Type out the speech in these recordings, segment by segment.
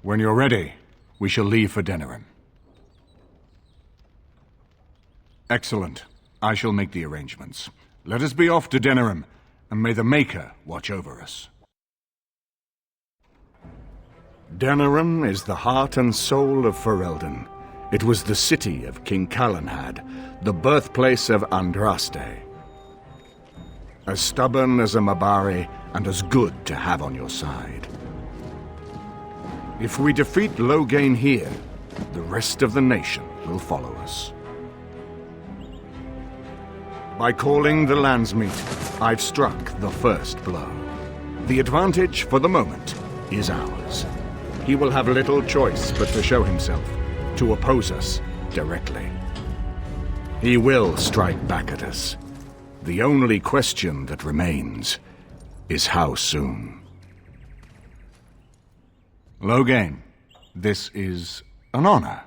When you're ready, we shall leave for Denerim. Excellent. I shall make the arrangements. Let us be off to Denerim, and may the Maker watch over us. Denerim is the heart and soul of Ferelden. It was the city of King Calanhad, the birthplace of Andraste. As stubborn as a Mabari, and as good to have on your side. If we defeat Loghain here, the rest of the nation will follow us. By calling the Landsmeet, I've struck the first blow. The advantage, for the moment, is ours. He will have little choice but to show himself, to oppose us directly. He will strike back at us. The only question that remains is how soon. Loghain, this is an honor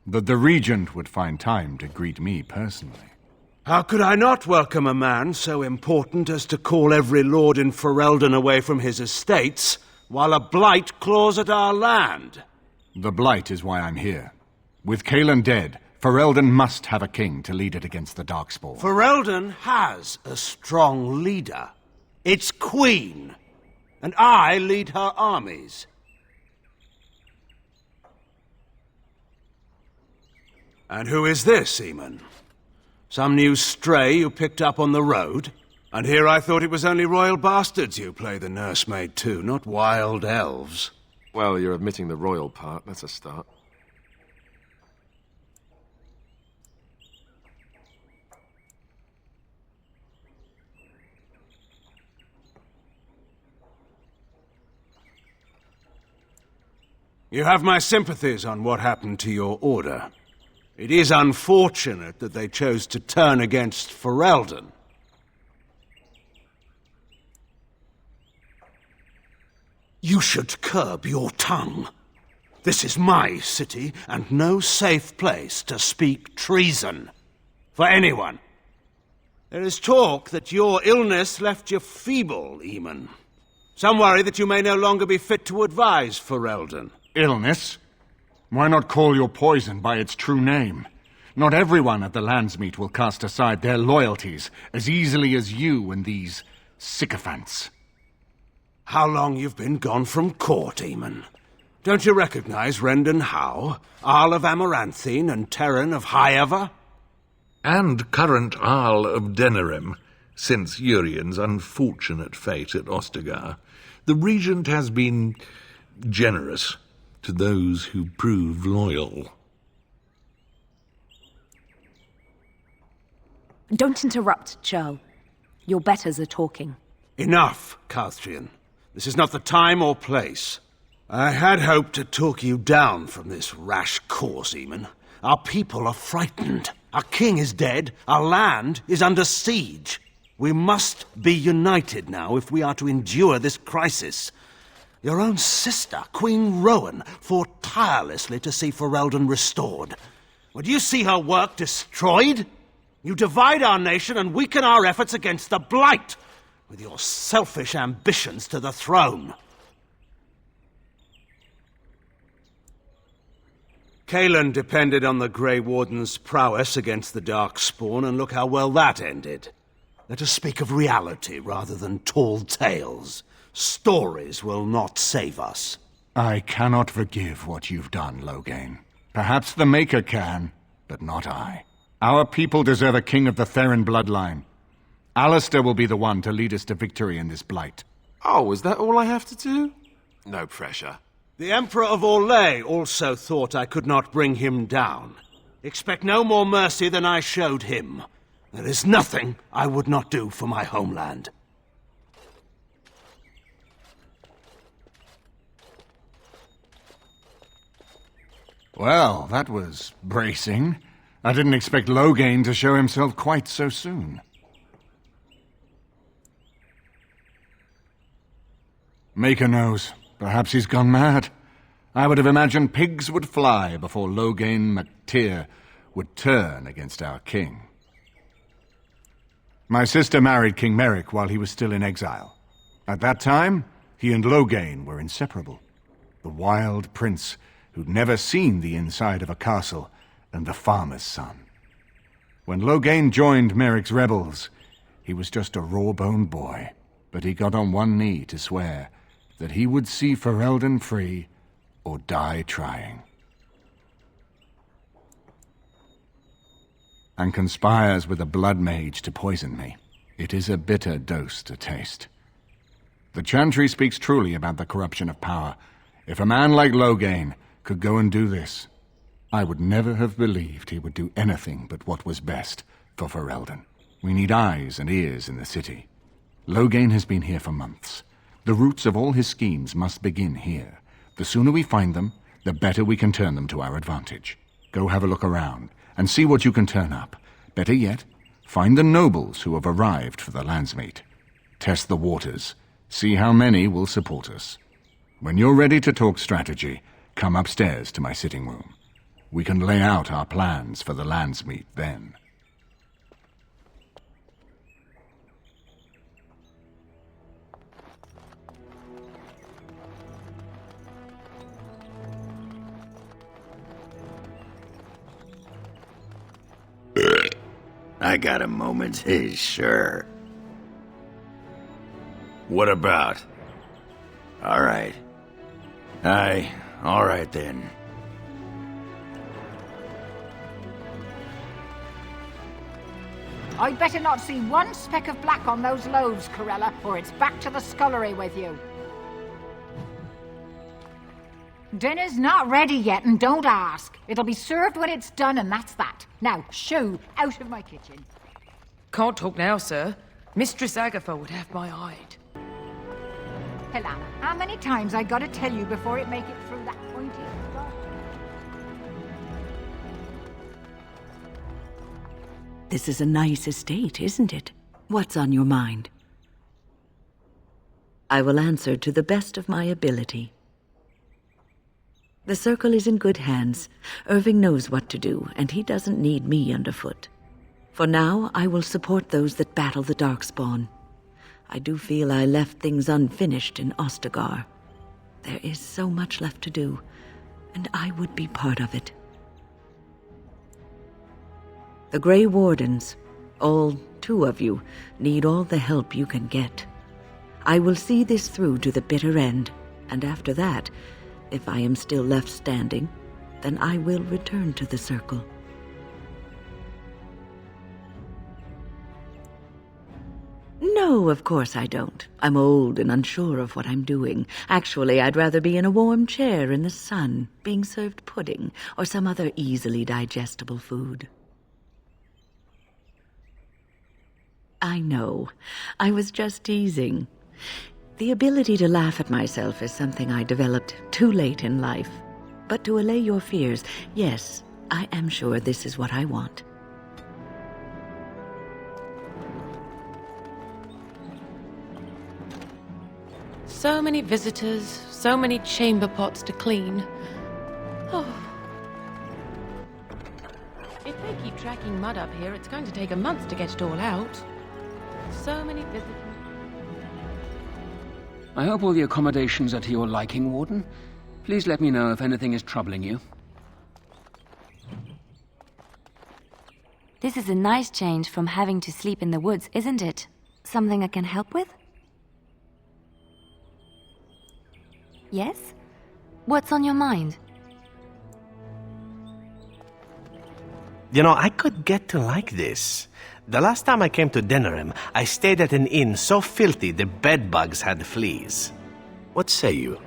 that the Regent would find time to greet me personally. How could I not welcome a man so important as to call every lord in Ferelden away from his estates, while a blight claws at our land? The blight is why I'm here. With Cailan dead, Ferelden must have a king to lead it against the Darkspawn. Ferelden has a strong leader. Its queen. And I lead her armies. And who is this, Eamon? Some new stray you picked up on the road? And here I thought it was only royal bastards you play the nursemaid to, not wild elves. Well, you're admitting the royal part. That's a start. You have my sympathies on what happened to your order. It is unfortunate that they chose to turn against Ferelden. You should curb your tongue. This is my city, and no safe place to speak treason. For anyone. There is talk that your illness left you feeble, Eamon. Some worry that you may no longer be fit to advise Ferelden. Illness? Why not call your poison by its true name? Not everyone at the Landsmeet will cast aside their loyalties as easily as you and these sycophants. How long you've been gone from court, Eamon? Don't you recognize Rendon Howe, Arl of Amaranthine and Terran of Highever? And current Arl of Denerim, since Urien's unfortunate fate at Ostagar. The Regent has been generous to those who prove loyal. Don't interrupt, Churl. Your betters are talking. Enough, Calthrian. This is not the time or place. I had hoped to talk you down from this rash course, Eamon. Our people are frightened. Our king is dead. Our land is under siege. We must be united now if we are to endure this crisis. Your own sister, Queen Rowan, fought tirelessly to see Ferelden restored. Would you see her work destroyed? You divide our nation and weaken our efforts against the Blight, with your selfish ambitions to the throne. Cailan depended on the Grey Warden's prowess against the Darkspawn, and look how well that ended. Let us speak of reality rather than tall tales. Stories will not save us. I cannot forgive what you've done, Loghain. Perhaps the Maker can, but not I. Our people deserve a king of the Theron bloodline. Alistair will be the one to lead us to victory in this blight. Oh, is that all I have to do? No pressure. The Emperor of Orlais also thought I could not bring him down. Expect no more mercy than I showed him. There is nothing I would not do for my homeland. Well, that was bracing. I didn't expect Loghain to show himself quite so soon. Maker knows. Perhaps he's gone mad. I would have imagined pigs would fly before Loghain MacTyr would turn against our king. My sister married King Merrick while he was still in exile. At that time, he and Loghain were inseparable. The wild prince who'd never seen the inside of a castle, and the farmer's son. When Loghain joined Merrick's rebels, he was just a raw-boned boy, but he got on one knee to swear that he would see Ferelden free or die trying. And conspires with a blood mage to poison me. It is a bitter dose to taste. The Chantry speaks truly about the corruption of power. If a man like Loghain could go and do this, I would never have believed he would do anything but what was best for Ferelden. We need eyes and ears in the city. Loghain has been here for months. The roots of all his schemes must begin here. The sooner we find them, the better we can turn them to our advantage. Go have a look around, and see what you can turn up. Better yet, find the nobles who have arrived for the Landsmeet. Test the waters. See how many will support us. When you're ready to talk strategy, come upstairs to my sitting room. We can lay out our plans for the Landsmeet then. I got a moment, sure. What about? All right. All right then. I'd better not see one speck of black on those loaves, Corella, or it's back to the scullery with you. Dinner's not ready yet, and don't ask. It'll be served when it's done, and that's that. Now, shoo, out of my kitchen. Can't talk now, sir. Mistress Agatha would have my hide. Helena, how many times I gotta tell you before it make it through that pointy stop? This is a nice estate, isn't it? What's on your mind? I will answer to the best of my ability. The Circle is in good hands. Irving knows what to do, and he doesn't need me underfoot. For now, I will support those that battle the Darkspawn. I do feel I left things unfinished in Ostagar. There is so much left to do, and I would be part of it. The Grey Wardens, all 2 of you, need all the help you can get. I will see this through to the bitter end, and after that, if I am still left standing, then I will return to the Circle. No, of course I don't. I'm old and unsure of what I'm doing. Actually, I'd rather be in a warm chair in the sun, being served pudding or some other easily digestible food. I know. I was just teasing. The ability to laugh at myself is something I developed too late in life. But to allay your fears, yes, I am sure this is what I want. So many visitors, so many chamber pots to clean. Oh. If they keep tracking mud up here, it's going to take a month to get it all out. So many visitors. I hope all the accommodations are to your liking, Warden. Please let me know if anything is troubling you. This is a nice change from having to sleep in the woods, isn't it? Something I can help with? Yes? What's on your mind? You know, I could get to like this. The last time I came to Denerim, I stayed at an inn so filthy the bedbugs had fleas. What say you?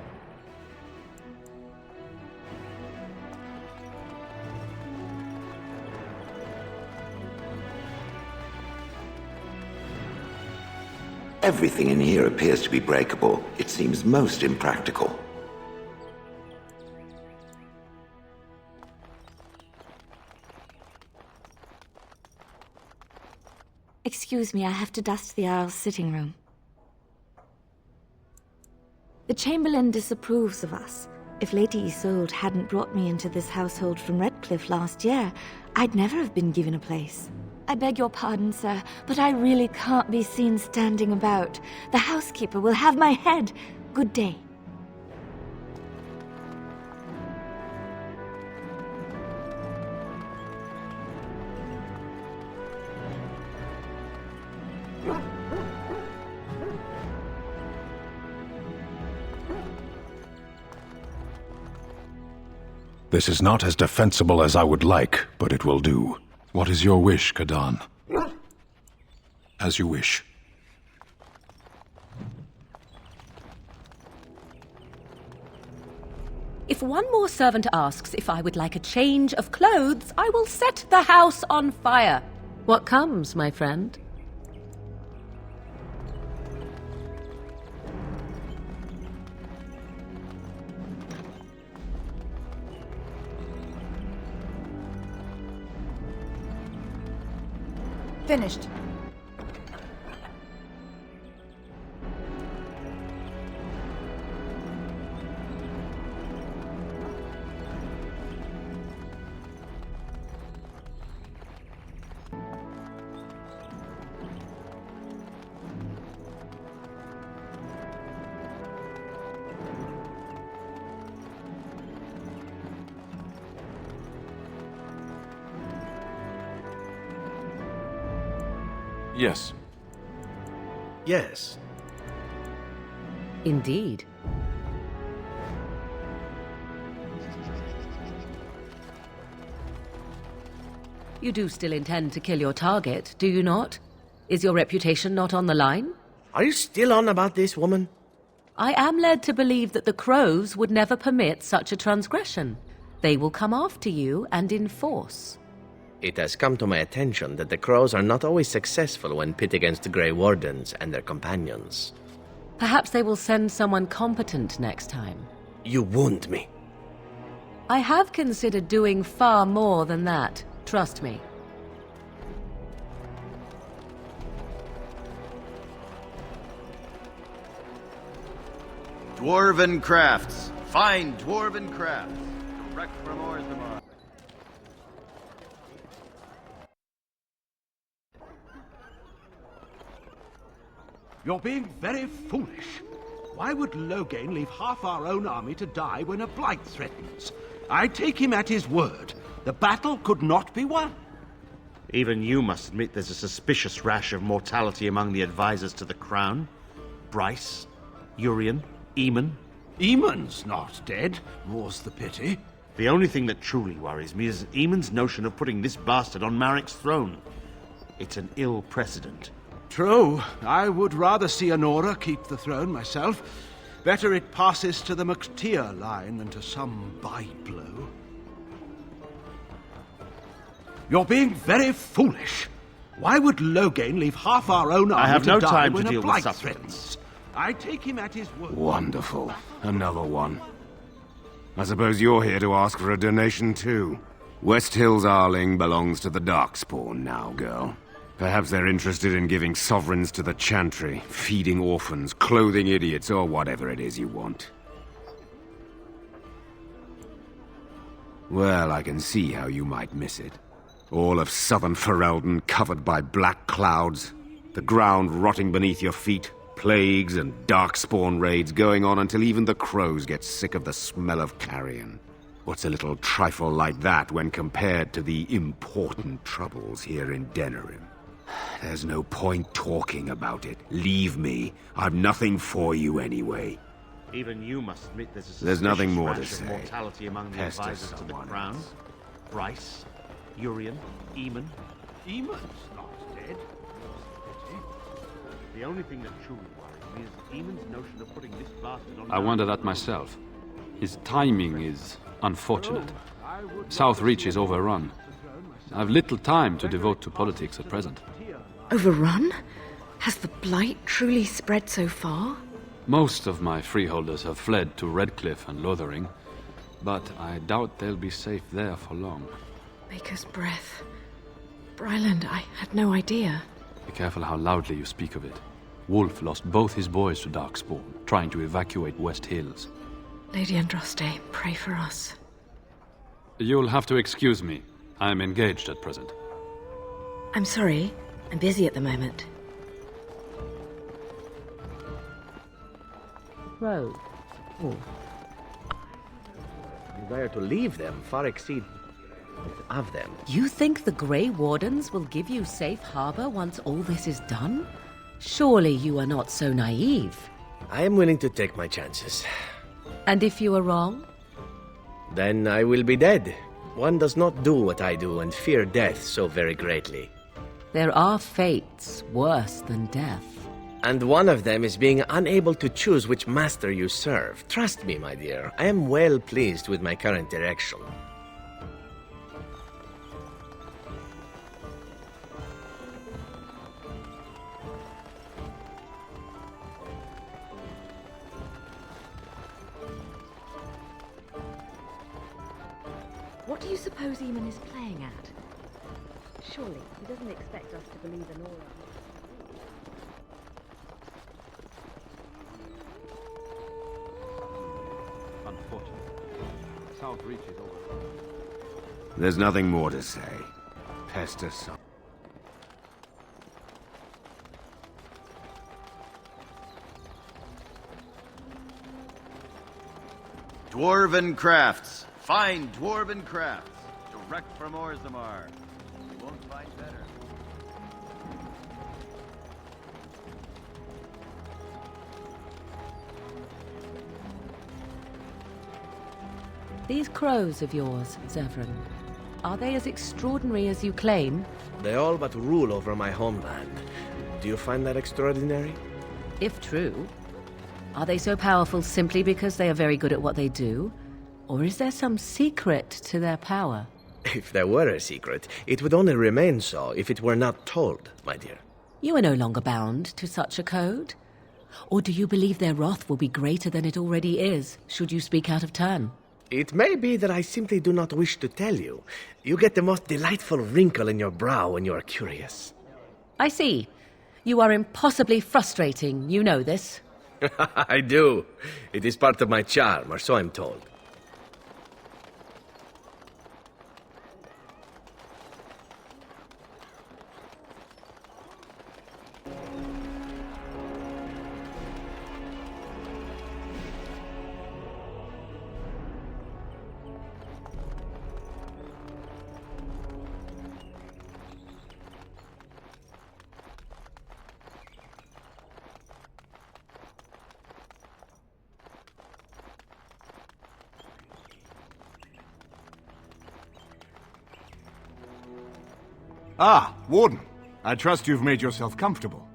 Everything in here appears to be breakable. It seems most impractical. Excuse me, I have to dust the Arl's sitting room. The Chamberlain disapproves of us. If Lady Isolde hadn't brought me into this household from Redcliffe last year, I'd never have been given a place. I beg your pardon, sir, but I really can't be seen standing about. The housekeeper will have my head. Good day. This is not as defensible as I would like, but it will do. What is your wish, Kadan? As you wish. If one more servant asks if I would like a change of clothes, I will set the house on fire. What comes, my friend? Finished. Yes. Yes. Indeed. You do still intend to kill your target, do you not? Is your reputation not on the line? Are you still on about this woman? I am led to believe that the crows would never permit such a transgression. They will come after you and in force. It has come to my attention that the crows are not always successful when pit against the Grey Wardens and their companions. Perhaps they will send someone competent next time. You wound me. I have considered doing far more than that. Trust me. Dwarven crafts. Fine dwarven crafts. Direct from Orzammar. You're being very foolish. Why would Loghain leave half our own army to die when a blight threatens? I take him at his word. The battle could not be won. Even you must admit there's a suspicious rash of mortality among the advisors to the crown. Bryce, Urien, Eamon. Eamon's not dead, more's the pity. The only thing that truly worries me is Eamon's notion of putting this bastard on Marik's throne. It's an ill precedent. True. I would rather see Anora keep the throne myself. Better it passes to the McTeer line than to some byblow. You're being very foolish. Why would Loghain leave half our own army I have no die time when to a deal with blight supplicants. threatens? I take him at his word. Wonderful. Another one. I suppose you're here to ask for a donation too. West Hill's Arling belongs to the Darkspawn now, girl. Perhaps they're interested in giving sovereigns to the Chantry, feeding orphans, clothing idiots, or whatever it is you want. Well, I can see how you might miss it. All of southern Ferelden covered by black clouds, the ground rotting beneath your feet, plagues and darkspawn raids going on until even the crows get sick of the smell of carrion. What's a little trifle like that when compared to the important troubles here in Denerim? There's no point talking about it. Leave me. I've nothing for you anyway. Even you must admit There's nothing more to rash of say. mortality among the Pester advisors to the someone crown. else. Bryce, Urien, Eamon. Eamon's not dead. The only thing that truly worries me is Eamon's notion of putting this bastard on... I wonder that myself. His timing is unfortunate. South Reach is overrun. I've little time to devote to politics at present. Overrun? Has the blight truly spread so far? Most of my freeholders have fled to Redcliffe and Lothering, but I doubt they'll be safe there for long. Maker's breath. Bryland, I had no idea. Be careful how loudly you speak of it. Wolf lost both his boys to Darkspawn, trying to evacuate West Hills. Lady Andraste, pray for us. You'll have to excuse me. I am engaged at present. I'm sorry. I'm busy at the moment. Road. The desire to leave them far exceeds of them. You think the Grey Wardens will give you safe harbor once all this is done? Surely you are not so naive. I am willing to take my chances. And if you are wrong? Then I will be dead. One does not do what I do and fear death so very greatly. There are fates worse than death. And one of them is being unable to choose which master you serve. Trust me, my dear, I am well pleased with my current direction. What do you suppose Eamon is playing at? Surely he doesn't expect us to believe Anora. Unfortunate. South reaches over. There's nothing more to say. Pester some. Dwarven crafts. Fine dwarven crafts. Direct from Orzammar. You won't find better. These crows of yours, Zevran, are they as extraordinary as you claim? They all but rule over my homeland. Do you find that extraordinary? If true, are they so powerful simply because they are very good at what they do? Or is there some secret to their power? If there were a secret, it would only remain so if it were not told, my dear. You are no longer bound to such a code? Or do you believe their wrath will be greater than it already is, should you speak out of turn? It may be that I simply do not wish to tell you. You get the most delightful wrinkle in your brow when you are curious. I see. You are impossibly frustrating, you know this. I do. It is part of my charm, or so I'm told. Ah, Warden. I trust you've made yourself comfortable.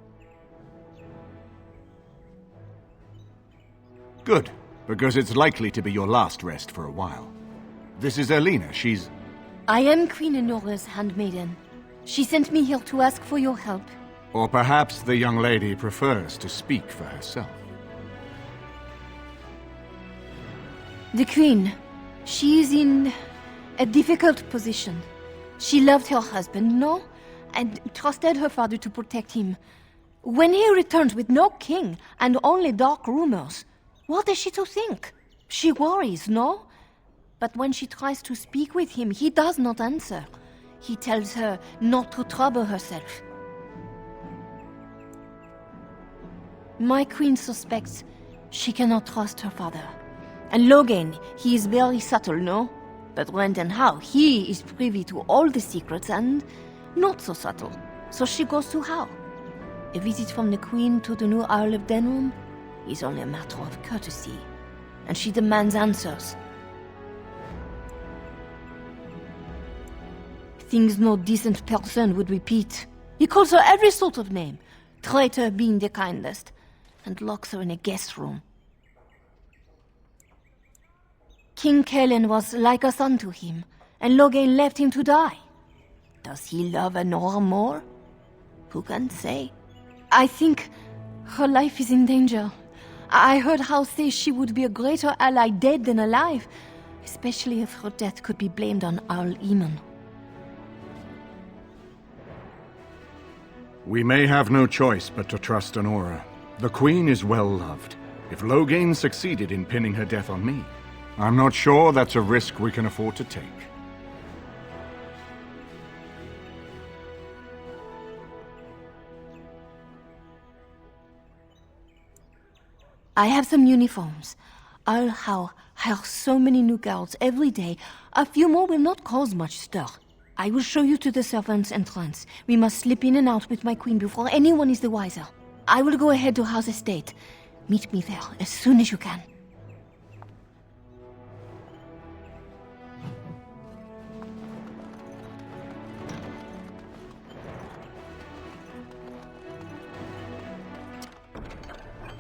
Good, because it's likely to be your last rest for a while. This is Elena. She's... I am Queen Anora's handmaiden. She sent me here to ask for your help. Or perhaps the young lady prefers to speak for herself. The Queen, she is in a difficult position. She loved her husband, no? And trusted her father to protect him. When he returns with no king and only dark rumors, what is she to think? She worries, no? But when she tries to speak with him, he does not answer. He tells her not to trouble herself. My queen suspects she cannot trust her father. And Loghain, he is very subtle, no? But when and how, he is privy to all the secrets and not so subtle. So she goes to how? A visit from the Queen to the new Arl of Denerim is only a matter of courtesy. And she demands answers. Things no decent person would repeat. He calls her every sort of name, traitor being the kindest, and locks her in a guest room. King Kellen was like a son to him, and Loghain left him to die. Does he love Anora more? Who can say? I think her life is in danger. I heard House say she would be a greater ally dead than alive, especially if her death could be blamed on Arl Eamon. We may have no choice but to trust Anora. The Queen is well loved. If Loghain succeeded in pinning her death on me, I'm not sure that's a risk we can afford to take. I have some uniforms. I'll hire so many new guards every day. A few more will not cause much stir. I will show you to the servants' entrance. We must slip in and out with my queen before anyone is the wiser. I will go ahead to House Estate. Meet me there as soon as you can.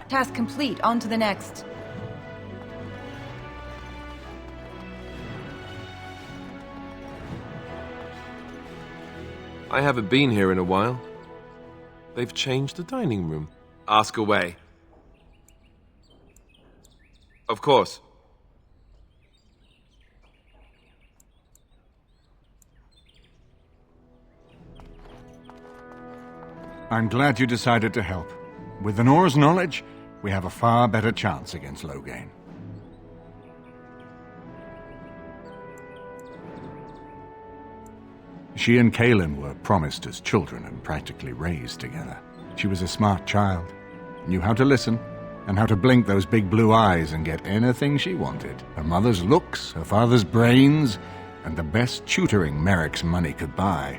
Task complete. On to the next. I haven't been here in a while. They've changed the dining room. Ask away. Of course. I'm glad you decided to help. With Anora's knowledge, we have a far better chance against Loghain. She and Kaelin were promised as children and practically raised together. She was a smart child, knew how to listen, and how to blink those big blue eyes and get anything she wanted. Her mother's looks, her father's brains, and the best tutoring Merrick's money could buy.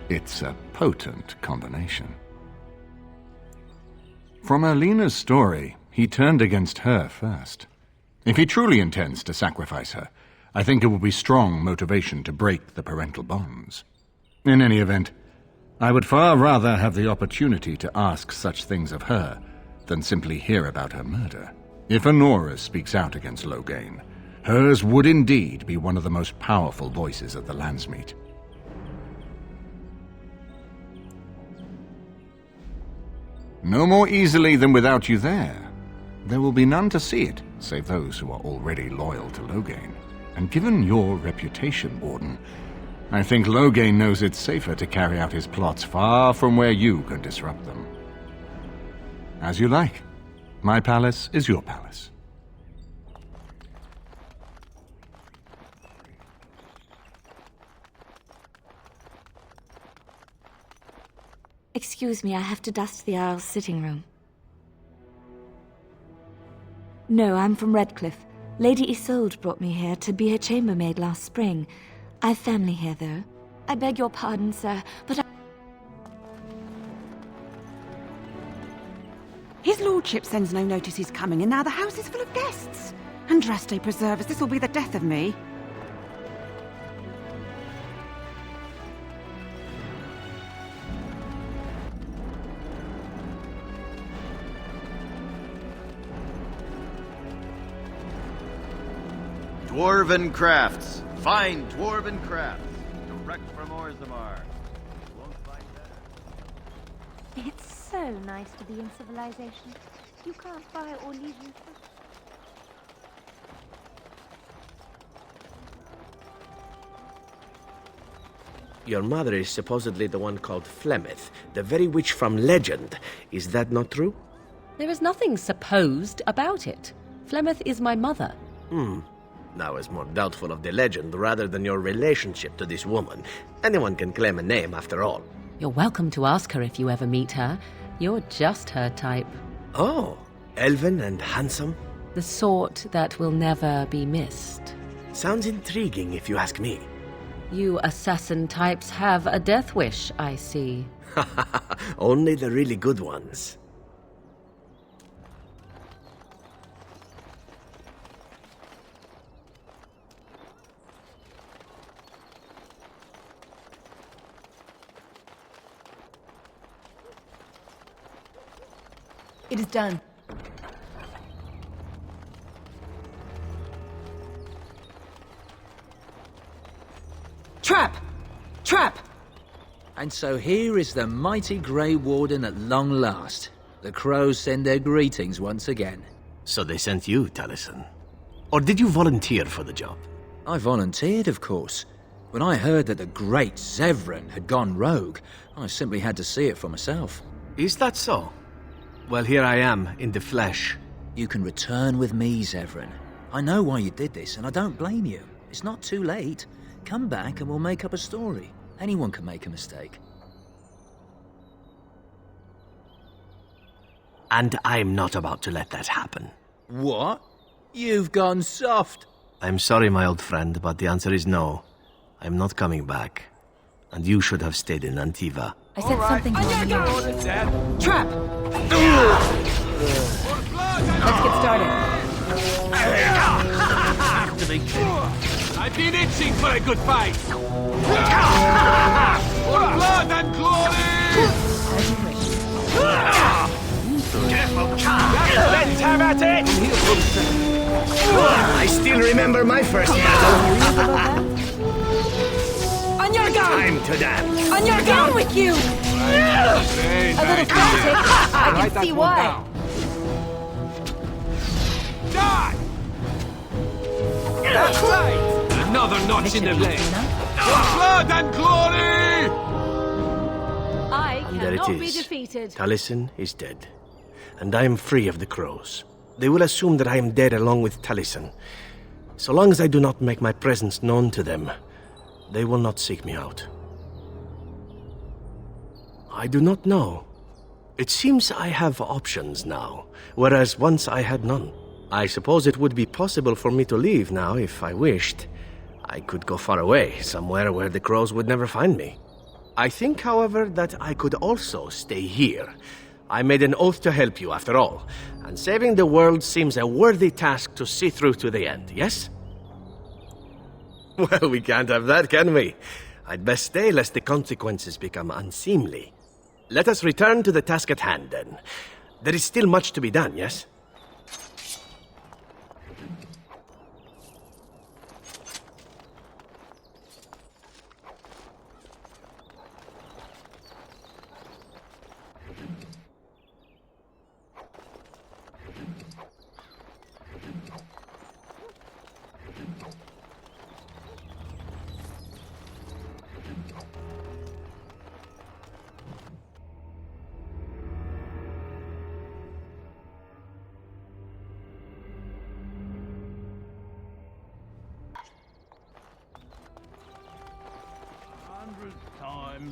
It's a potent combination. From Erlena's story, he turned against her first. If he truly intends to sacrifice her, I think it will be strong motivation to break the parental bonds. In any event, I would far rather have the opportunity to ask such things of her than simply hear about her murder. If Anora speaks out against Loghain, hers would indeed be one of the most powerful voices at the Landsmeet. No more easily than without you there. There will be none to see it, save those who are already loyal to Loghain. And given your reputation, Warden, I think Loghain knows it's safer to carry out his plots far from where you can disrupt them. As you like. My palace is your palace. Excuse me, I have to dust the Arl's sitting room. No, I'm from Redcliffe. Lady Isolde brought me here to be her chambermaid last spring. I've family here, though. I beg your pardon, sir, but His lordship sends no notice he's coming, and now the house is full of guests. Andraste preserve us, this will be the death of me. Dwarven crafts. Fine dwarven crafts. Direct from Orzammar. You won't find that. it's so nice to be in civilization. You can't buy or leave your stuff. Your mother is supposedly the one called Flemeth, the very witch from legend. Is that not true? There is nothing supposed about it. Flemeth is my mother. I was more doubtful of the legend rather than your relationship to this woman. Anyone can claim a name, after all. You're welcome to ask her if you ever meet her. You're just her type. Oh, elven and handsome? The sort that will never be missed. Sounds intriguing, if you ask me. You assassin types have a death wish, I see. Only the really good ones. It is done. Trap! Trap! And so here is the mighty Grey Warden at long last. The crows send their greetings once again. So they sent you, Taliesin. Or did you volunteer for the job? I volunteered, of course. When I heard that the great Zevran had gone rogue, I simply had to see it for myself. Is that so? Well, here I am, in the flesh. You can return with me, Zevran. I know why you did this, and I don't blame you. It's not too late. Come back and we'll make up a story. Anyone can make a mistake. And I'm not about to let that happen. What? You've gone soft. I'm sorry, my old friend, but the answer is no. I'm not coming back. And you should have stayed in Antiva. I said something wrong. Trap! Let's get started. I've been itching for a good fight. For blood and glory! Let's have at it! I still remember my first battle. On your gun! Time to dance. On your gun with you! A little frantic. I can see why. Die! That's right! Another notch in the blade. For blood and glory! I And there it cannot be is. defeated. Taliesin is dead. And I am free of the crows. They will assume that I am dead along with Taliesin. So long as I do not make my presence known to them, they will not seek me out. I do not know. It seems I have options now, whereas once I had none. I suppose it would be possible for me to leave now if I wished. I could go far away, somewhere where the crows would never find me. I think, however, that I could also stay here. I made an oath to help you, after all, and saving the world seems a worthy task to see through to the end, yes? Well, we can't have that, can we? I'd best stay lest the consequences become unseemly. Let us return to the task at hand, then. There is still much to be done, yes?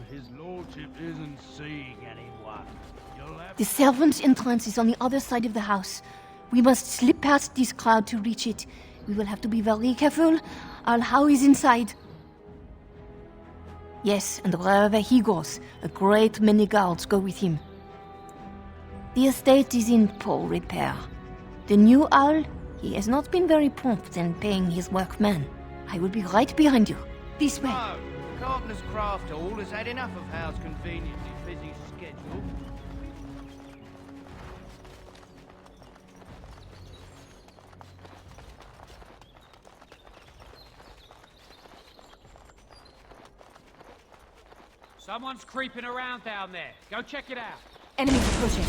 His lordship isn't seeing anyone. The servants' entrance is on the other side of the house. We must slip past this crowd to reach it. We will have to be very careful. Arl How is inside. Yes, and wherever he goes, a great many guards go with him. The estate is in poor repair. The new Arl, he has not been very prompt in paying his workmen. I will be right behind you. This way. No, Carpenter's Craft Hall has had enough of Howe's conveniently busy schedule. Someone's creeping around down there. Go check it out. Enemies approaching.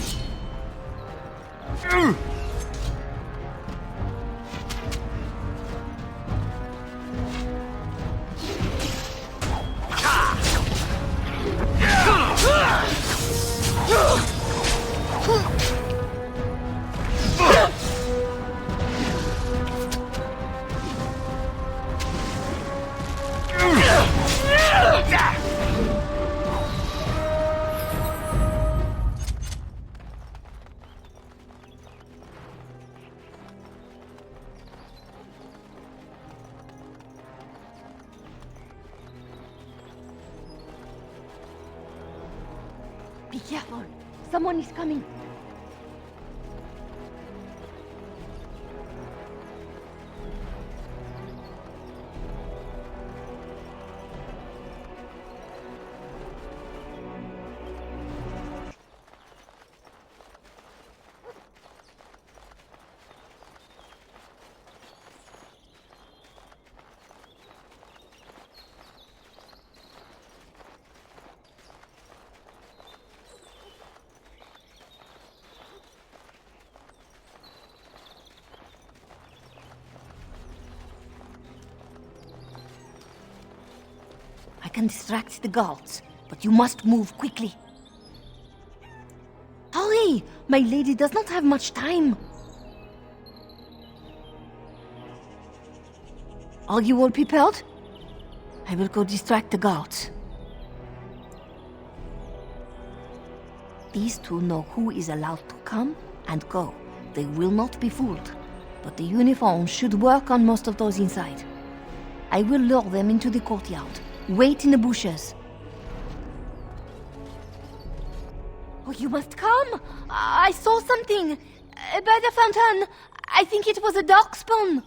Be careful. Someone is coming. I can distract the guards, but you must move quickly. Hurry! My lady does not have much time. Are you all prepared? I will go distract the guards. These two know who is allowed to come and go. They will not be fooled, but the uniform should work on most of those inside. I will lure them into the courtyard. Wait in the bushes. Oh, you must come. I saw something. By the fountain. I think it was a darkspawn.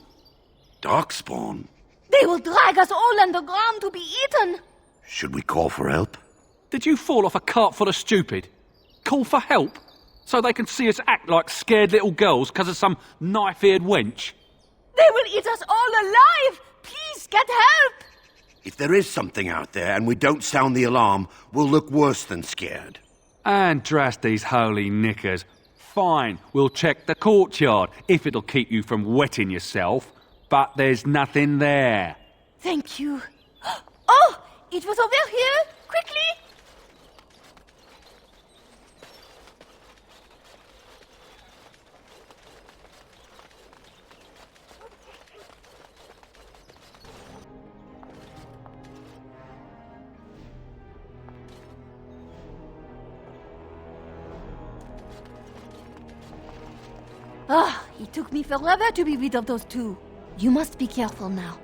Darkspawn? They will drag us all underground to be eaten. Should we call for help? Did you fall off a cart full of stupid? Call for help? So they can see us act like scared little girls because of some knife-eared wench? They will eat us all alive! Please, get help! If there is something out there and we don't sound the alarm, we'll look worse than scared. And drast these holy knickers. Fine, we'll check the courtyard, if it'll keep you from wetting yourself. But there's nothing there. Thank you. Oh! It was over here! Quickly! It took me forever to be rid of those two. You must be careful now.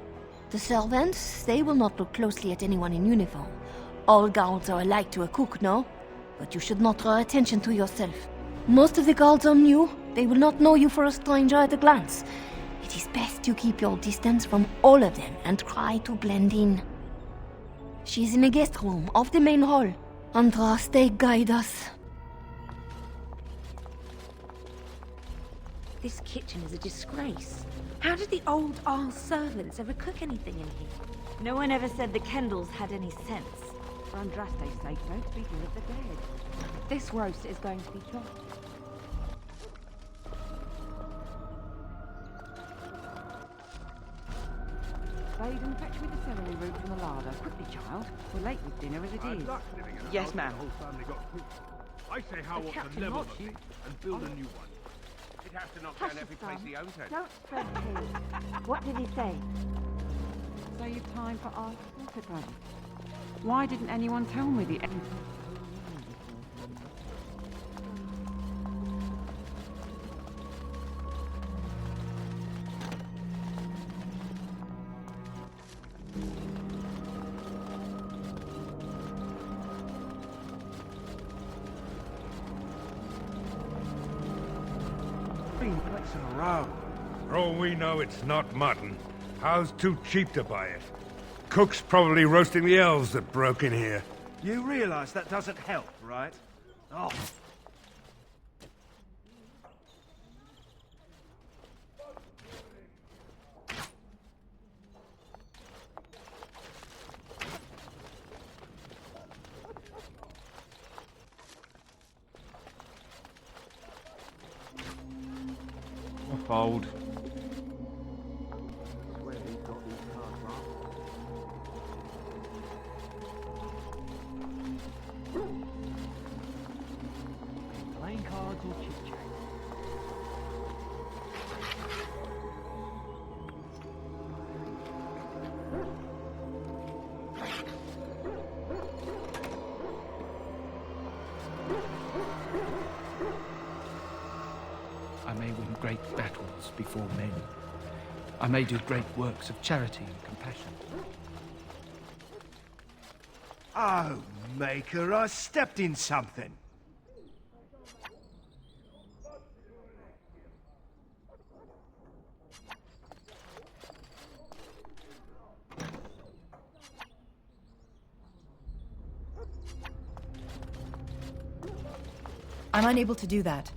The servants, they will not look closely at anyone in uniform. All guards are alike to a cook, no? But you should not draw attention to yourself. Most of the guards are new. They will not know you for a stranger at a glance. It is best you keep your distance from all of them and try to blend in. She is in a guest room off the main hall. Andraste, guide us. This kitchen is a disgrace. How did the old Arl servants ever cook anything in here? No one ever said the Kendalls had any sense. For Andraste's sake, don't speak ill of the dead. This roast is going to be chopped. Spade and fetch me the celery root from the larder. Quickly, child. We're late with dinner as it is. Yes, ma'am. I say how what to level the thing and build a new one. He'd have to knock down every place he owns it. Don't spread cheese. What did he say? Save time for our slaughter buddy. Why didn't anyone tell me the end? In a row. For all we know, it's not mutton. How's too cheap to buy it? Cook's probably roasting the elves that broke in here. You realize that doesn't help, right? Oh. Fold. Playing cards or chit-chat? I may win great battles before men. I may do great works of charity and compassion. Oh, Maker, I stepped in something. I'm unable to do that.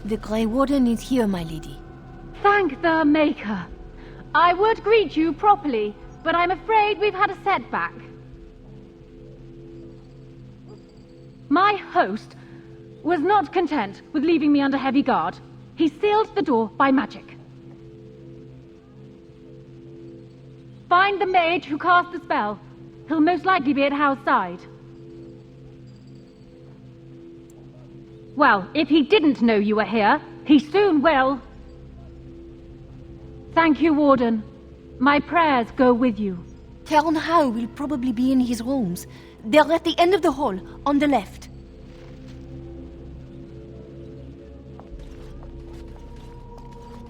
The Grey Warden is here, my lady. Thank the Maker. I would greet you properly, but I'm afraid we've had a setback. My host was not content with leaving me under heavy guard. He sealed the door by magic. Find the mage who cast the spell. He'll most likely be at Hal's side. Well, if he didn't know you were here, he soon will. Thank you, Warden. My prayers go with you. Cairn Howe will probably be in his rooms. They're at the end of the hall, on the left.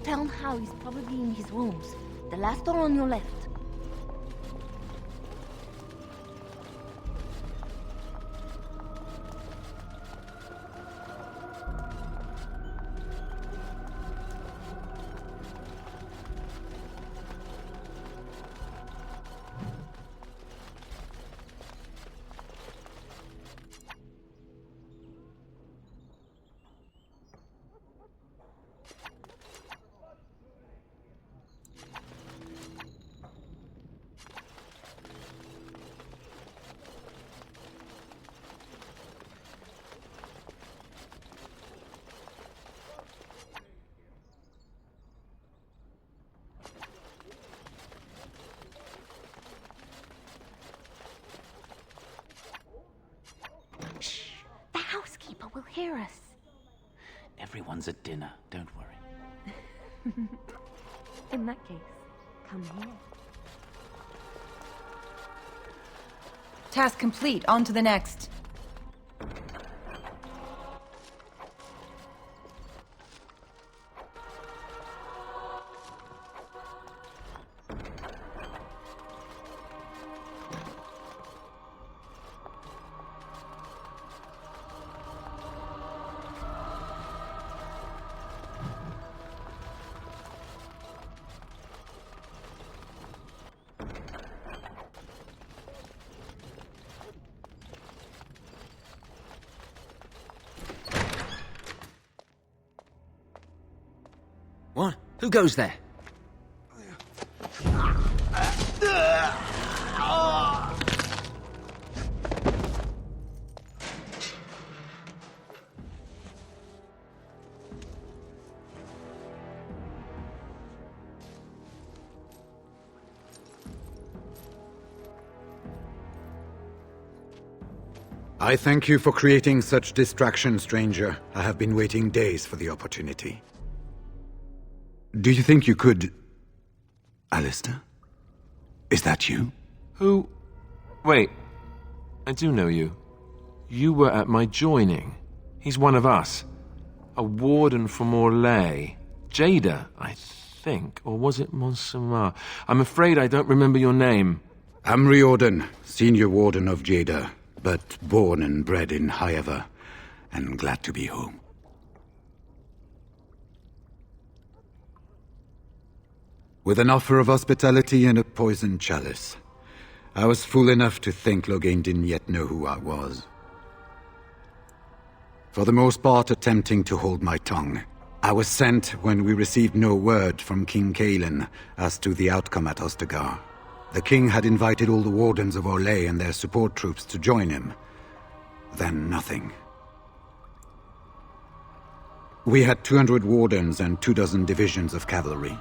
Cairn Howe is probably in his rooms. The last door on your left. The housekeeper will hear us. Everyone's at dinner, don't worry. In that case, come here. Task complete. On to the next. What? Who goes there? I thank you for creating such distraction, stranger. I have been waiting days for the opportunity. Do you think you could... Alistair? Is that you? Who? Wait. I do know you. You were at my joining. He's one of us. A warden from Orlais. Jada, I think. Or was it Montsemar? I'm afraid I don't remember your name. I'm Riordan, senior warden of Jada, but born and bred in Highever, and glad to be home. With an offer of hospitality and a poisoned chalice. I was fool enough to think Loghain didn't yet know who I was. For the most part, attempting to hold my tongue. I was sent when we received no word from King Caelan as to the outcome at Ostagar. The king had invited all the Wardens of Orlais and their support troops to join him. Then nothing. We had 200 Wardens and 24 divisions of cavalry.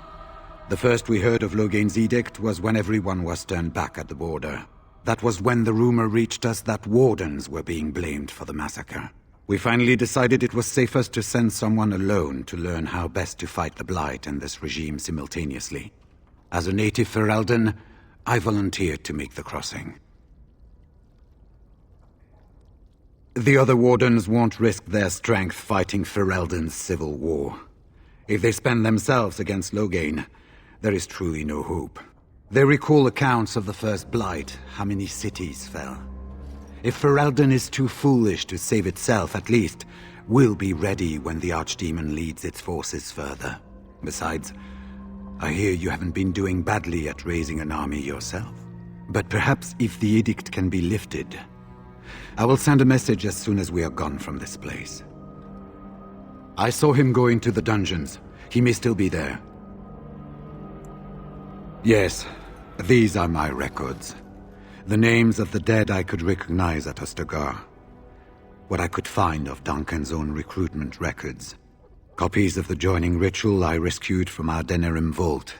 The first we heard of Loghain's edict was when everyone was turned back at the border. That was when the rumor reached us that Wardens were being blamed for the massacre. We finally decided it was safest to send someone alone to learn how best to fight the Blight and this regime simultaneously. As a native Ferelden, I volunteered to make the crossing. The other Wardens won't risk their strength fighting Ferelden's civil war. If they spend themselves against Loghain, there is truly no hope. They recall accounts of the first Blight, how many cities fell. If Ferelden is too foolish to save itself, at least we'll be ready when the Archdemon leads its forces further. Besides, I hear you haven't been doing badly at raising an army yourself. But perhaps if the edict can be lifted, I will send a message as soon as we are gone from this place. I saw him go into the dungeons. He may still be there. Yes, these are my records. The names of the dead I could recognize at Ostagar. What I could find of Duncan's own recruitment records. Copies of the joining ritual I rescued from our Denerim vault.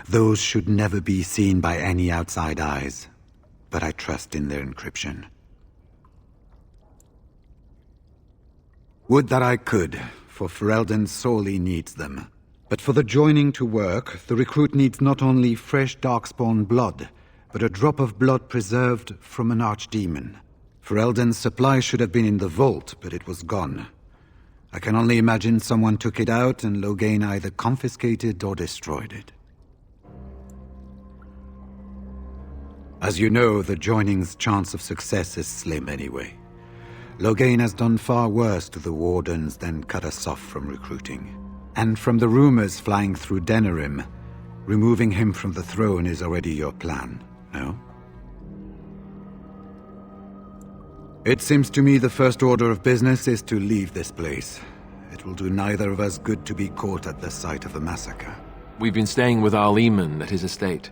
Those should never be seen by any outside eyes, but I trust in their encryption. Would that I could, for Ferelden sorely needs them. But for the joining to work, the recruit needs not only fresh darkspawn blood, but a drop of blood preserved from an archdemon. Ferelden's supply should have been in the vault, but it was gone. I can only imagine someone took it out and Loghain either confiscated or destroyed it. As you know, the joining's chance of success is slim anyway. Loghain has done far worse to the Wardens than cut us off from recruiting. And from the rumors flying through Denerim, removing him from the throne is already your plan, no? It seems to me the first order of business is to leave this place. It will do neither of us good to be caught at the site of a massacre. We've been staying with Arl Eamon at his estate.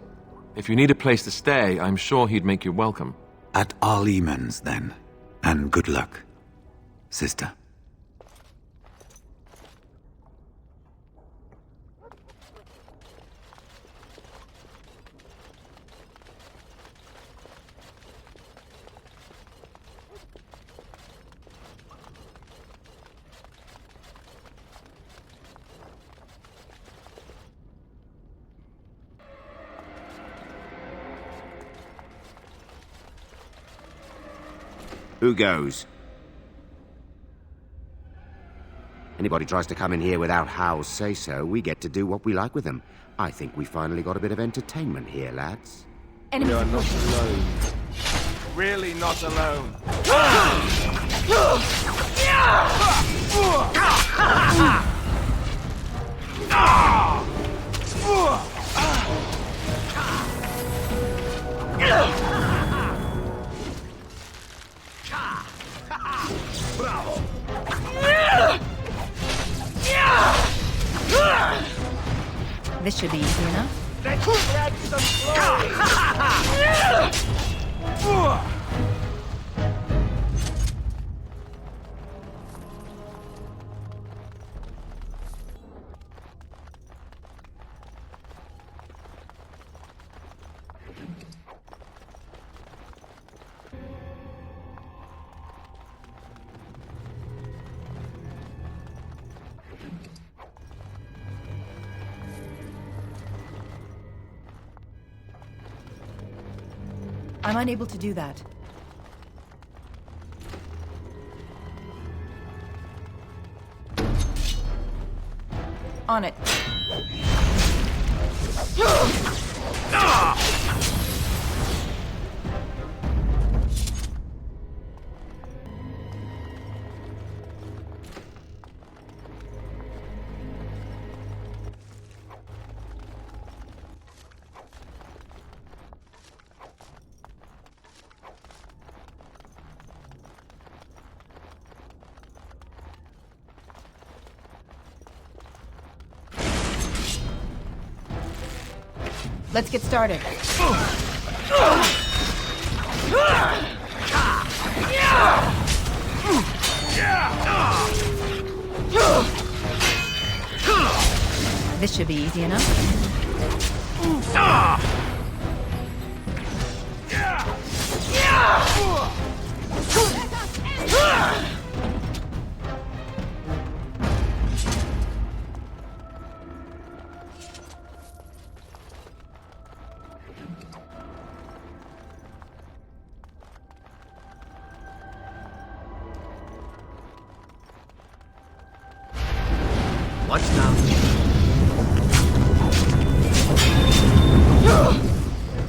If you need a place to stay, I'm sure he'd make you welcome. At Arl Eamon's, then. And good luck, sister. Who goes? Anybody tries to come in here without Hal's say-so, we get to do what we like with them. I think we finally got a bit of entertainment here, lads. You're not alone. Really not alone. Bravo! This should be easy enough. Let's grab some glory! I'm unable to do that. On it. Let's get started. This should be easy enough. Watch now.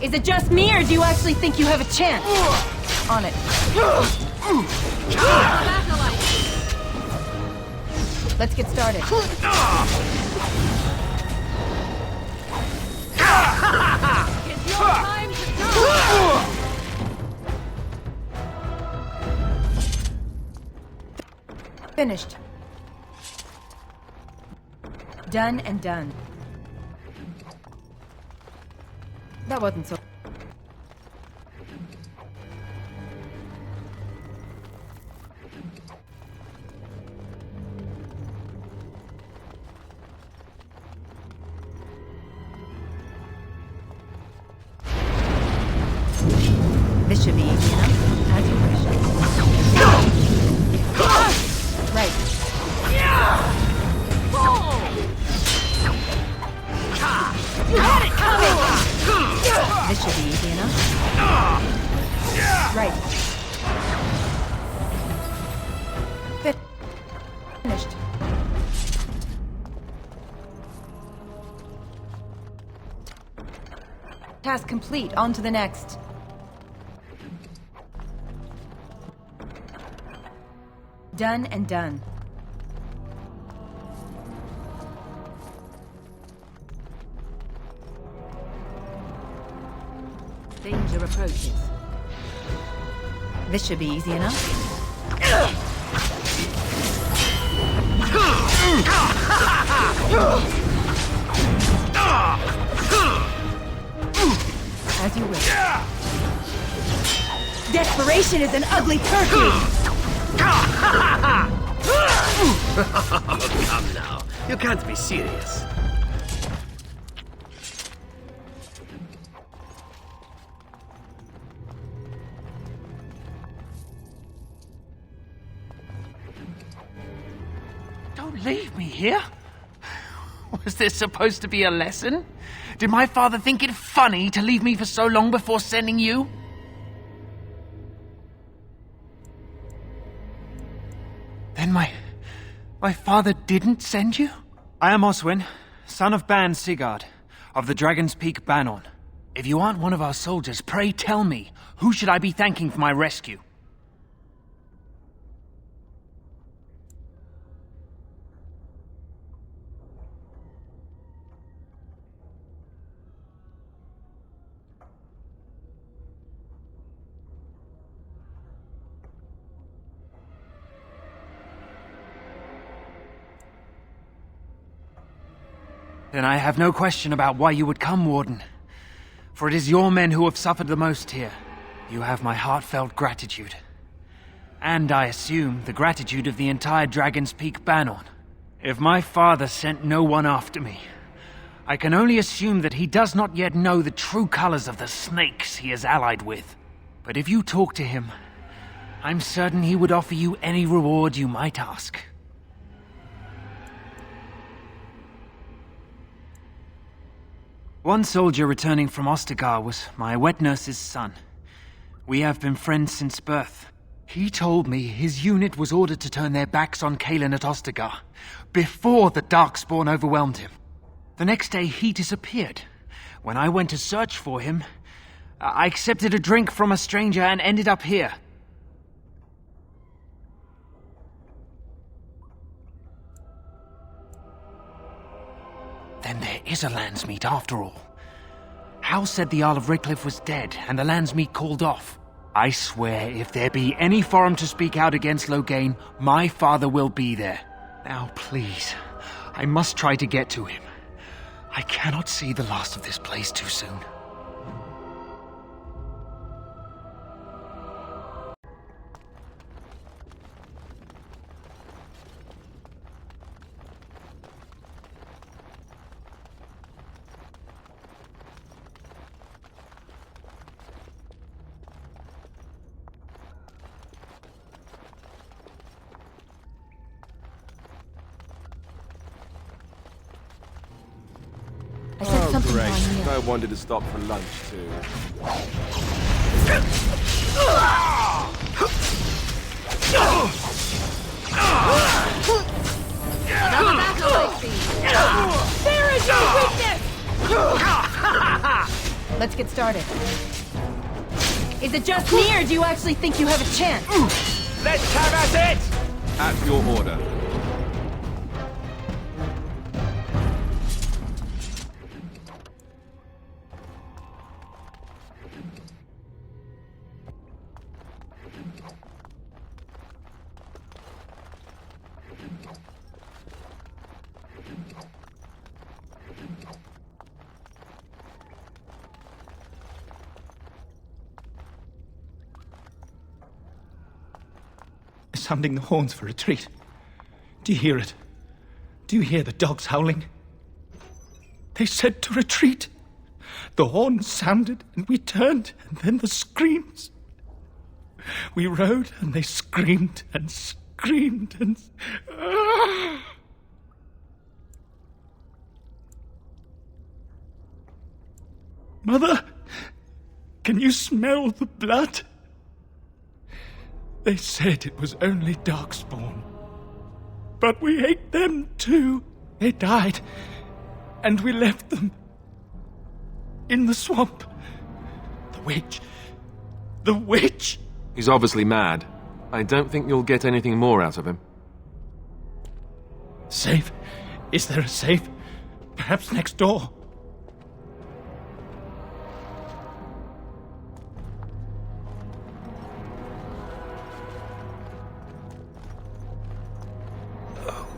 Is it just me, or do you actually think you have a chance? On it. Let's get started. It's your time to die! Finished. Done and done. That wasn't so... This should be easy enough. As you wish. Right. This should be easy enough. Right. Finished. Task complete. On to the next. Done and done. Danger approaches. This should be easy enough. As you wish. Desperation is an ugly turkey! Come now. You can't be serious. Don't leave me here. Was this supposed to be a lesson? Did my father think it funny to leave me for so long before sending you? Then my father didn't send you? I am Oswin, son of Ban Sigurd, of the Dragon's Peak Banon. If you aren't one of our soldiers, pray tell me, who should I be thanking for my rescue? Then I have no question about why you would come, Warden. For it is your men who have suffered the most here. You have my heartfelt gratitude. And I assume the gratitude of the entire Dragon's Peak Banon. If my father sent no one after me, I can only assume that he does not yet know the true colors of the snakes he is allied with. But if you talk to him, I'm certain he would offer you any reward you might ask. One soldier returning from Ostagar was my wet nurse's son. We have been friends since birth. He told me his unit was ordered to turn their backs on Kaelin at Ostagar, before the Darkspawn overwhelmed him. The next day he disappeared. When I went to search for him, I accepted a drink from a stranger and ended up here. Then there is a Landsmeet after all. Hal said the Arl of Redcliffe was dead, and the Landsmeet called off. I swear, if there be any forum to speak out against Loghain, my father will be there. Now, please, I must try to get to him. I cannot see the last of this place too soon. I said something Great. wrong here. No wonder to stop for lunch, too. Another battle, I see. There is your weakness! Let's get started. Is it just me, or do you actually think you have a chance? Let's have at it! At your order. Sounding the horns for retreat. Do you hear it? Do you hear the dogs howling? They said to retreat. The horns sounded and we turned, and then the screams. We rode and they screamed and screamed and... Mother, Can you smell the blood? They said it was only Darkspawn. But we ate them too. They died, and we left them in the swamp. The witch. The witch! He's obviously mad. I don't think you'll get anything more out of him. Safe? Is there a safe? Perhaps next door?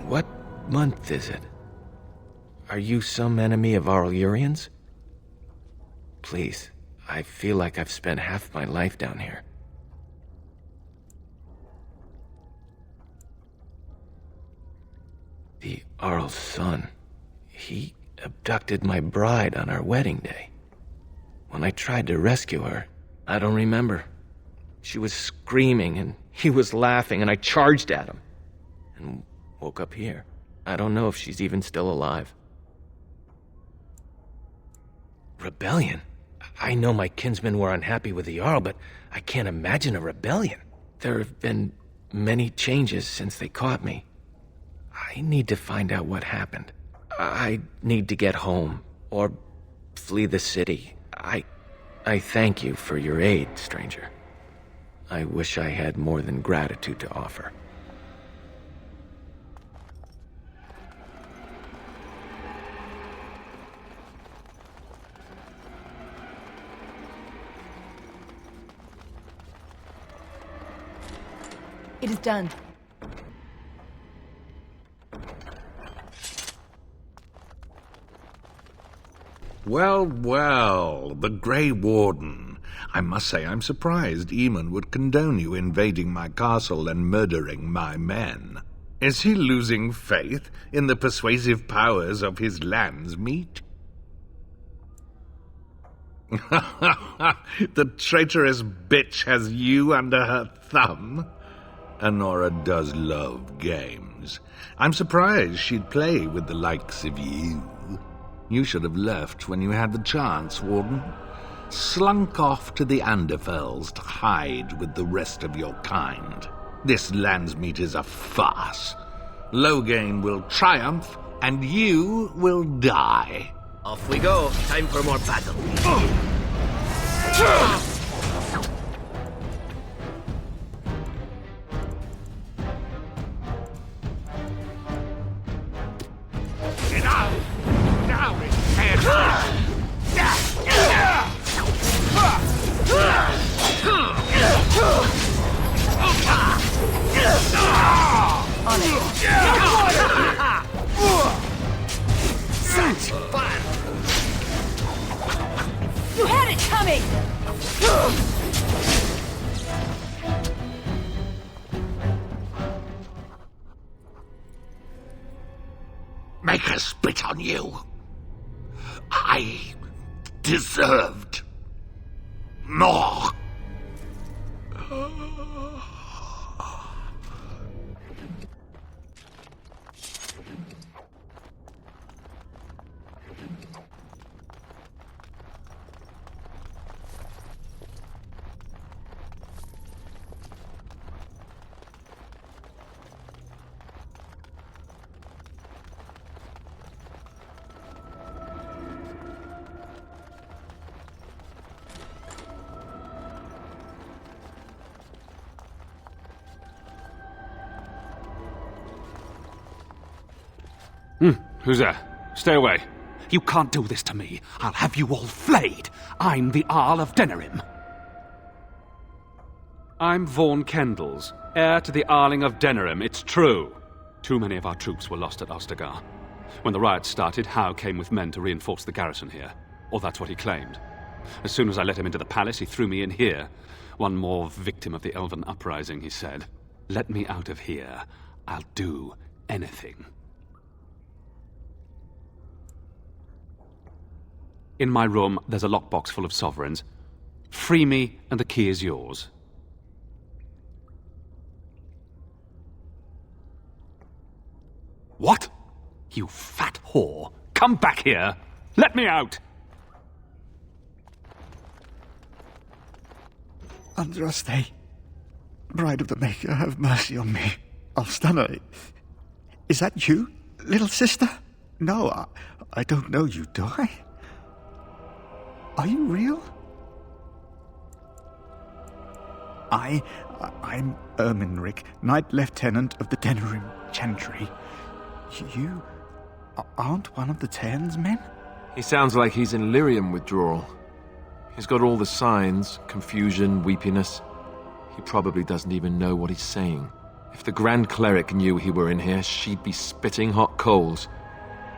What month is it? Are you some enemy of Arl Eamon's? Please, I feel like I've spent half my life down here. The Arl's son. He abducted my bride on our wedding day. When I tried to rescue her, I don't remember. She was screaming and he was laughing and I charged at him. And woke up here. I don't know if she's even still alive. Rebellion? I know my kinsmen were unhappy with the Jarl, but I can't imagine a rebellion. There have been many changes since they caught me. I need to find out what happened. I need to get home, or flee the city. I thank you for your aid, stranger. I wish I had more than gratitude to offer. It is done. Well, well, the Grey Warden. I must say I'm surprised Eamon would condone you invading my castle and murdering my men. Is he losing faith in the persuasive powers of his Landsmeet? The traitorous bitch has you under her thumb? Anora does love games. I'm surprised she'd play with the likes of you. You should have left when you had the chance, Warden. Slunk off to the Anderfells to hide with the rest of your kind. This Landsmeet is a farce. Loghain will triumph, and you will die. Off we go. Time for more battle. Such fun! You had it coming! Make her spit on you. I deserved more. Who's there? Stay away. You can't do this to me. I'll have you all flayed. I'm the Arl of Denerim. I'm Vaughan Kendalls, heir to the Arling of Denerim, it's true. Too many of our troops were lost at Ostagar. When the riots started, Howe came with men to reinforce the garrison here. Or that's what he claimed. As soon as I let him into the palace, he threw me in here. One more victim of the Elven uprising, he said. Let me out of here. I'll do anything. In my room, there's a lockbox full of sovereigns. Free me, and the key is yours. What? You fat whore. Come back here. Let me out. Andraste, Bride of the Maker, have mercy on me. Alstana, is that you, little sister? No, I don't know you, do I? Are you real? I'm Erminric, Knight Lieutenant of the Denerim Chantry. You aren't one of the Tairn's men? He sounds like he's in lyrium withdrawal. He's got all the signs, confusion, weepiness. He probably doesn't even know what he's saying. If the Grand Cleric knew he were in here, she'd be spitting hot coals.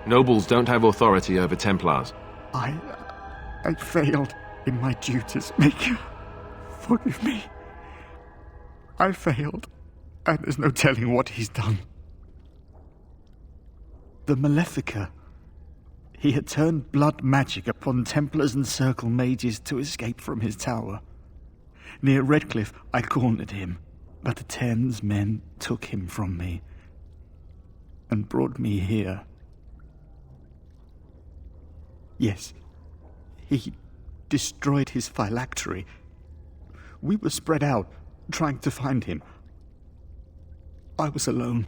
Nobles don't have authority over Templars. I failed in my duties, Maker. Forgive me. I failed, and there's no telling what he's done. The Malefica. He had turned blood magic upon Templars and Circle mages to escape from his tower. Near Redcliffe, I cornered him, but the Tairn's men took him from me and brought me here. Yes, he destroyed his phylactery. We were spread out, trying to find him. I was alone.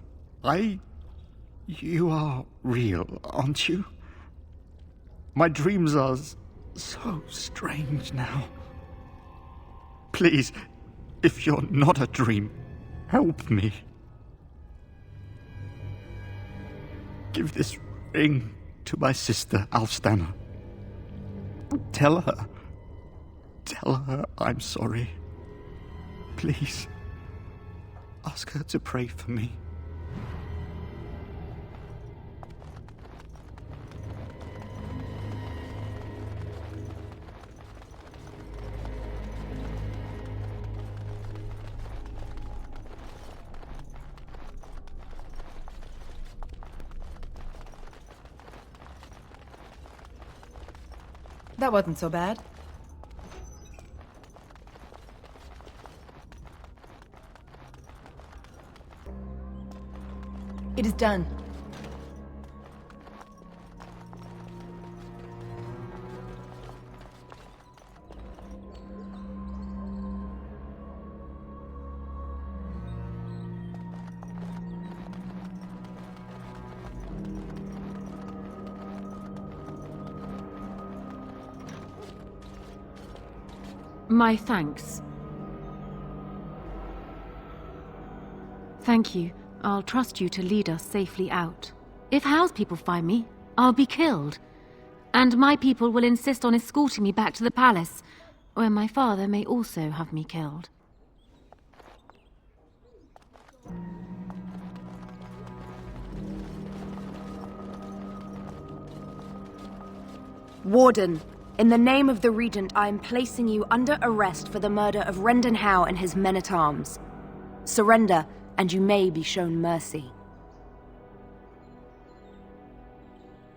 You are real, aren't you? My dreams are so strange now. Please, if you're not a dream, help me. Give this ring to my sister, Alstana. Tell her I'm sorry. Please, ask her to pray for me. That wasn't so bad. It is done. My thanks. Thank you. I'll trust you to lead us safely out. If Howe's people find me, I'll be killed. And my people will insist on escorting me back to the palace, where my father may also have me killed. Warden, in the name of the Regent, I am placing you under arrest for the murder of Rendon Howe and his men-at-arms. Surrender, and you may be shown mercy.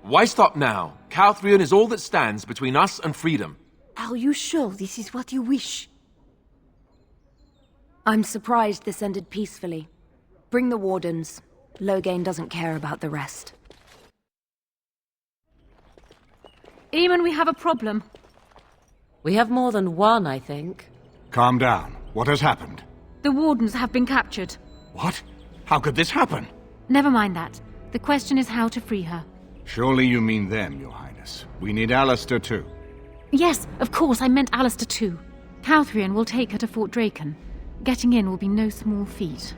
Why stop now? Calthrion is all that stands between us and freedom. Are you sure this is what you wish? I'm surprised this ended peacefully. Bring the Wardens. Loghain doesn't care about the rest. Eamon, we have a problem. We have more than one, I think. Calm down. What has happened? The Wardens have been captured. What? How could this happen? Never mind that. The question is how to free her. Surely you mean them, Your Highness. We need Alistair too. Yes, of course, I meant Alistair too. Calthrion will take her to Fort Draken. Getting in will be no small feat.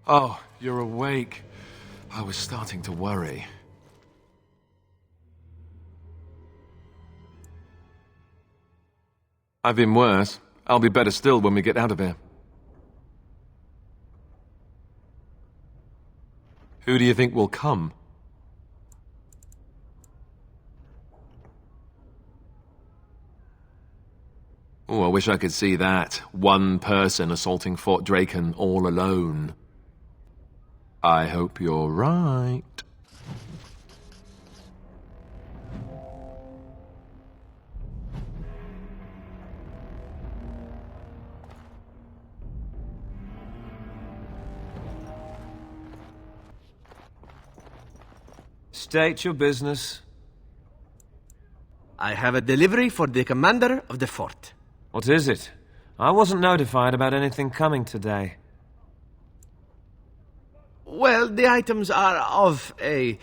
Oh, you're awake. I was starting to worry. I've been worse. I'll be better still when we get out of here. Who do you think will come? Oh, I wish I could see that. One person assaulting Fort Draken all alone. I hope you're right. State your business. I have a delivery for the commander of the fort. What is it? I wasn't notified about anything coming today. Well, the items are of a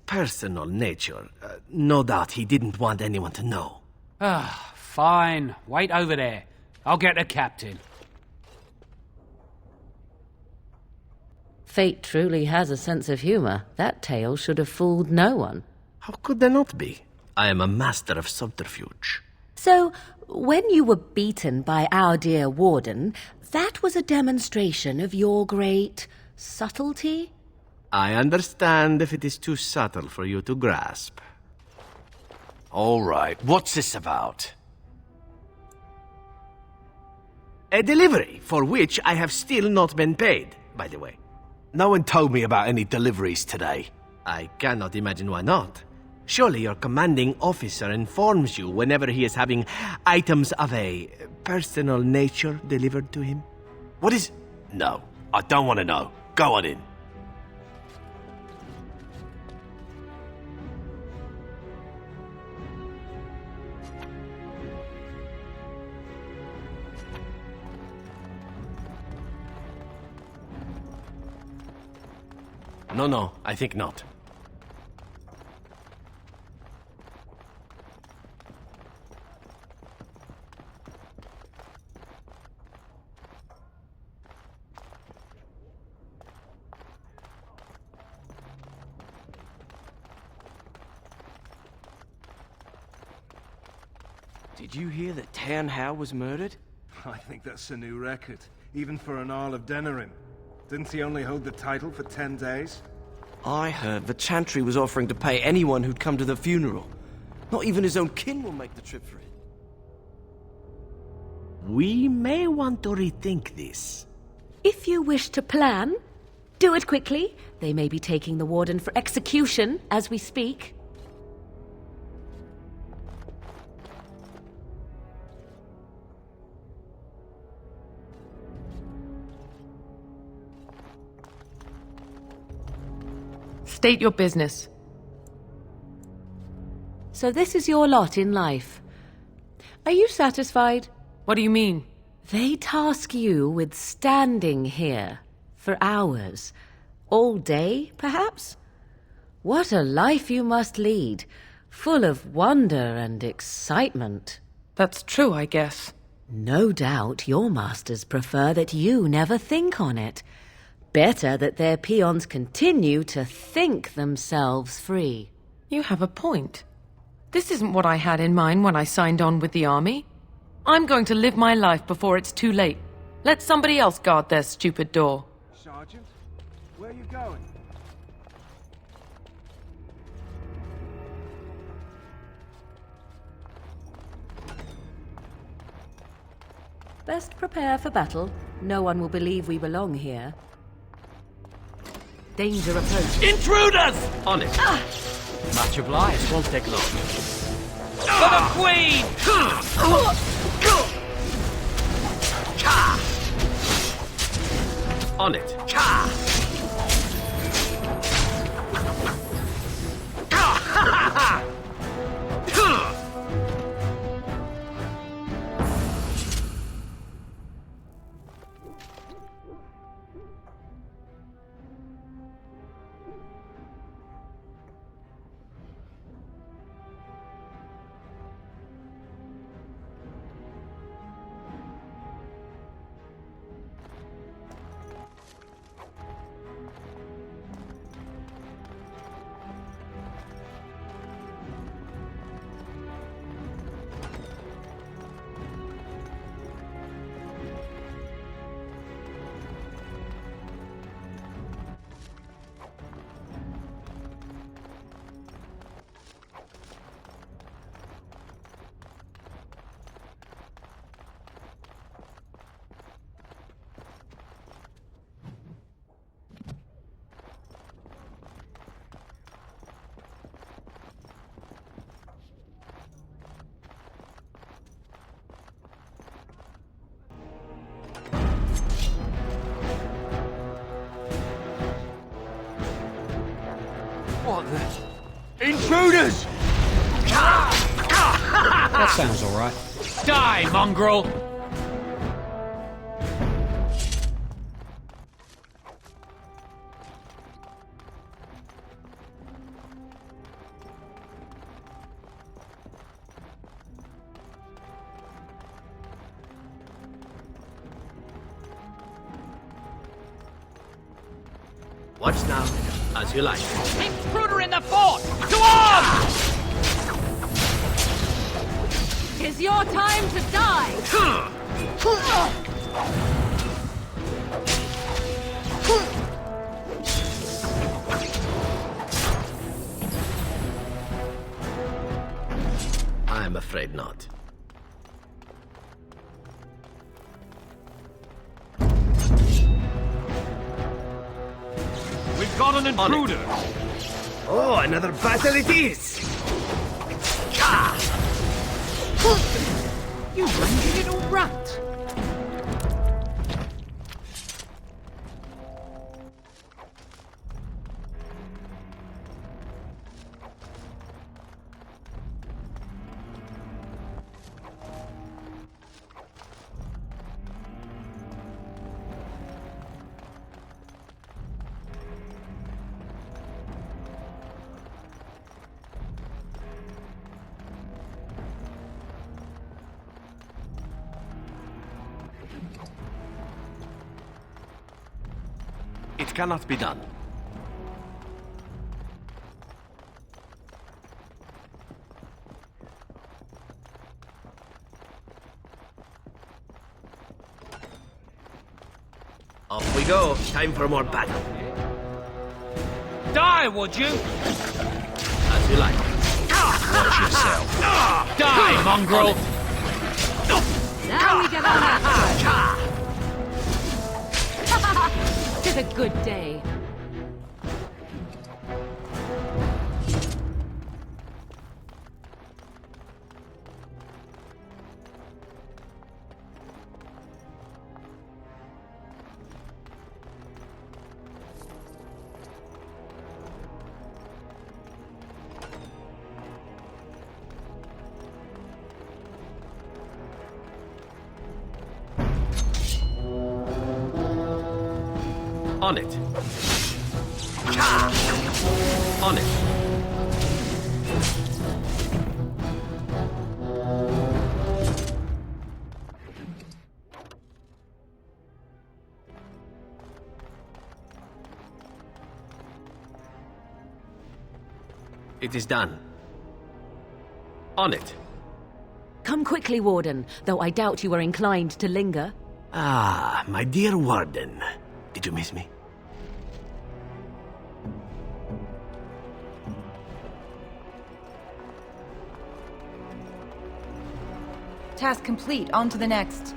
personal nature. No doubt he didn't want anyone to know. Ah, fine. Wait over there. I'll get the captain. Fate truly has a sense of humor. That tale should have fooled no one. How could there not be? I am a master of subterfuge. So, when you were beaten by our dear Warden, that was a demonstration of your great subtlety? I understand if it is too subtle for you to grasp. All right, what's this about? A delivery for which I have still not been paid, by the way. No one told me about any deliveries today. I cannot imagine why not. Surely your commanding officer informs you whenever he is having items of a personal nature delivered to him? What is... No, I don't want to know. Go on in. No, I think not. Did you hear that Tan How was murdered? I think that's a new record, even for an Arl of Denerim. Didn't he only hold the title for 10 days? I heard the Chantry was offering to pay anyone who'd come to the funeral. Not even his own kin will make the trip for it. We may want to rethink this. If you wish to plan, do it quickly. They may be taking the Warden for execution as we speak. State your business. So this is your lot in life. Are you satisfied? What do you mean? They task you with standing here for hours. All day, perhaps? What a life you must lead, full of wonder and excitement. That's true, I guess. No doubt your masters prefer that you never think on it. Better that their peons continue to think themselves free. You have a point. This isn't what I had in mind when I signed on with the army. I'm going to live my life before it's too late. Let somebody else guard their stupid door. Sergeant, where are you going? Best prepare for battle. No one will believe we belong here. Danger approaching. Intruders! On it. Much obliged. Won't take long. For the Queen! On it. What the... Intruders! That sounds all right. Die, mongrel! Watch now, as you like. Intruder in the fort! To arms! Tis your time to die! I'm afraid not. We've got an intruder! Oh, another battle it is! You mangy little rat! It cannot be done. Off we go. Time for more battle. Die, would you? As you like. Watch yourself. Die, mongrel! Now we get on that. Tis a good day. On it. On it. It is done. On it. Come quickly, Warden, though I doubt you are inclined to linger. Ah, my dear Warden. Did you miss me? Task complete. On to the next.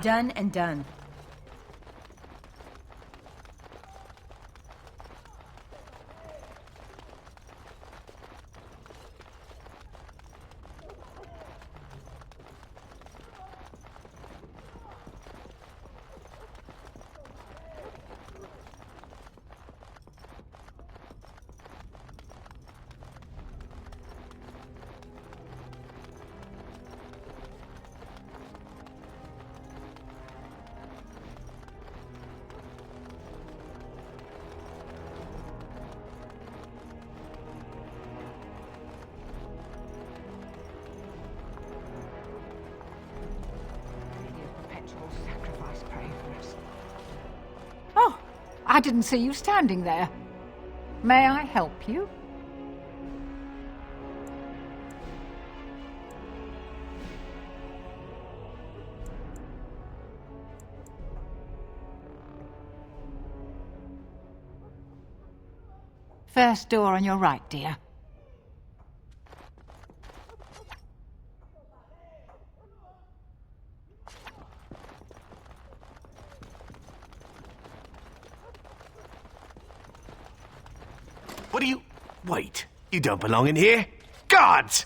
Done and done. I didn't see you standing there. May I help you? First door on your right, dear. What do you... Wait, you don't belong in here. Guards!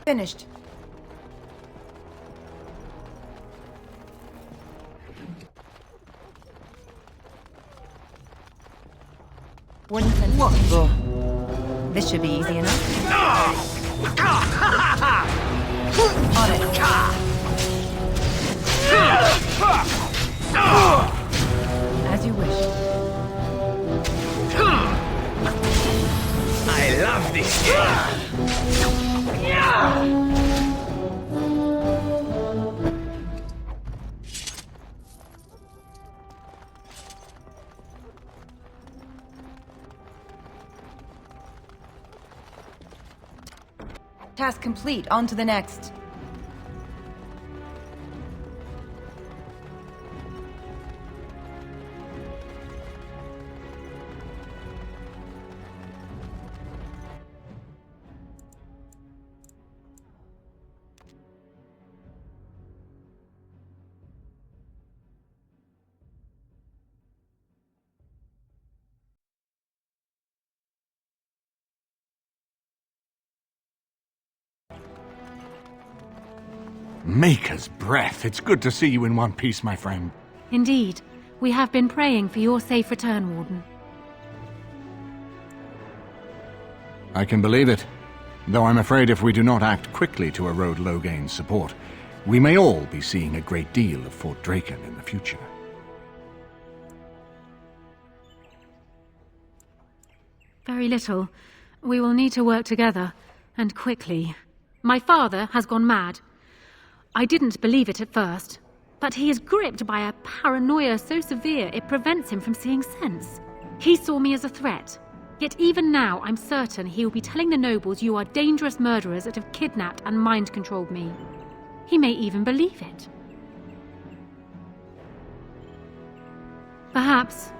Finished. Wooden fence. This should be easy enough. On it. As you wish. I love this game. Task complete. On to the next. Maker's breath. It's good to see you in one piece, my friend. Indeed. We have been praying for your safe return, Warden. I can believe it. Though I'm afraid if we do not act quickly to erode Loghain's support, we may all be seeing a great deal of Fort Draken in the future. Very little. We will need to work together, and quickly. My father has gone mad. I didn't believe it at first, but he is gripped by a paranoia so severe it prevents him from seeing sense. He saw me as a threat, yet even now I'm certain he will be telling the nobles you are dangerous murderers that have kidnapped and mind-controlled me. He may even believe it. Perhaps.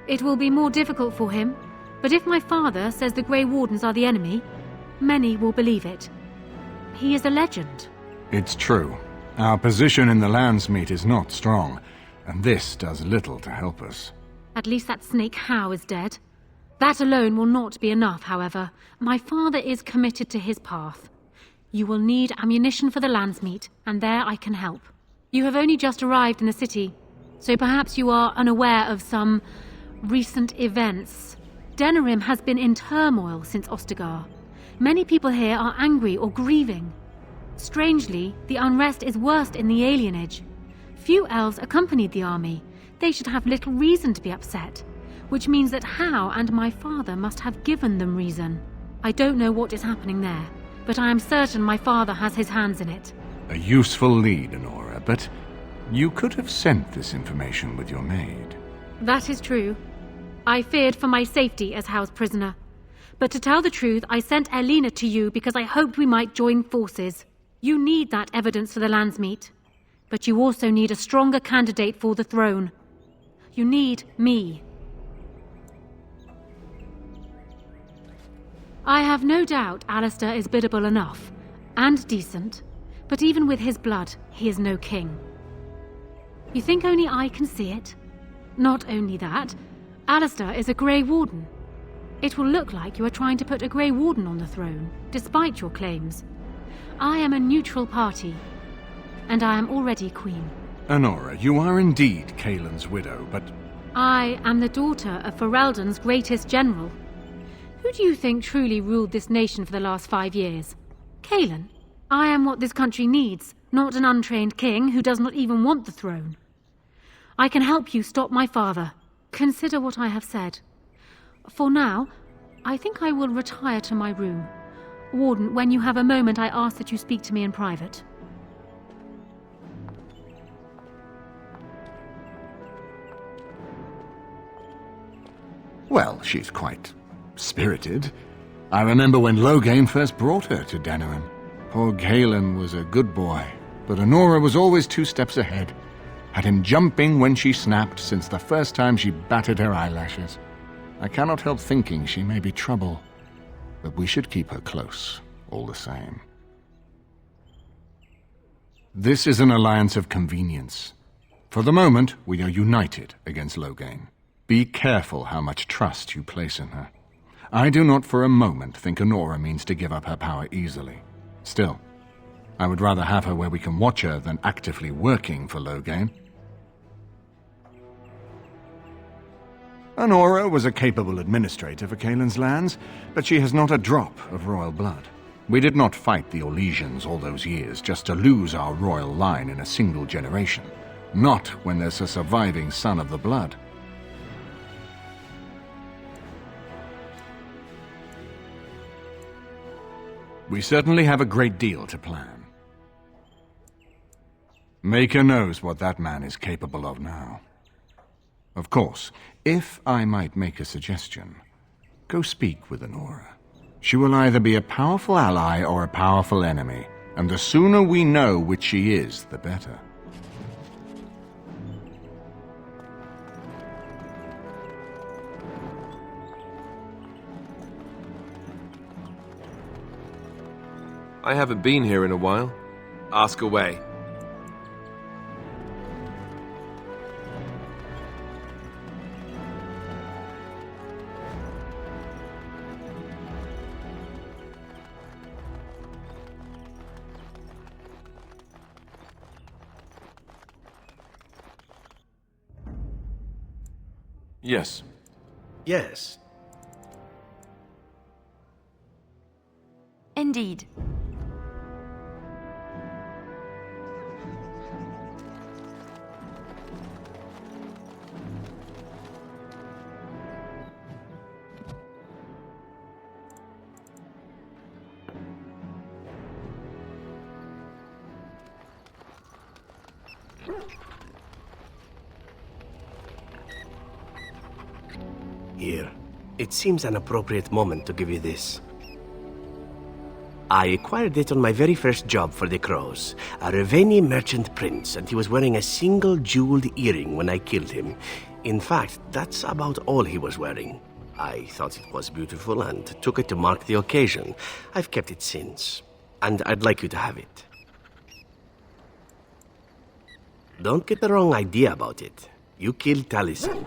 It will be more difficult for him, but if my father says the Grey Wardens are the enemy, many will believe it. He is a legend. It's true. Our position in the Landsmeet is not strong, and this does little to help us. At least that snake Howe is dead. That alone will not be enough, however. My father is committed to his path. You will need ammunition for the Landsmeet, and there I can help. You have only just arrived in the city, so perhaps you are unaware of some recent events. Denerim has been in turmoil since Ostagar. Many people here are angry or grieving. Strangely, the unrest is worst in the alienage. Few elves accompanied the army. They should have little reason to be upset, which means that Howe and my father must have given them reason. I don't know what is happening there, but I am certain my father has his hands in it. A useful lead, Anora, but you could have sent this information with your maid. That is true. I feared for my safety as Howe's prisoner. But to tell the truth, I sent Elena to you because I hoped we might join forces. You need that evidence for the Landsmeet, but you also need a stronger candidate for the throne. You need me. I have no doubt Alistair is biddable enough, and decent, but even with his blood, he is no king. You think only I can see it? Not only that, Alistair is a Grey Warden. It will look like you are trying to put a Grey Warden on the throne, despite your claims. I am a neutral party, and I am already queen. Anora, you are indeed Kaelin's widow, but... I am the daughter of Ferelden's greatest general. Who do you think truly ruled this nation for the last 5 years? Kaelin? I am what this country needs, not an untrained king who does not even want the throne. I can help you stop my father. Consider what I have said. For now, I think I will retire to my room. Warden, when you have a moment, I ask that you speak to me in private. Well, she's quite spirited. I remember when Loghain first brought her to Denerim. Poor Galen was a good boy, but Anora was always 2 steps ahead. Had him jumping when she snapped since the first time she batted her eyelashes. I cannot help thinking she may be trouble, but we should keep her close, all the same. This is an alliance of convenience. For the moment, we are united against Loghain. Be careful how much trust you place in her. I do not for a moment think Anora means to give up her power easily. Still, I would rather have her where we can watch her than actively working for Loghain. Anora was a capable administrator for Caelan's lands, but she has not a drop of royal blood. We did not fight the Orlesians all those years just to lose our royal line in a single generation. Not when there's a surviving son of the blood. We certainly have a great deal to plan. Maker knows what that man is capable of now. Of course, if I might make a suggestion, go speak with Anora. She will either be a powerful ally or a powerful enemy, and the sooner we know which she is, the better. I haven't been here in a while. Ask away. Yes. Yes. Indeed. Here. It seems an appropriate moment to give you this. I acquired it on my very first job for the Crows. A Reveni merchant prince, and he was wearing a single jeweled earring when I killed him. In fact, that's about all he was wearing. I thought it was beautiful and took it to mark the occasion. I've kept it since, and I'd like you to have it. Don't get the wrong idea about it. You killed Taliesin.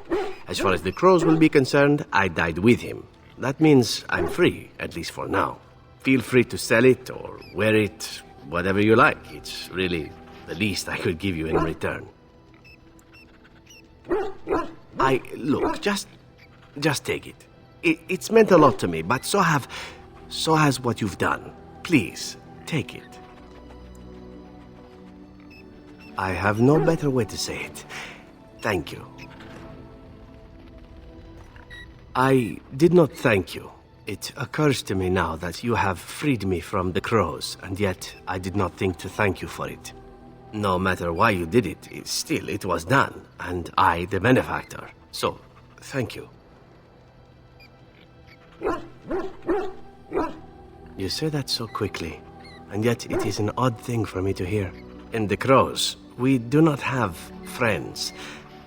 As far as the Crows will be concerned, I died with him. That means I'm free, at least for now. Feel free to sell it or wear it, whatever you like. It's really the least I could give you in return. Look, just take it. It's meant a lot to me, but so has what you've done. Please, take it. I have no better way to say it. Thank you. I did not thank you. It occurs to me now that you have freed me from the Crows, and yet I did not think to thank you for it. No matter why you did it, still it was done, and I the benefactor. So, thank you. You say that so quickly, and yet it is an odd thing for me to hear. In the Crows, we do not have friends,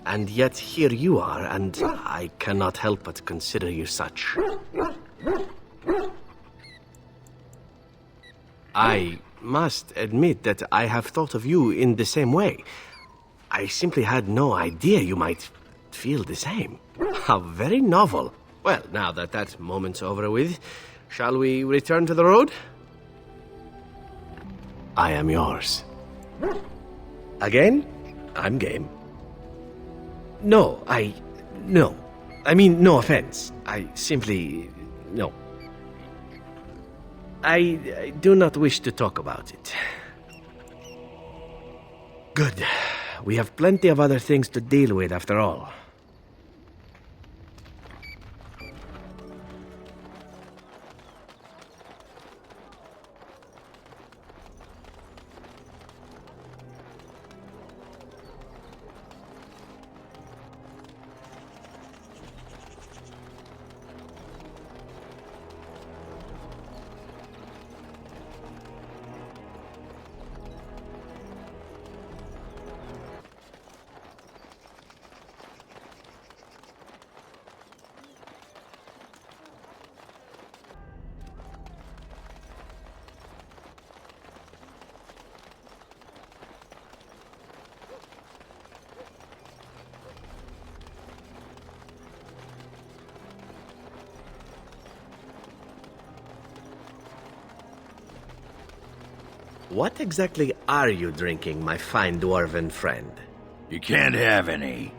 and yet here you are, and I cannot help but consider you such. I must admit that I have thought of you in the same way. I simply had no idea you might feel the same. How very novel. Well, now that that moment's over with, shall we return to the road? I am yours. Again? I'm game. No. I mean, no offense. I simply... no. I do not wish to talk about it. Good. We have plenty of other things to deal with after all. What exactly are you drinking, my fine dwarven friend? You can't have any.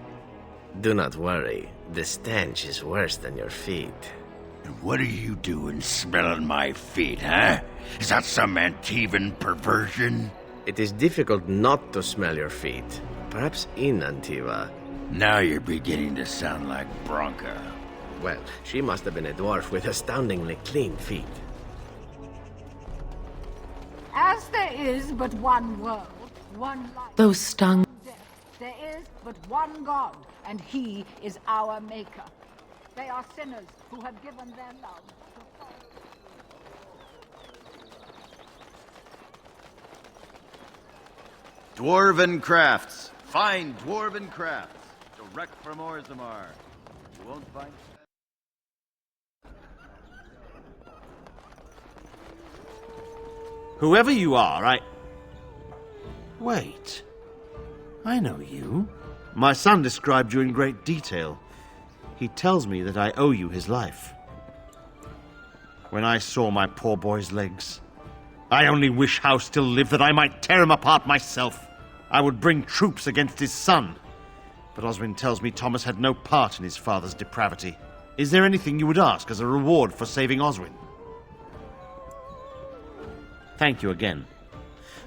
Do not worry. The stench is worse than your feet. And what are you doing smelling my feet, huh? Is that some Antivan perversion? It is difficult not to smell your feet. Perhaps in Antiva. Now you're beginning to sound like Bronca. Well, she must have been a dwarf with astoundingly clean feet. As there is but one world, one life. Those stung. There is but one God, and He is our Maker. They are sinners who have given their love to Dwarven crafts. Fine dwarven crafts. Direct from Orzammar. You won't find... Whoever you are, Wait. I know you. My son described you in great detail. He tells me that I owe you his life. When I saw my poor boy's legs, I only wish Howe still lived that I might tear him apart myself. I would bring troops against his son. But Oswin tells me Thomas had no part in his father's depravity. Is there anything you would ask as a reward for saving Oswin? Thank you again.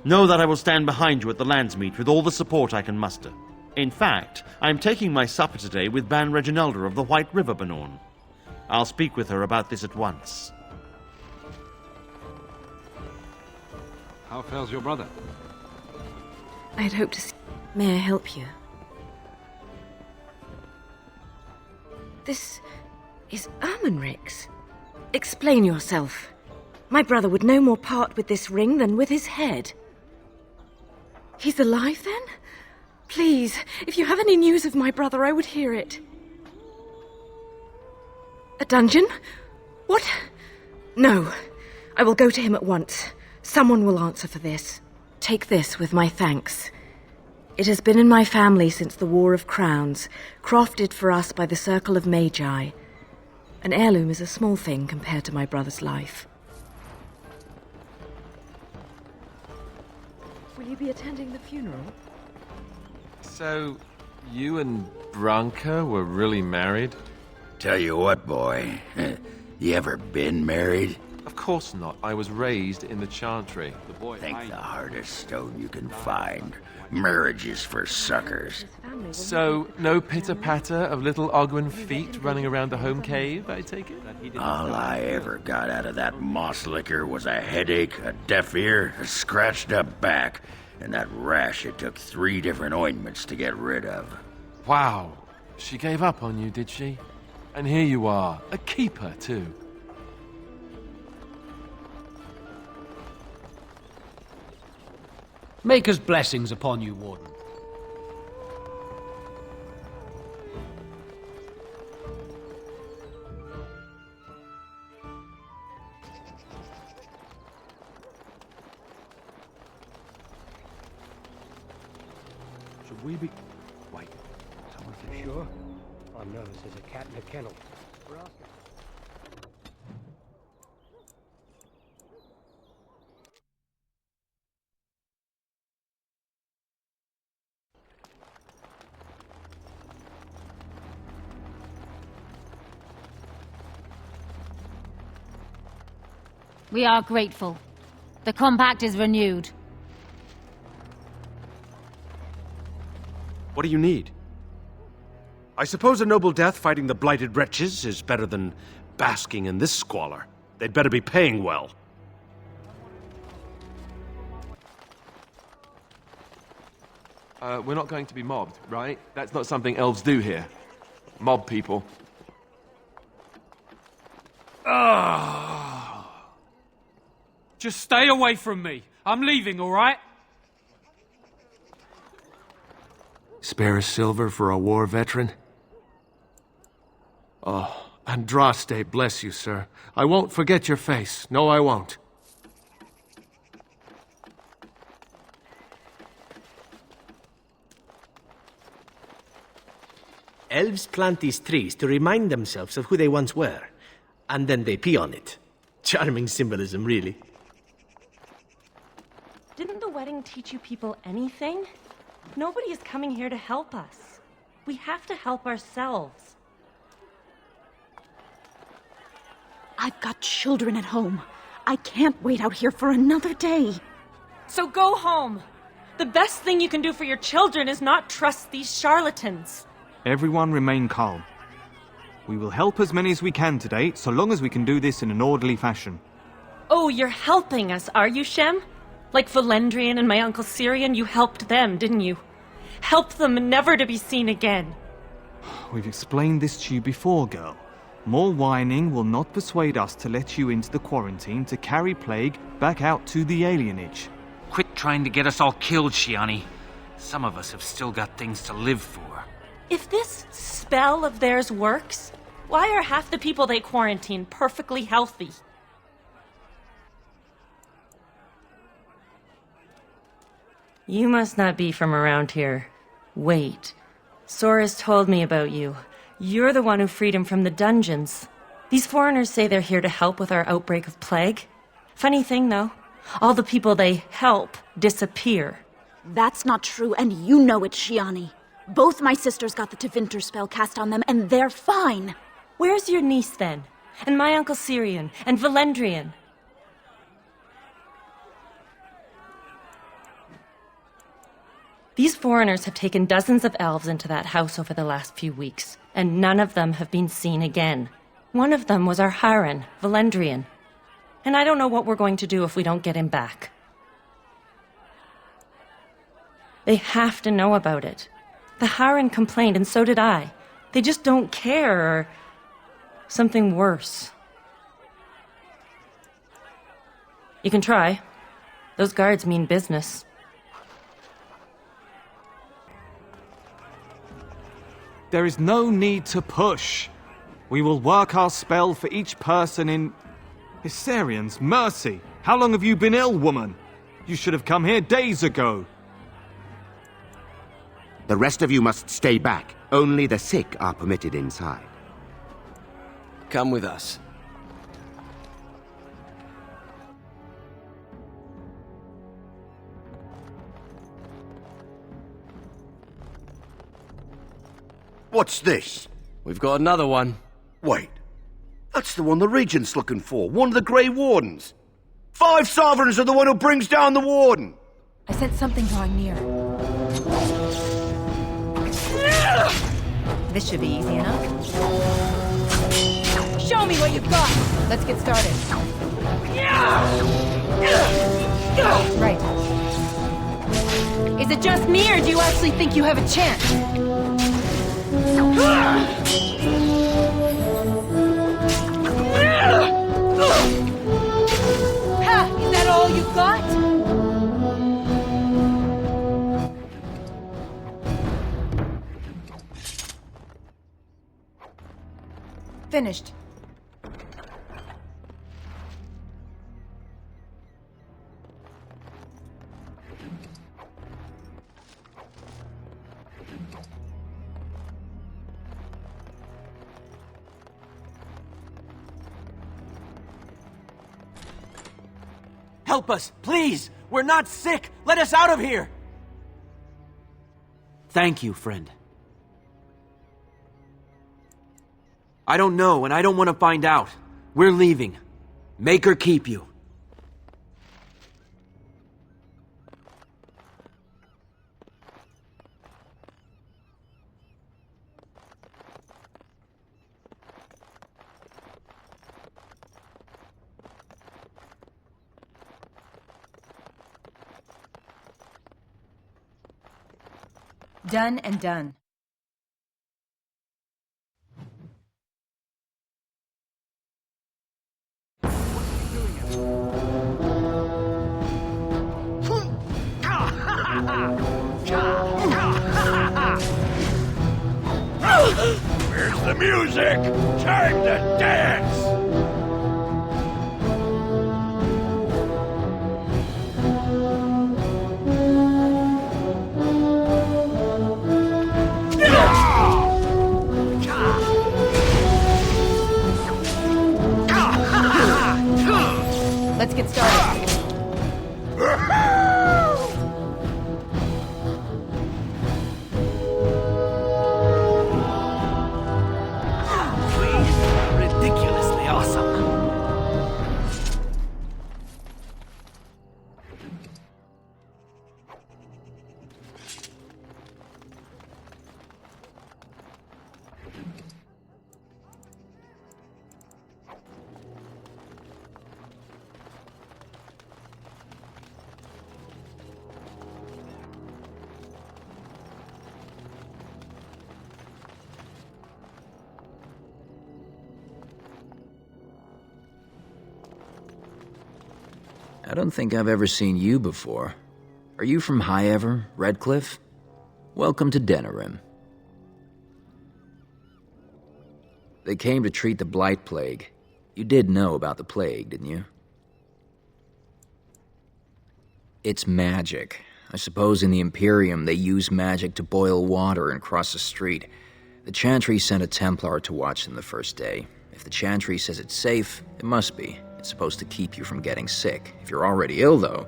Know that I will stand behind you at the Landsmeet with all the support I can muster. In fact, I am taking my supper today with Ban Reginalda of the White River Benorn. I'll speak with her about this at once. How fares your brother? I'd hoped to see... May I help you? This is Ermenric's. Explain yourself. My brother would no more part with this ring than with his head. He's alive, then? Please, if you have any news of my brother, I would hear it. A dungeon? What? No. I will go to him at once. Someone will answer for this. Take this with my thanks. It has been in my family since the War of Crowns, crafted for us by the Circle of Magi. An heirloom is a small thing compared to my brother's life. Will you be attending the funeral? So, you and Branka were really married? Tell you what, boy. You ever been married? Of course not. I was raised in the Chantry. Think the hardest stone you can find. Marriage is for suckers. So, no pitter-patter of little Ogwen feet running around the home cave, I take it? All I ever got out of that moss liquor was a headache, a deaf ear, a scratched up back, and that rash it took 3 different ointments to get rid of. Wow. She gave up on you, did she? And here you are, a keeper, too. Maker's blessings upon you, Warden. Should we be... Wait, someone for sure? I'm nervous as a cat in a kennel. We're asking. We are grateful. The compact is renewed. What do you need? I suppose a noble death fighting the blighted wretches is better than basking in this squalor. They'd better be paying well. We're not going to be mobbed, right? That's not something elves do here. Mob people. Just stay away from me. I'm leaving, all right? Spare a silver for a war veteran? Oh, Andraste bless you, sir. I won't forget your face. No, I won't. Elves plant these trees to remind themselves of who they once were, and then they pee on it. Charming symbolism, really. Didn't the wedding teach you people anything? Nobody is coming here to help us. We have to help ourselves. I've got children at home. I can't wait out here for another day. So go home. The best thing you can do for your children is not trust these charlatans. Everyone remain calm. We will help as many as we can today, so long as we can do this in an orderly fashion. Oh, you're helping us, are you, Shem? Like Valendrian and my Uncle Syrian, you helped them, didn't you? Help them never to be seen again. We've explained this to you before, girl. More whining will not persuade us to let you into the quarantine to carry plague back out to the alienage. Quit trying to get us all killed, Shiani. Some of us have still got things to live for. If this spell of theirs works, why are half the people they quarantine perfectly healthy? You must not be from around here. Wait. Sora's told me about you. You're the one who freed him from the dungeons. These foreigners say they're here to help with our outbreak of plague. Funny thing, though. All the people they help disappear. That's not true, and you know it, Shiani. Both my sisters got the Tevinter spell cast on them, and they're fine. Where's your niece, then? And my Uncle Syrian? And Valendrian? These foreigners have taken dozens of elves into that house over the last few weeks, and none of them have been seen again. One of them was our Haran, Valendrian. And I don't know what we're going to do if we don't get him back. They have to know about it. The Haran complained, and so did I. They just don't care, or something worse. You can try. Those guards mean business. There is no need to push. We will work our spell for each person in... Hysarians, mercy! How long have you been ill, woman? You should have come here days ago. The rest of you must stay back. Only the sick are permitted inside. Come with us. What's this? We've got another one. Wait. That's the one the Regent's looking for. One of the Grey Wardens. 5 sovereigns are the one who brings down the Warden. I sense something drawing near. This should be easy enough. Show me what you've got! Let's get started. Right. Is it just me, or do you actually think you have a chance? Ha! Is that all you've got? Finished. Help us, please! We're not sick! Let us out of here! Thank you, friend. I don't know, and I don't want to find out. We're leaving. Make her keep you. Done and done. Where's the music? Time to dance! Let's get started. Ridiculously awesome. I don't think I've ever seen you before. Are you from High Ever, Redcliffe? Welcome to Denerim. They came to treat the Blight Plague. You did know about the plague, didn't you? It's magic. I suppose in the Imperium they use magic to boil water and cross a street. The Chantry sent a Templar to watch them the first day. If the Chantry says it's safe, it must be. It's supposed to keep you from getting sick. If you're already ill, though,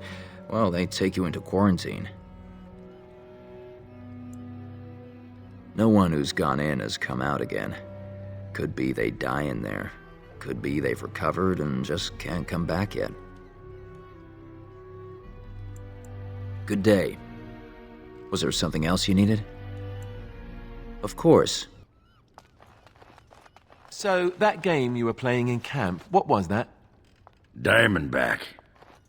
well, they take you into quarantine. No one who's gone in has come out again. Could be they die in there. Could be they've recovered and just can't come back yet. Good day. Was there something else you needed? Of course. So, that game you were playing in camp, what was that? Diamondback.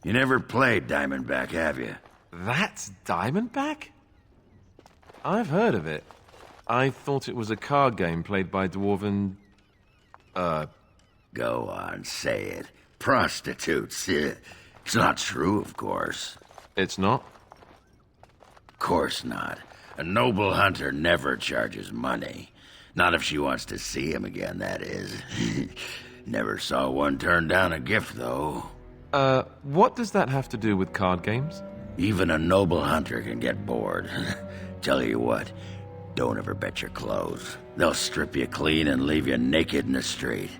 You never played Diamondback, have you? That's Diamondback? I've heard of it. I thought it was a card game played by dwarven... Go on, say it. Prostitutes. It's not true, of course. It's not? Of course not. A noble hunter never charges money. Not if she wants to see him again, that is. Never saw one turn down a gift, though. What does that have to do with card games? Even a noble hunter can get bored. Tell you what, don't ever bet your clothes. They'll strip you clean and leave you naked in the street.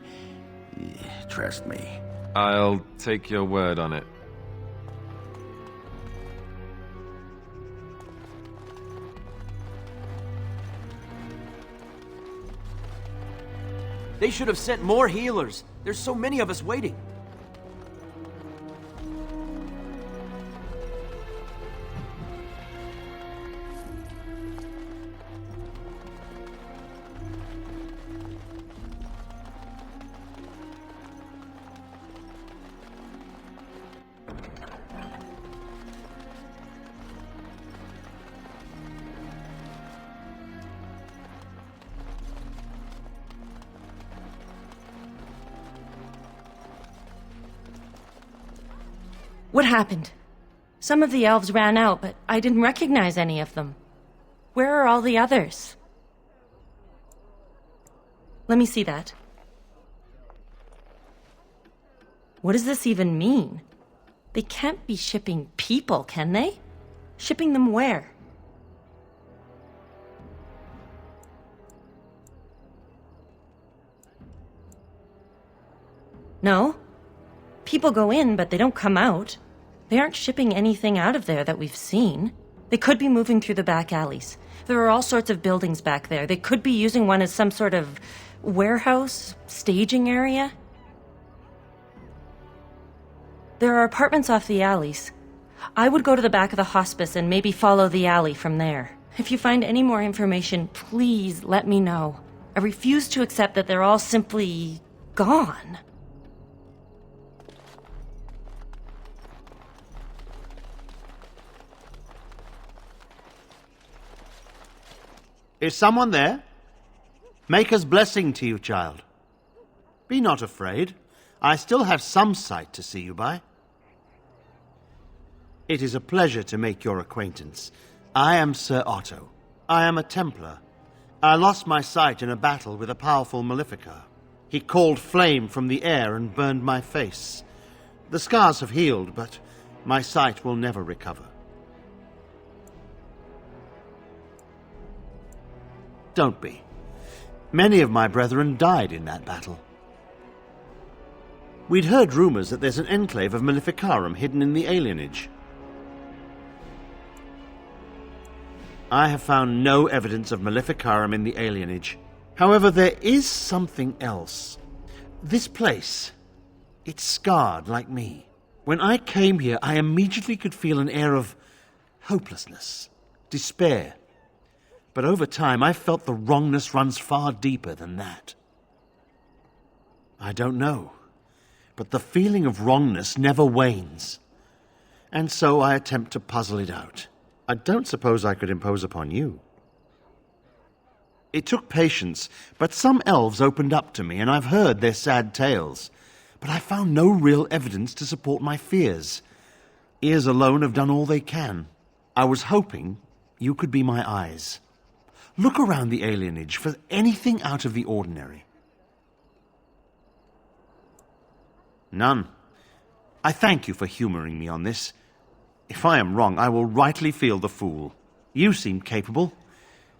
Trust me. I'll take your word on it. They should have sent more healers. There's so many of us waiting. What happened? Some of the elves ran out, but I didn't recognize any of them. Where are all the others? Let me see that. What does this even mean? They can't be shipping people, can they? Shipping them where? No. People go in, but they don't come out. They aren't shipping anything out of there that we've seen. They could be moving through the back alleys. There are all sorts of buildings back there. They could be using one as some sort of warehouse, staging area. There are apartments off the alleys. I would go to the back of the hospice and maybe follow the alley from there. If you find any more information, please let me know. I refuse to accept that they're all simply gone. Is someone there? Maker's blessing to you, child. Be not afraid. I still have some sight to see you by. It is a pleasure to make your acquaintance. I am Sir Otto. I am a Templar. I lost my sight in a battle with a powerful Maleficar. He called flame from the air and burned my face. The scars have healed, but my sight will never recover. Don't be. Many of my brethren died in that battle. We'd heard rumors that there's an enclave of Maleficarum hidden in the alienage. I have found no evidence of Maleficarum in the alienage. However, there is something else. This place, it's scarred like me. When I came here, I immediately could feel an air of hopelessness, despair. But over time, I felt the wrongness runs far deeper than that. I don't know, but the feeling of wrongness never wanes. And so I attempt to puzzle it out. I don't suppose I could impose upon you. It took patience, but some elves opened up to me, and I've heard their sad tales. But I found no real evidence to support my fears. Ears alone have done all they can. I was hoping you could be my eyes. Look around the alienage for anything out of the ordinary. None. I thank you for humoring me on this. If I am wrong, I will rightly feel the fool. You seem capable.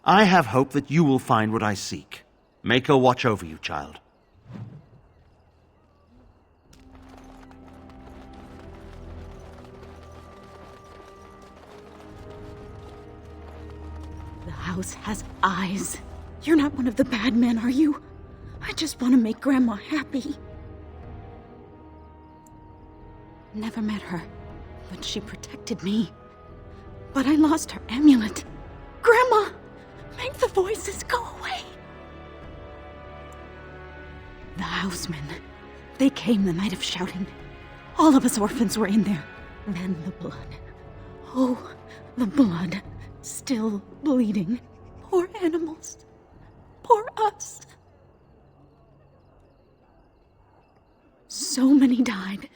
I have hope that you will find what I seek. Maker watch over you, child. The house has eyes. You're not one of the bad men, are you? I just want to make Grandma happy. Never met her, but she protected me. But I lost her amulet. Grandma, make the voices go away. The housemen, they came the night of shouting. All of us orphans were in there. Then the blood. Oh, the blood. Still bleeding. Poor animals. Poor us. So many died.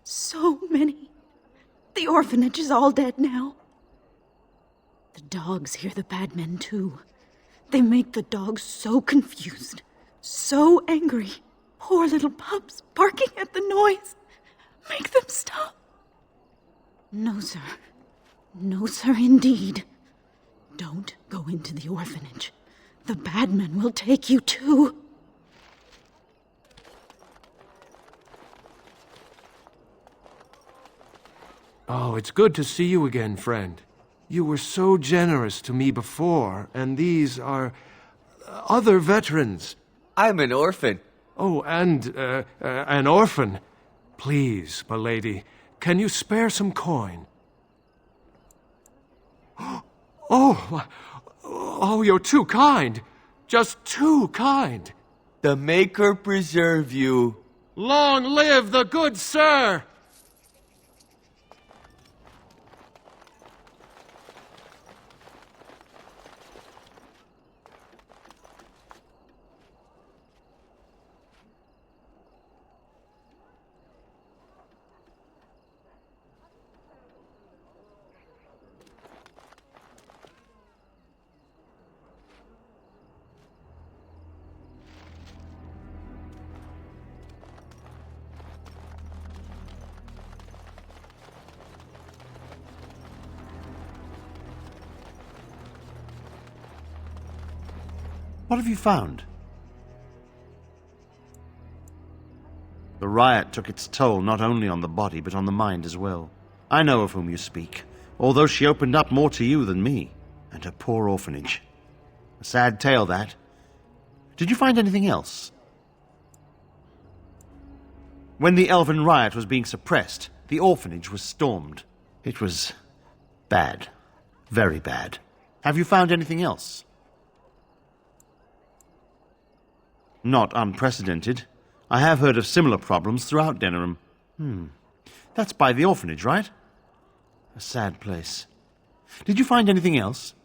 So many. The orphanage is all dead now. The dogs hear the bad men too. They make the dogs so confused, so angry. Poor little pups barking at the noise. Make them stop. No, sir. No, sir, indeed. Don't go into the orphanage. The bad men will take you too. Oh, it's good to see you again, friend. You were so generous to me before, and these are other veterans. I'm an orphan. Oh, and an orphan. Please, milady, can you spare some coin? Oh, you're too kind. Just too kind. The Maker preserve you. Long live the good sir! What have you found? The riot took its toll not only on the body, but on the mind as well. I know of whom you speak, although she opened up more to you than me, and her poor orphanage. A sad tale, that. Did you find anything else? When the elven riot was being suppressed, the orphanage was stormed. It was bad. Very bad. Have you found anything else? Not unprecedented. I have heard of similar problems throughout Denerim. That's by the orphanage, right? A sad place. Did you find anything else?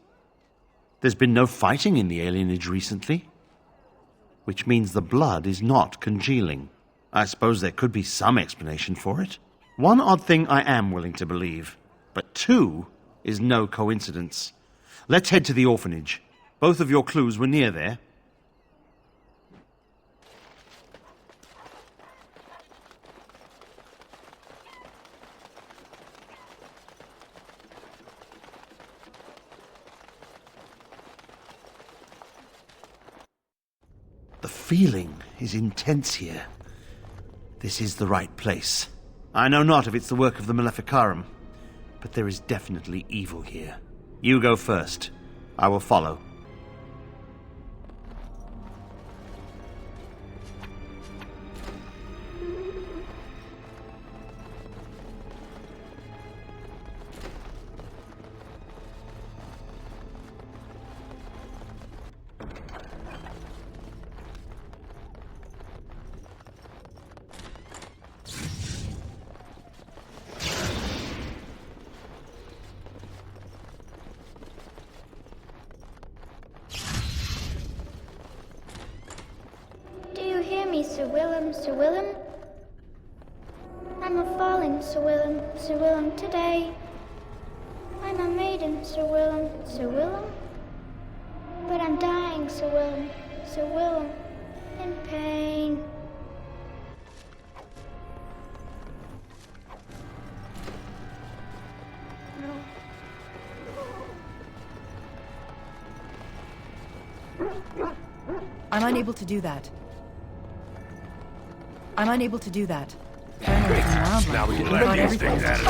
There's been no fighting in the alienage recently, which means the blood is not congealing. I suppose there could be some explanation for it. One odd thing I am willing to believe, but two is no coincidence. Let's head to the orphanage. Both of your clues were near there. The feeling is intense here. This is the right place. I know not if it's the work of the Maleficarum, but there is definitely evil here. You go first. I will follow. Sir Willem, Sir Willem. I'm a falling, Sir Willem, Sir Willem, today. I'm a maiden, Sir Willem, Sir Willem. But I'm dying, Sir Willem, Sir Willem, in pain. I'm unable to do that. I'm unable to do that. Now we can let these things out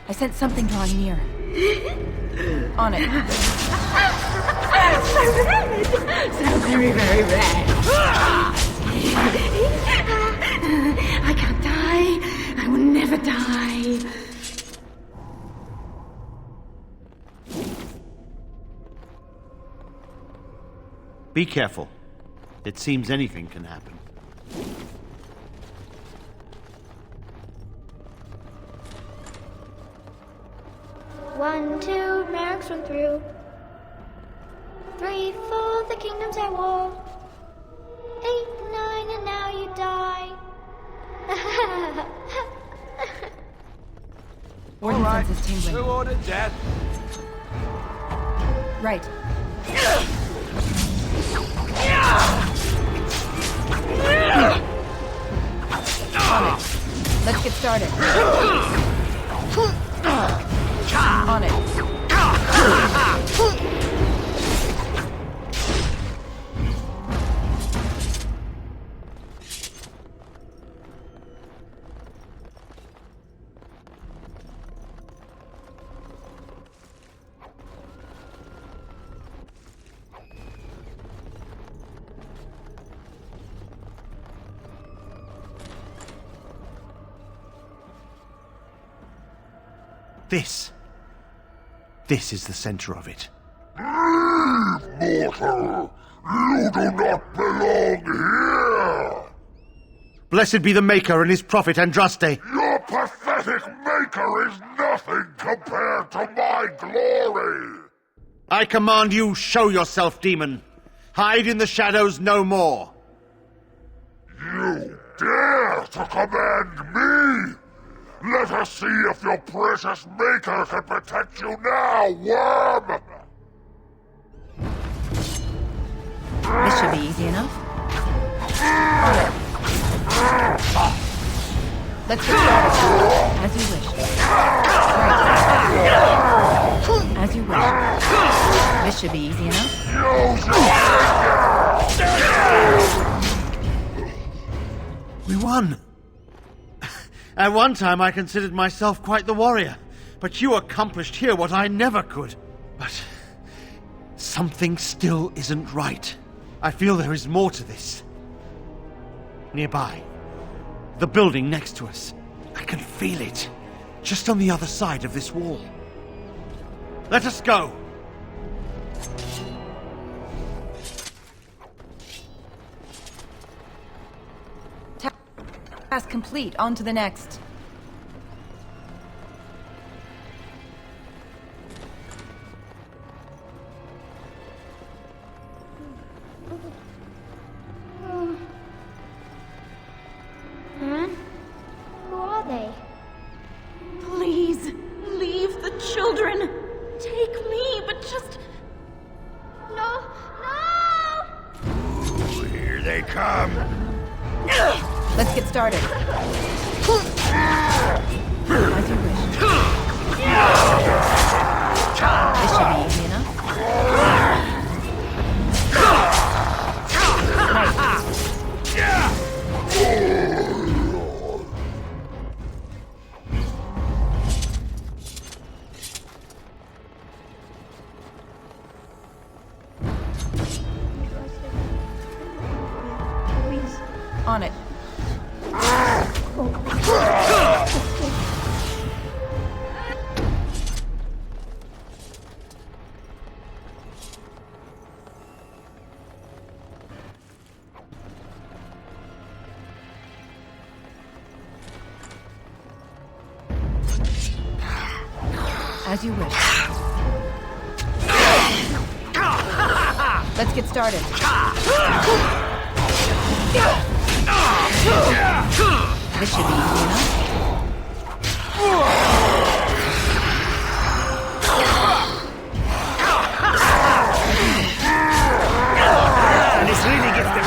I sense something drawing near. On it. So very, very red. I can't die. I will never die. Be careful. It seems anything can happen. One, two, Merrick's run through. 3, 4, the kingdoms are war. 8, 9, and now you die. Warden senses tingling. Who ordered death? Right. On it. Let's get started. On it. This is the center of it. Leave, mortal! You do not belong here! Blessed be the Maker and his prophet Andraste. Your pathetic maker is nothing compared to my glory! I command you, show yourself, demon. Hide in the shadows no more. You dare to command me? Let us see if your precious maker can protect you now, worm! This should be easy enough. On it. Let's get started. As you wish. Right. As you wish. This should be easy enough. We won. At one time I considered myself quite the warrior, but you accomplished here what I never could. But something still isn't right. I feel there is more to this. Nearby, the building next to us. I can feel it, just on the other side of this wall. Let us go! Task complete. On to the next. Huh? Who are they? Please, leave the children. Take me, but just... No! No! Here they come. Let's get started. As you wish. This should be easy enough. On it. As you wish. Let's get started. This should be easy enough. And this really gets the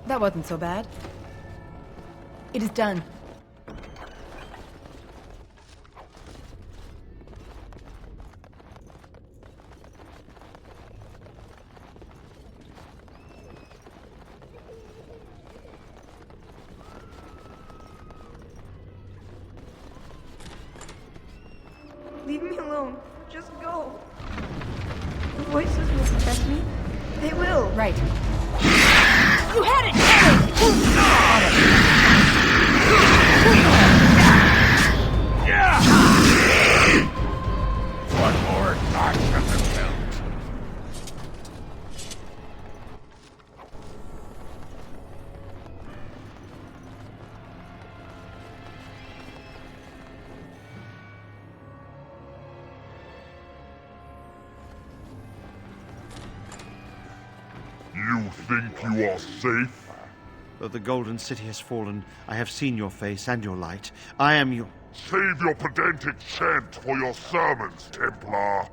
That wasn't so bad. It is done. Leave me alone. Just go. The voices will protect me. They will. Right. You had it! One more notch of the belt. You think you are safe? Though the Golden City has fallen, I have seen your face and your light. I am your... Save your pedantic chant for your sermons, Templar.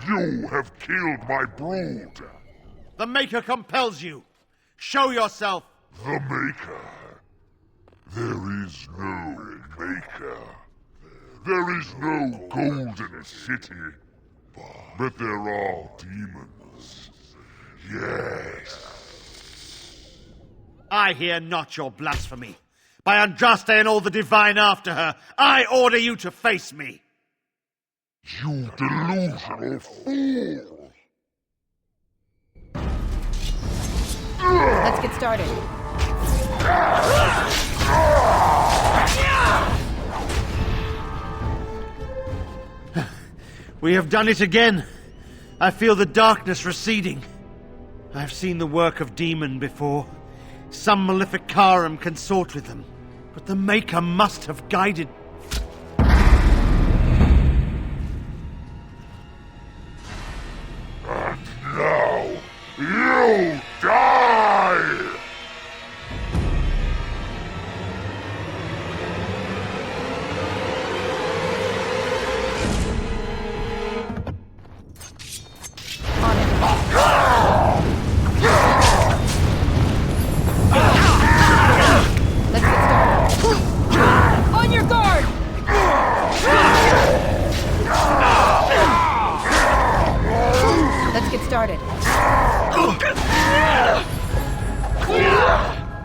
You have killed my brood. The Maker compels you. Show yourself. The Maker? There is no Maker. There is no Golden City. But there are demons. Yes. I hear not your blasphemy. By Andraste and all the divine after her, I order you to face me. You delusional fool! Let's get started. We have done it again. I feel the darkness receding. I've seen the work of demon before. Some Maleficarum consort with them. But the Maker must have guided... And now, you die!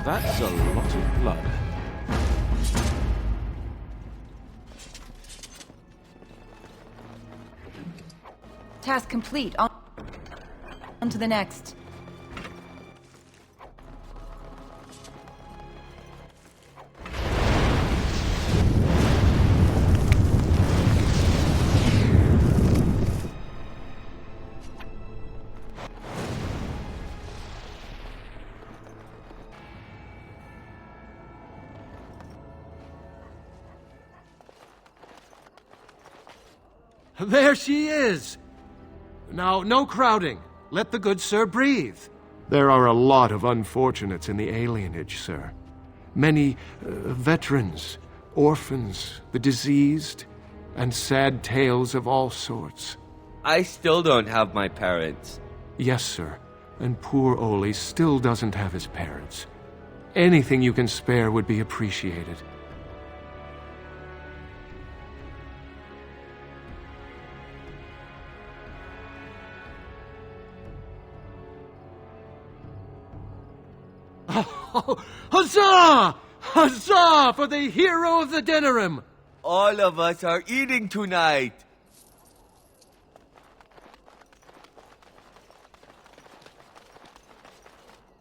That's a lot of blood. Task complete. On to the next. There she is! Now, no crowding. Let the good sir breathe. There are a lot of unfortunates in the alienage, sir. Many veterans, orphans, the diseased, and sad tales of all sorts. I still don't have my parents. Yes, sir. And poor Oli still doesn't have his parents. Anything you can spare would be appreciated. Oh, huzzah! Huzzah for the hero of the Denerim! All of us are eating tonight.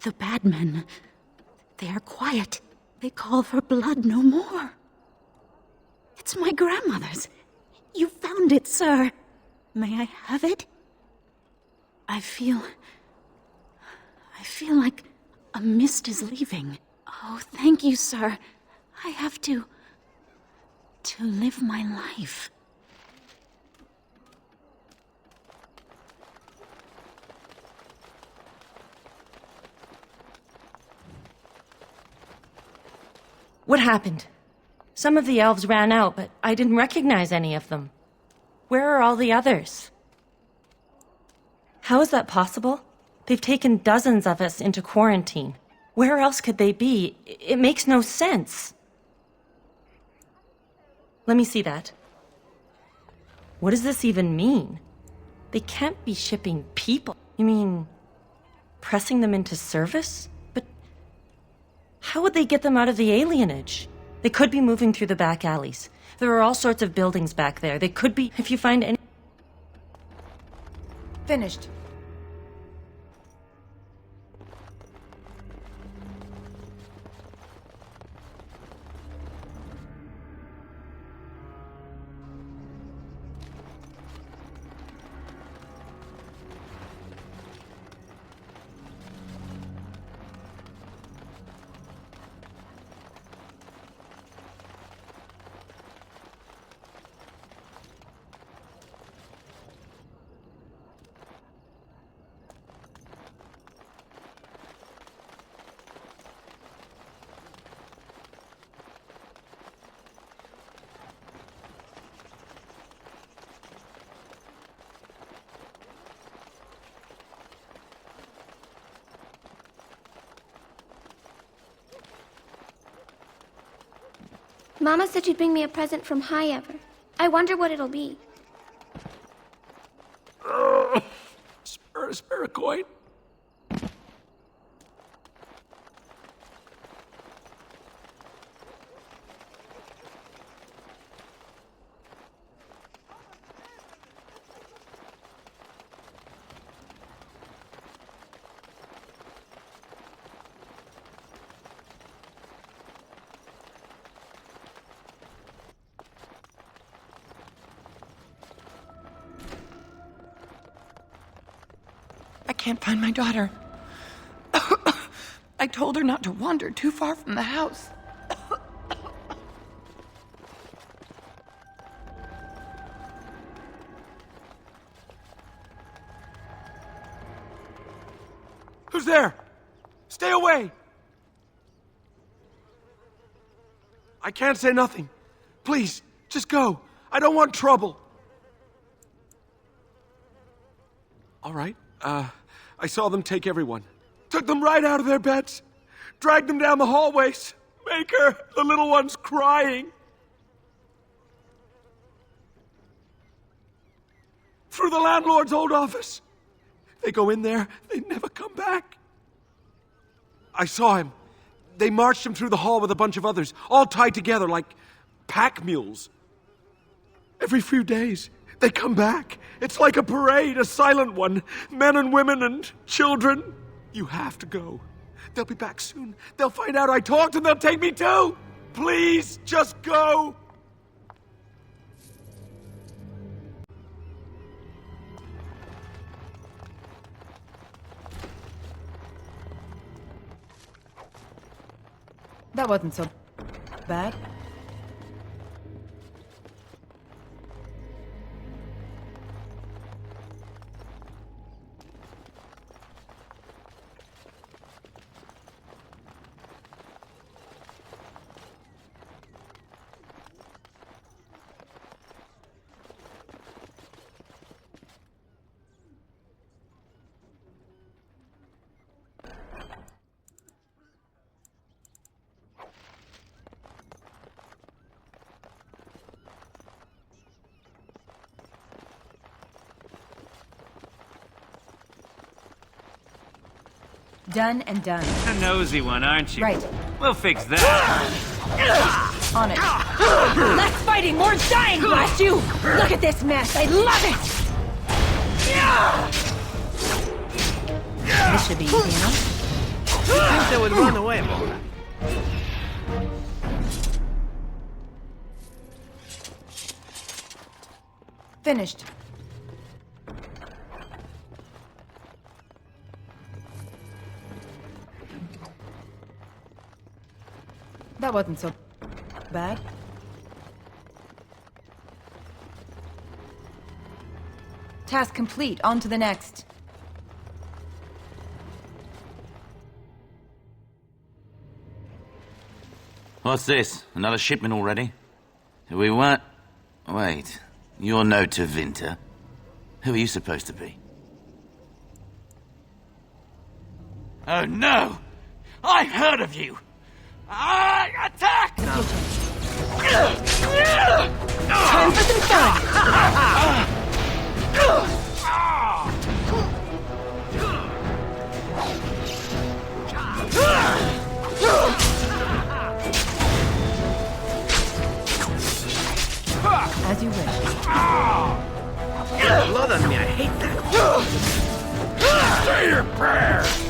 The bad men, they are quiet. They call for blood no more. It's my grandmother's. You found it, sir. May I have it? I feel like a mist is leaving. Oh, thank you, sir. I have to live my life. What happened? Some of the elves ran out, but I didn't recognize any of them. Where are all the others? How is that possible? They've taken dozens of us into quarantine. Where else could they be? It makes no sense. Let me see that. What does this even mean? They can't be shipping people. You mean pressing them into service? But how would they get them out of the alienage? They could be moving through the back alleys. There are all sorts of buildings back there. They could be, if you find any... Finished. Mama said she'd bring me a present from High Ever. I wonder what it'll be. Spare a coin? I can't find my daughter. I told her not to wander too far from the house. Who's there? Stay away! I can't say nothing. Please, just go. I don't want trouble. All right. I saw them take everyone. Took them right out of their beds. Dragged them down the hallways. Maker, the little one's crying. Through the landlord's old office. They go in there, they never come back. I saw him. They marched him through the hall with a bunch of others, all tied together like pack mules. Every few days, they come back. It's like a parade, a silent one. Men and women and children. You have to go. They'll be back soon. They'll find out I talked and they'll take me too. Please, just go. That wasn't so bad. Done and done. A nosy one, aren't you? Right. We'll fix that. On it. Less fighting, more dying, blast you! Look at this mess, I love it! This should be easy enough. You think they would run away, Mona? Finished. That wasn't so bad. Task complete. On to the next. What's this? Another shipment already? We weren't... Wait. You're no Tevinter. Who are you supposed to be? Oh no! I've heard of you! Attack! Time for some fun! As you wish. Blood on me, I hate that. Say your prayers!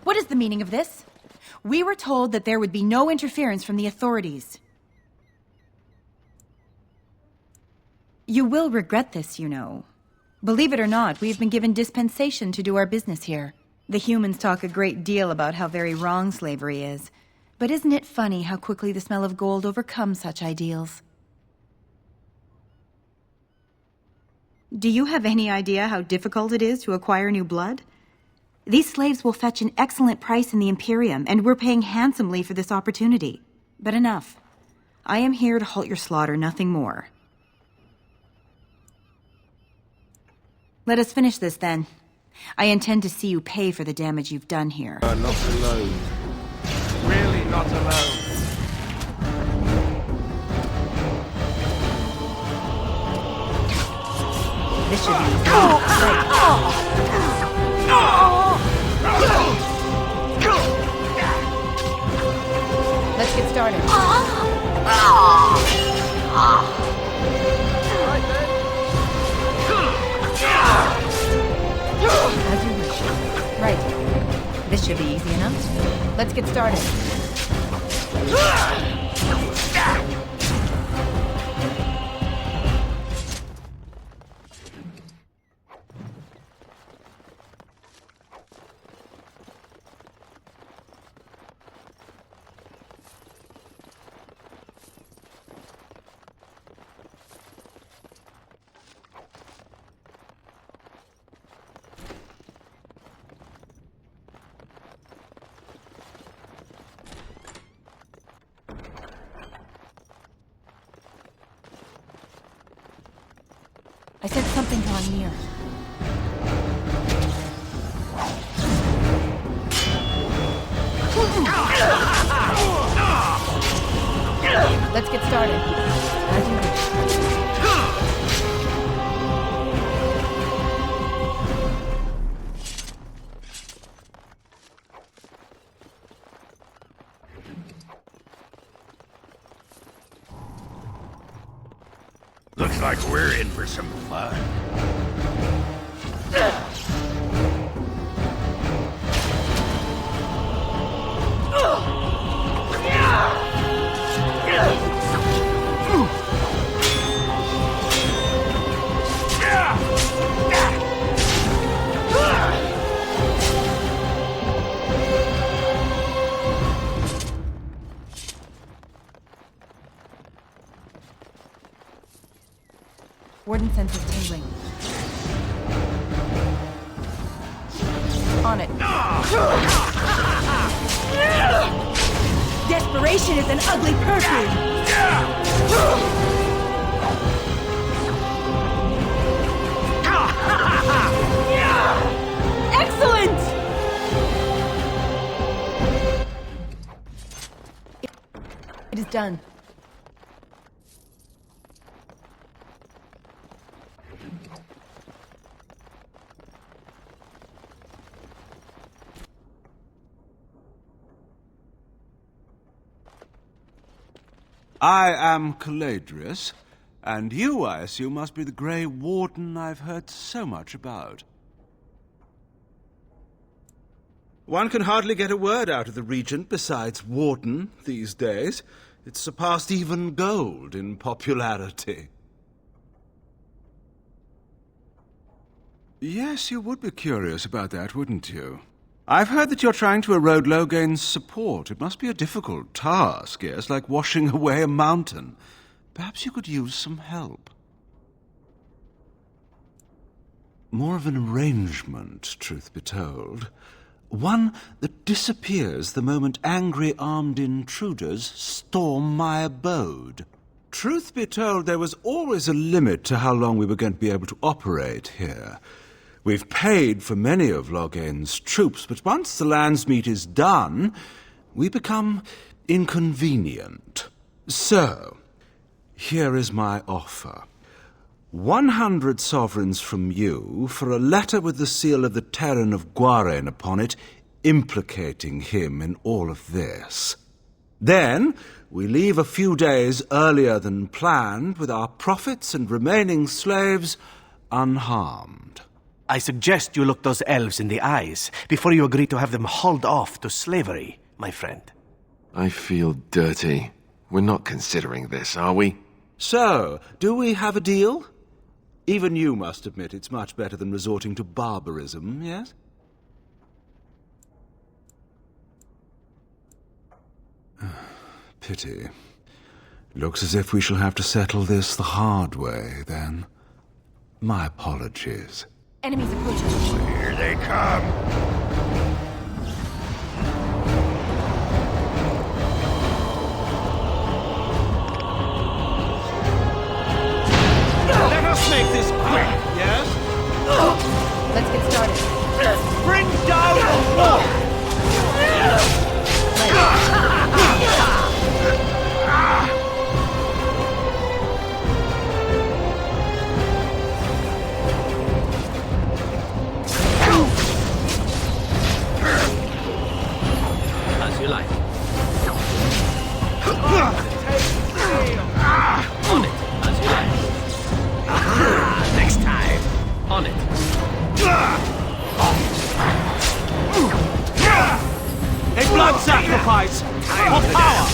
What is the meaning of this? We were told that there would be no interference from the authorities. You will regret this, you know. Believe it or not, we've been given dispensation to do our business here. The humans talk a great deal about how very wrong slavery is. But isn't it funny how quickly the smell of gold overcomes such ideals? Do you have any idea how difficult it is to acquire new blood? These slaves will fetch an excellent price in the Imperium, and we're paying handsomely for this opportunity. But enough. I am here to halt your slaughter, nothing more. Let us finish this, then. I intend to see you pay for the damage you've done here. Not alone. Really not alone. This should be Let's get started. As you wish. Right. This should be easy enough. Let's get started. I sense something drawing near. Let's get started. As you wish. Looks like we're in for some fun. Warden senses tingling. On it. Desperation is an ugly perfume! Excellent! It is done. I am Caladrius, and you, I assume, must be the Grey Warden I've heard so much about. One can hardly get a word out of the Regent besides Warden these days. It's surpassed even gold in popularity. Yes, you would be curious about that, wouldn't you? I've heard that you're trying to erode Loghain's support. It must be a difficult task, yes, like washing away a mountain. Perhaps you could use some help. More of an arrangement, truth be told. One that disappears the moment angry armed intruders storm my abode. Truth be told, there was always a limit to how long we were going to be able to operate here. We've paid for many of Loghain's troops, but once the Landsmeet is done, we become inconvenient. So, here is my offer. 100 sovereigns from you for a letter with the seal of the Terran of Loghain upon it, implicating him in all of this. Then, we leave a few days earlier than planned, with our profits and remaining slaves unharmed. I suggest you look those elves in the eyes before you agree to have them hauled off to slavery, my friend. I feel dirty. We're not considering this, are we? So, do we have a deal? Even you must admit it's much better than resorting to barbarism, yes? Pity. Looks as if we shall have to settle this the hard way, then. My apologies. Enemies approaching. Here they come. Let us make this quick, yes? Let's get started. Bring down the wall! As you like. On it, as you like. Next time. On it. A blood sacrifice for power!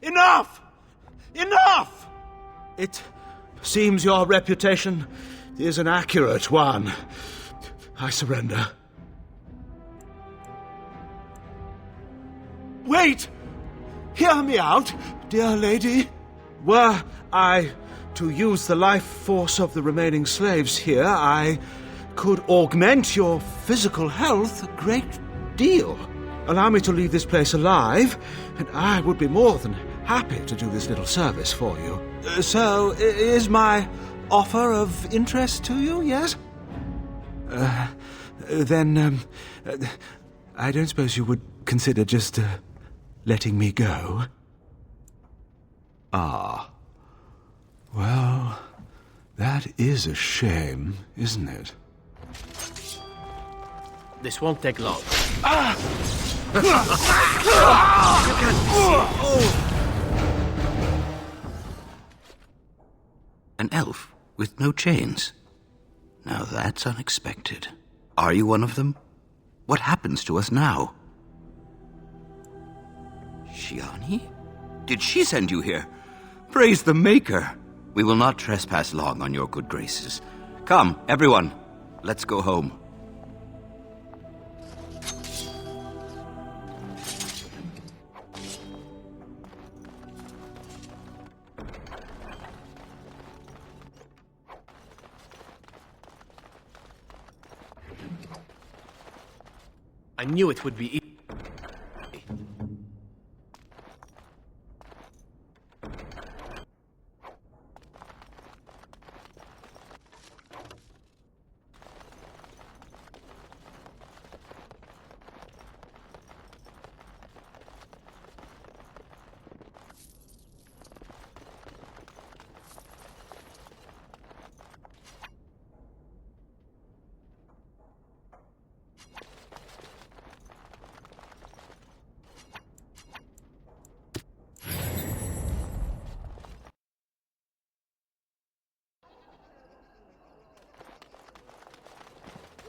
Enough! Enough! It seems your reputation is an accurate one. I surrender. Wait! Hear me out, dear lady. Were I to use the life force of the remaining slaves here, I could augment your physical health a great deal. allow me to leave this place alive, and I would be more than happy to do this little service for you. So, is my offer of interest to you, yes? Then, I don't suppose you would consider just letting me go? Ah. Well, that is a shame, isn't it? This won't take long. An elf with no chains. Now that's unexpected. Are you one of them? What happens to us now? Shiani? Did she send you here? Praise the Maker! We will not trespass long on your good graces. Come, everyone, let's go home. I knew it would be easy.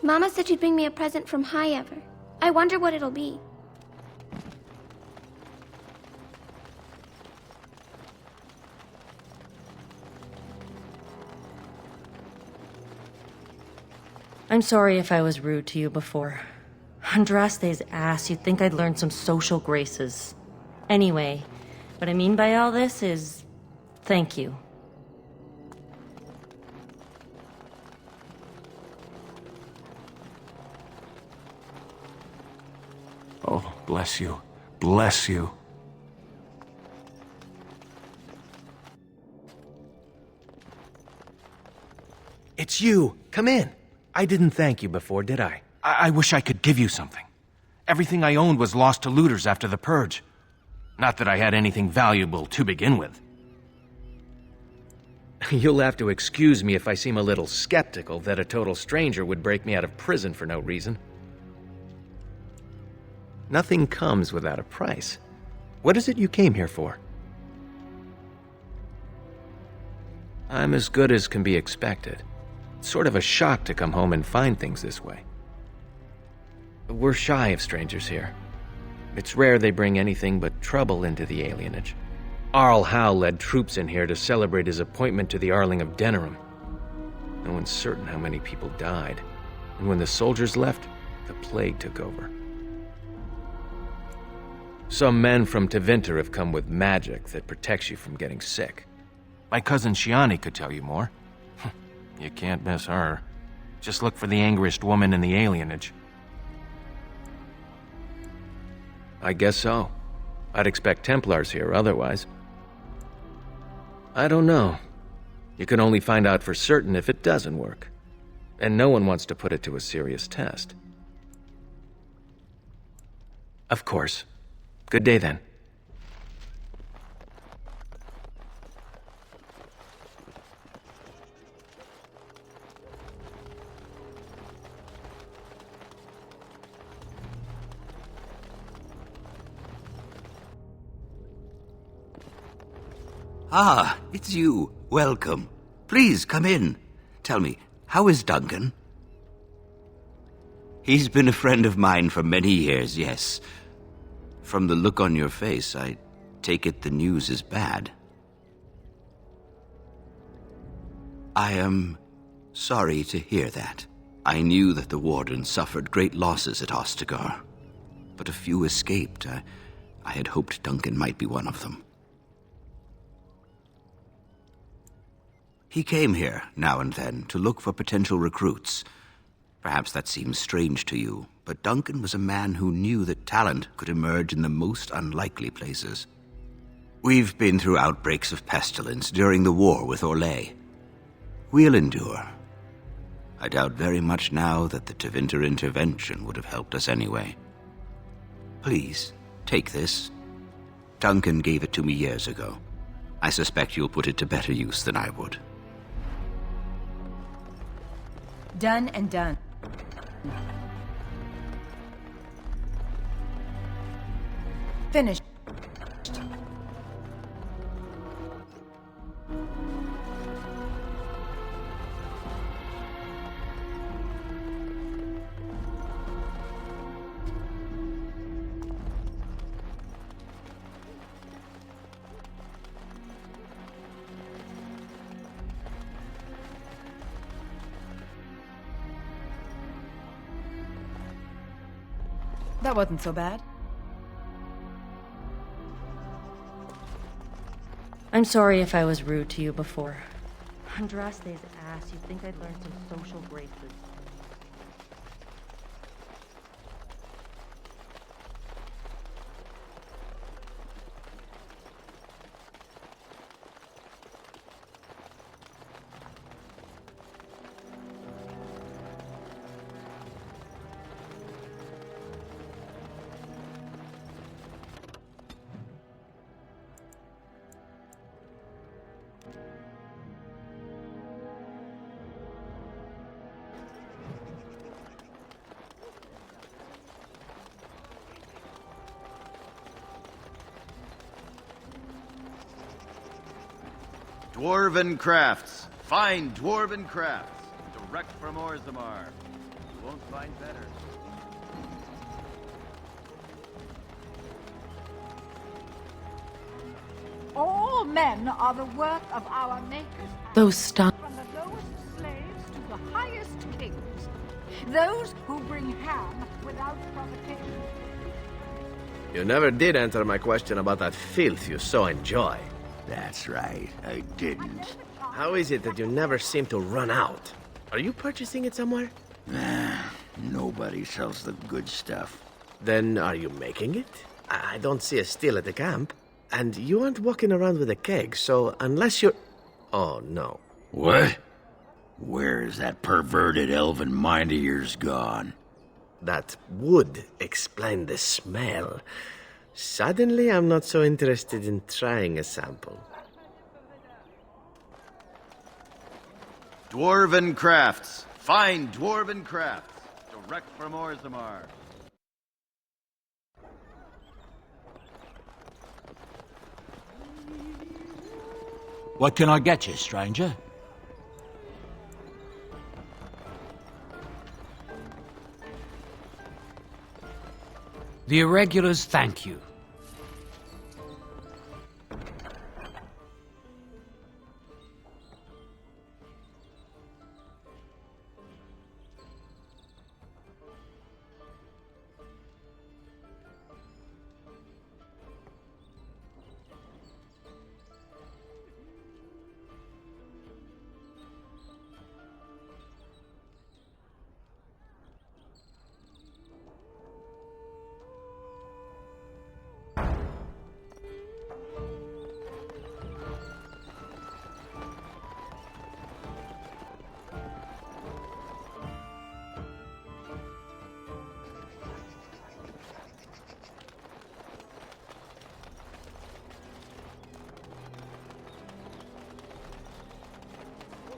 Mama said she'd bring me a present from High Ever. I wonder what it'll be. I'm sorry if I was rude to you before. Andraste's ass, you'd think I'd learned some social graces. Anyway, what I mean by all this is... thank you. Oh, bless you. Bless you. It's you. Come in. I didn't thank you before, did I? I wish I could give you something. Everything I owned was lost to looters after the purge. Not that I had anything valuable to begin with. You'll have to excuse me if I seem a little skeptical that a total stranger would break me out of prison for no reason. Nothing comes without a price. What is it you came here for? I'm as good as can be expected. It's sort of a shock to come home and find things this way. We're shy of strangers here. It's rare they bring anything but trouble into the alienage. Arl Howe led troops in here to celebrate his appointment to the Arling of Denerim. No one's certain how many people died. And when the soldiers left, the plague took over. Some men from Tevinter have come with magic that protects you from getting sick. My cousin Shiani could tell you more. You can't miss her. Just look for the angriest woman in the alienage. I guess so. I'd expect Templars here otherwise. I don't know. You can only find out for certain if it doesn't work. And no one wants to put it to a serious test. Of course. Good day, then. Ah, it's you. Welcome. Please, come in. Tell me, how is Duncan? He's been a friend of mine for many years, yes. From the look on your face, I take it the news is bad. I am sorry to hear that. I knew that the Wardens suffered great losses at Ostagar, but a few escaped. I had hoped Duncan might be one of them. He came here now and then to look for potential recruits. Perhaps that seems strange to you, but Duncan was a man who knew that talent could emerge in the most unlikely places. We've been through outbreaks of pestilence during the war with Orlais. We'll endure. I doubt very much now that the Tevinter intervention would have helped us anyway. Please, take this. Duncan gave it to me years ago. I suspect you'll put it to better use than I would. Done and done. Finished. That wasn't so bad. I'm sorry if I was rude to you before. Andraste's ass, you'd think I'd learned some social graces. Dwarven crafts. Fine dwarven crafts. Direct from Orzammar. You won't find better. All men are the work of our makers. Those stuff. From the lowest slaves to the highest kings. Those who bring ham without provocation. You never did answer my question about that filth you so enjoy. That's right, I didn't. How is it that you never seem to run out? Are you purchasing it somewhere? Nobody sells the good stuff. Then are you making it? I don't see a still at the camp. And you aren't walking around with a keg, so unless you're... Oh, no. What? Where is that perverted elven mind of yours gone? That would explain the smell. Suddenly, I'm not so interested in trying a sample. Dwarven crafts. Fine dwarven crafts. Direct from Orzammar. What can I get you, stranger? The irregulars thank you.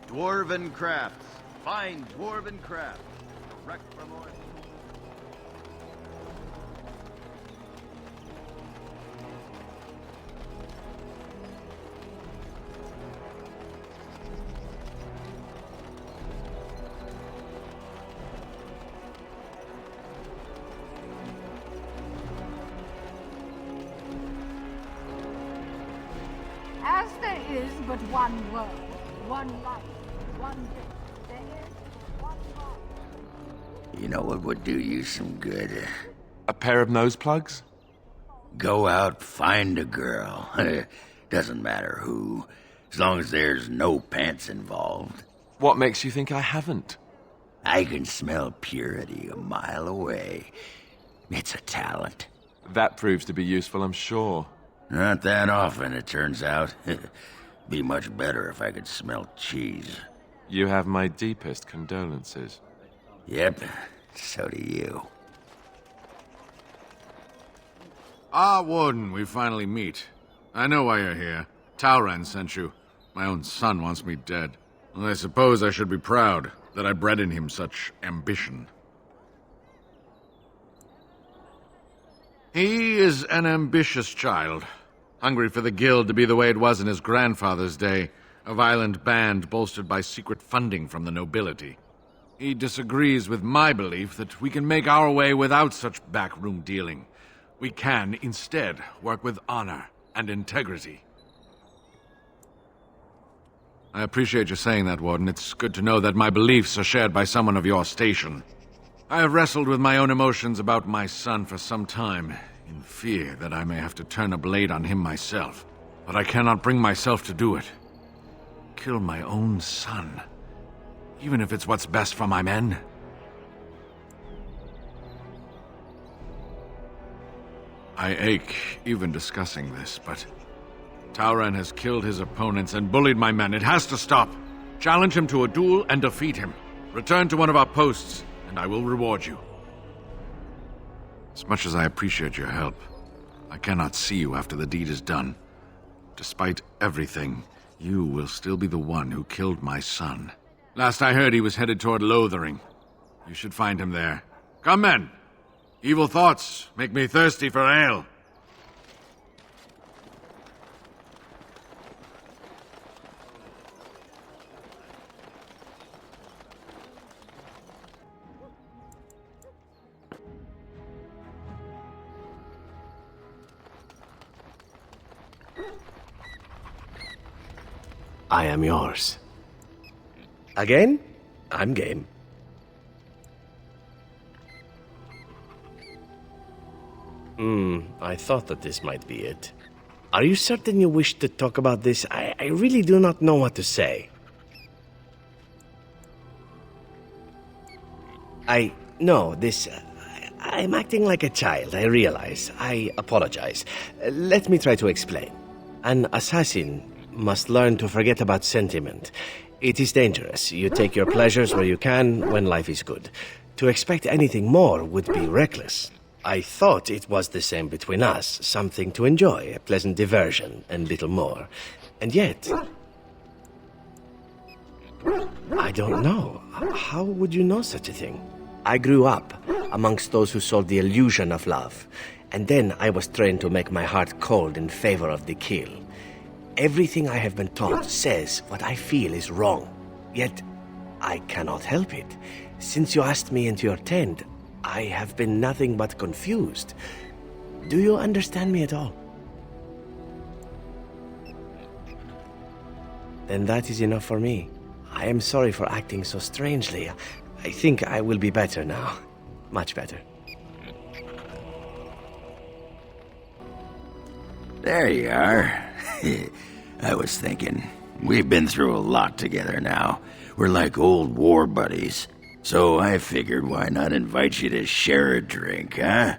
Dwarven crafts. Fine dwarven crafts. Direct from Orzammar. As there is but one world, one life, one death, there is one life. You know what would do you some good? A pair of nose plugs? Go out, find a girl. Doesn't matter who, as long as there's no pants involved. What makes you think I haven't? I can smell purity a mile away. It's a talent. That proves to be useful, I'm sure. Not that often, it turns out. Be much better if I could smell cheese. You have my deepest condolences. Yep, so do you. Ah, Warden, we finally meet. I know why you're here. Talran sent you. My own son wants me dead. Well, I suppose I should be proud that I bred in him such ambition. He is an ambitious child, hungry for the guild to be the way it was in his grandfather's day, a violent band bolstered by secret funding from the nobility. He disagrees with my belief that we can make our way without such backroom dealing. We can, instead, work with honor and integrity. I appreciate you saying that, Warden. It's good to know that my beliefs are shared by someone of your station. I have wrestled with my own emotions about my son for some time, in fear that I may have to turn a blade on him myself. But I cannot bring myself to do it. Kill my own son, even if it's what's best for my men. I ache even discussing this, but Talran has killed his opponents and bullied my men. It has to stop. Challenge him to a duel and defeat him. Return to one of our posts, and I will reward you. As much as I appreciate your help, I cannot see you after the deed is done. Despite everything, you will still be the one who killed my son. Last I heard, he was headed toward Lothering. You should find him there. Come, men! Evil thoughts make me thirsty for ale. I am yours. Again? I'm game. I thought that this might be it. Are you certain you wish to talk about this? I really do not know what to say. I'm acting like a child, I realize. I apologize. Let me try to explain. An assassin must learn to forget about sentiment. It is dangerous. You take your pleasures where you can, when life is good. To expect anything more would be reckless. I thought it was the same between us, something to enjoy, a pleasant diversion, and little more. And yet... I don't know. How would you know such a thing? I grew up amongst those who sold the illusion of love, and then I was trained to make my heart cold in favor of the kill. Everything I have been taught says what I feel is wrong, yet I cannot help it. Since you asked me into your tent, I have been nothing but confused. Do you understand me at all? Then that is enough for me. I am sorry for acting so strangely. I think I will be better now. Much better. There you are. I was thinking, we've been through a lot together now. We're like old war buddies. So I figured, why not invite you to share a drink, huh?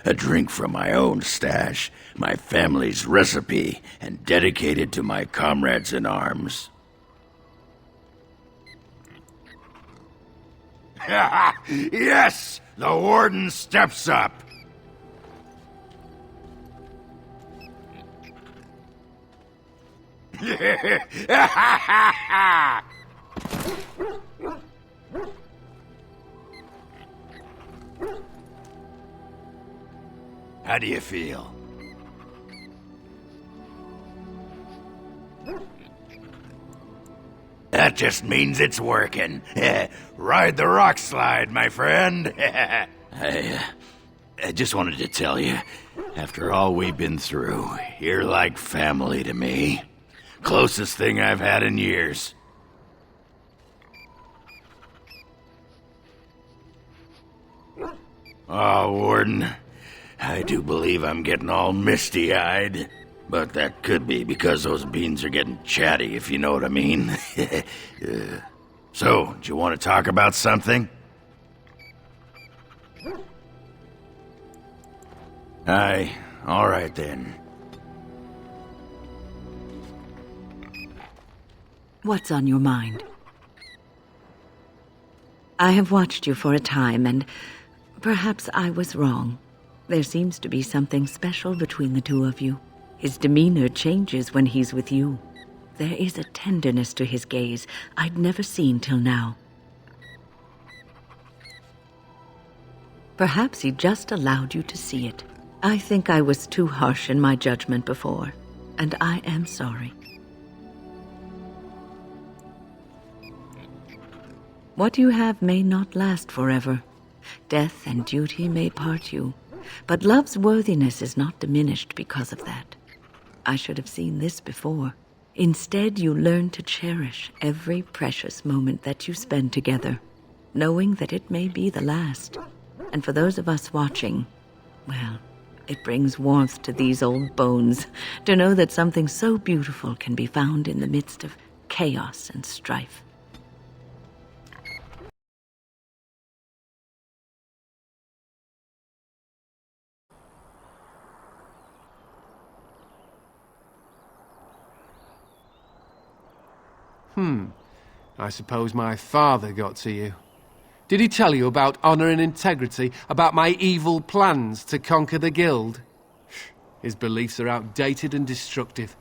A drink from my own stash, my family's recipe, and dedicated to my comrades in arms. Yes! The Warden steps up! How do you feel? That just means it's working. Ride the rock slide, my friend. I just wanted to tell you, after all we've been through, you're like family to me. Closest thing I've had in years. Oh, Warden, I do believe I'm getting all misty-eyed. But that could be because those beans are getting chatty, if you know what I mean. So, do you want to talk about something? Aye, all right then. What's on your mind? I have watched you for a time, and perhaps I was wrong. There seems to be something special between the two of you. His demeanor changes when he's with you. There is a tenderness to his gaze I'd never seen till now. Perhaps he just allowed you to see it. I think I was too harsh in my judgment before, and I am sorry. What you have may not last forever. Death and duty may part you, but love's worthiness is not diminished because of that. I should have seen this before. Instead, you learn to cherish every precious moment that you spend together, knowing that it may be the last. And for those of us watching, well, it brings warmth to these old bones to know that something so beautiful can be found in the midst of chaos and strife. I suppose my father got to you. Did he tell you about honor and integrity, about my evil plans to conquer the guild? His beliefs are outdated and destructive.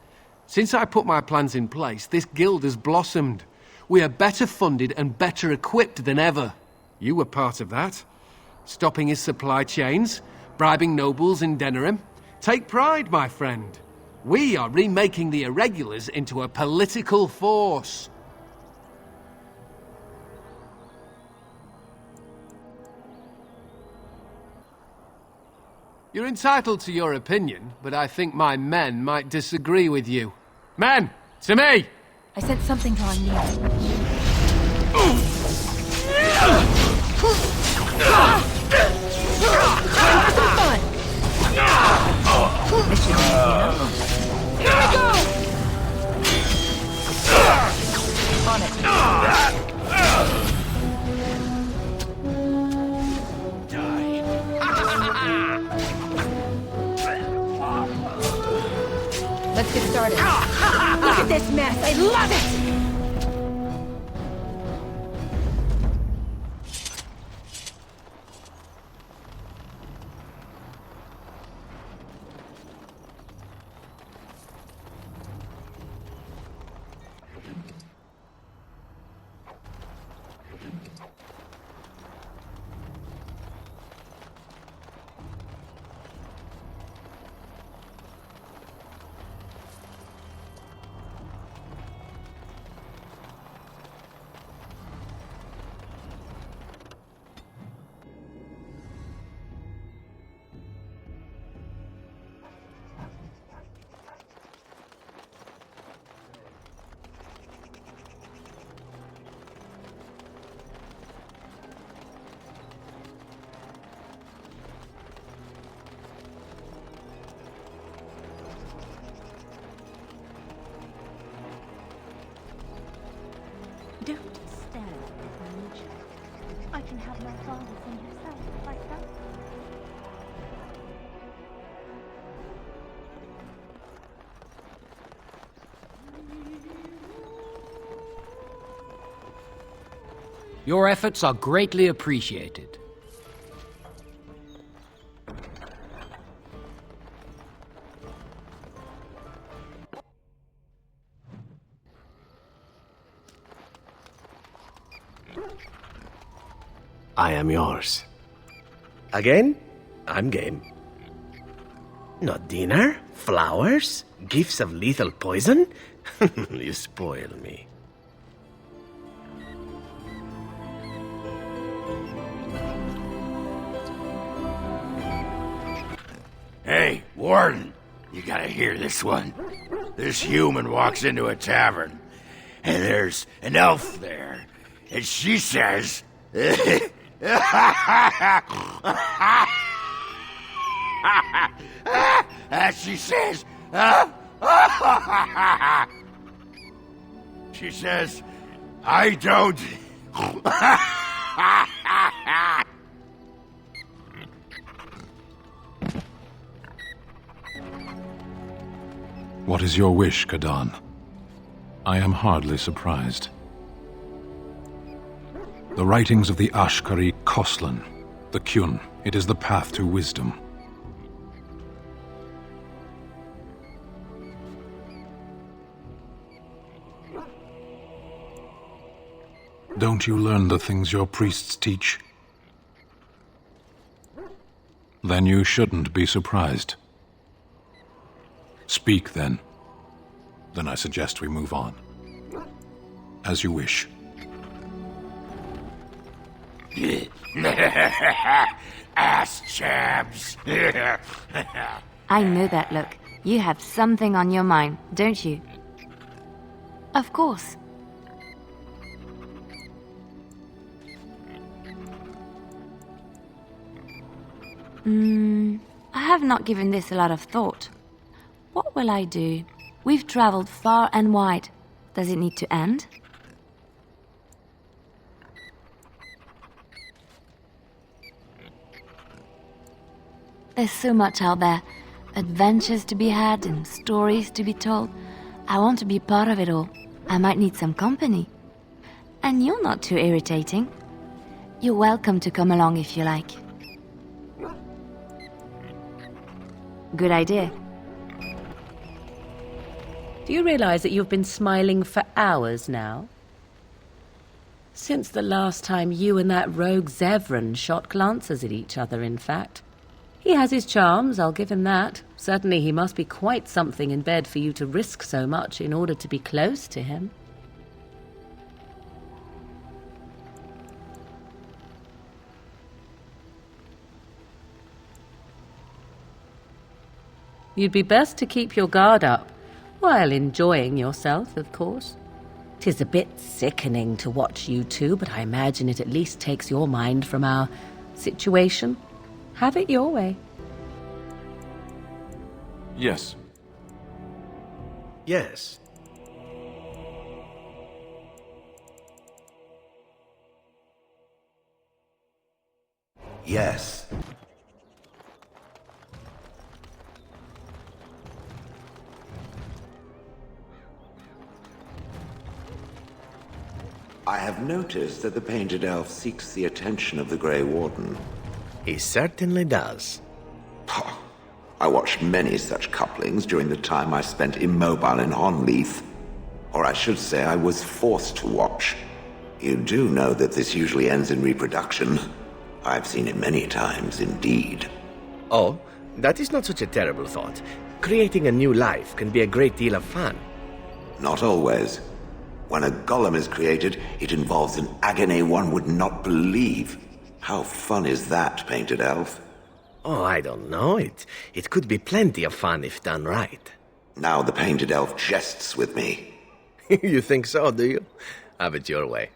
Since I put my plans in place, this guild has blossomed. We are better funded and better equipped than ever. You were part of that. Stopping his supply chains, bribing nobles in Denerim. Take pride, my friend. We are remaking the irregulars into a political force. You're entitled to your opinion, but I think my men might disagree with you. Men, to me! I sense something drawing near. Time for some fun! This should be enough. Here we go! On it. Let's get started. Look at this mess! I love it! Don't stand at me. I can have my father and yourself like that. Your efforts are greatly appreciated. I am yours. Again? I'm game. No dinner? Flowers? Gifts of lethal poison? You spoil me. Hey, Warden, you gotta hear this one. This human walks into a tavern, and there's an elf there, and she says... she says... she says, I don't What is your wish, Kadan? I am hardly surprised. The writings of the Ashkari Koslan, the Kyun, it is the path to wisdom. Don't you learn the things your priests teach? Then you shouldn't be surprised. Speak, then. Then I suggest we move on. As you wish. Ass chaps. I know that look. You have something on your mind, don't you? Of course. I have not given this a lot of thought. What will I do? We've traveled far and wide. Does it need to end? There's so much out there. Adventures to be had and stories to be told. I want to be part of it all. I might need some company. And you're not too irritating. You're welcome to come along if you like. Good idea. Do you realize that you've been smiling for hours now? Since the last time you and that rogue Zevran shot glances at each other, in fact. He has his charms, I'll give him that. Certainly he must be quite something in bed for you to risk so much in order to be close to him. You'd be best to keep your guard up, while enjoying yourself, of course. 'Tis a bit sickening to watch you two, but I imagine it at least takes your mind from our situation. Have it your way. Yes. Yes. Yes. I have noticed that the painted elf seeks the attention of the Grey Warden. He certainly does. I watched many such couplings during the time I spent immobile in Honleith. Or I should say I was forced to watch. You do know that this usually ends in reproduction. I've seen it many times indeed. Oh, that is not such a terrible thought. Creating a new life can be a great deal of fun. Not always. When a golem is created, it involves an agony one would not believe. How fun is that, painted elf? Oh, I don't know. It could be plenty of fun if done right. Now the painted elf jests with me. You think so, do you? Have it your way.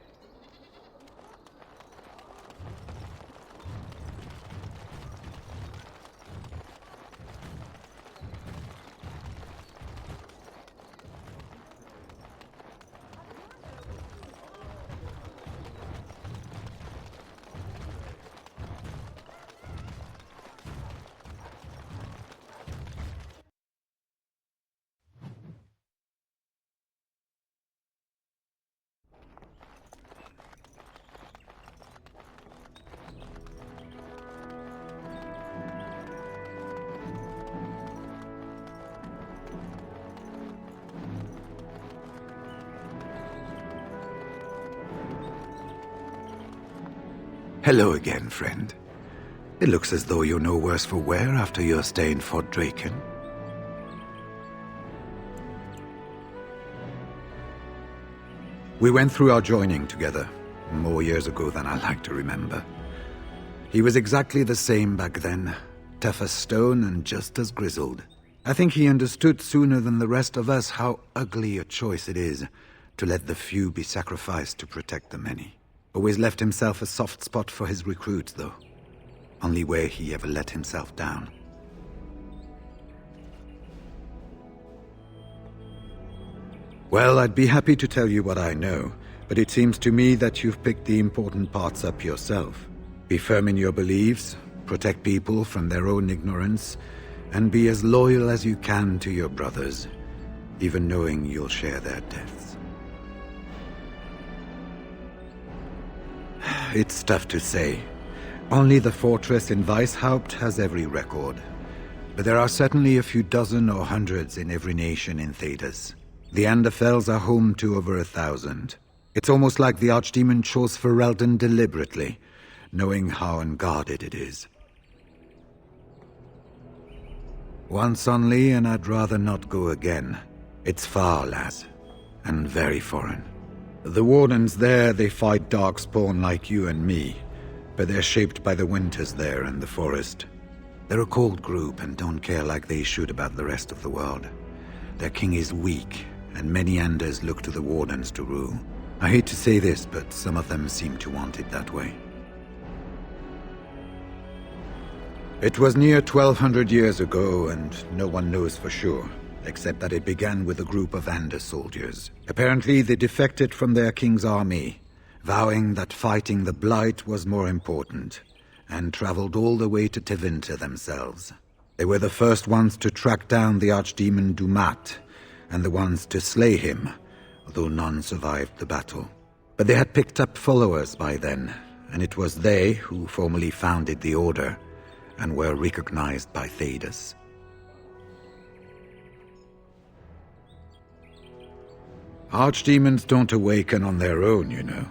Hello again, friend. It looks as though you're no worse for wear after your stay in Fort Draken. We went through our joining together, more years ago than I like to remember. He was exactly the same back then, tough as stone and just as grizzled. I think he understood sooner than the rest of us how ugly a choice it is to let the few be sacrificed to protect the many. Always left himself a soft spot for his recruits, though. Only way he ever let himself down. Well, I'd be happy to tell you what I know, But it seems to me that you've picked the important parts up yourself. Be firm in your beliefs, protect people from their own ignorance, and be as loyal as you can to your brothers, even knowing you'll share their deaths. It's tough to say. Only the fortress in Weishaupt has every record. But there are certainly a few dozen or hundreds in every nation in Thedas. The Anderfells are home to over 1,000. It's almost like the Archdemon chose Ferelden deliberately, knowing how unguarded it is. Once only, and I'd rather not go again. It's far, lass, and very foreign. The Wardens there, they fight Darkspawn like you and me, but they're shaped by the winters there and the forest. They're a cold group and don't care like they should about the rest of the world. Their king is weak, and many Anders look to the Wardens to rule. I hate to say this, but some of them seem to want it that way. It was near 1,200 years ago, and no one knows for sure, except that it began with a group of Anders soldiers. Apparently, they defected from their king's army, vowing that fighting the Blight was more important, and traveled all the way to Tevinter themselves. They were the first ones to track down the Archdemon Dumat, and the ones to slay him, although none survived the battle. But they had picked up followers by then, and it was they who formally founded the Order, and were recognized by Thedas. Archdemons don't awaken on their own, you know.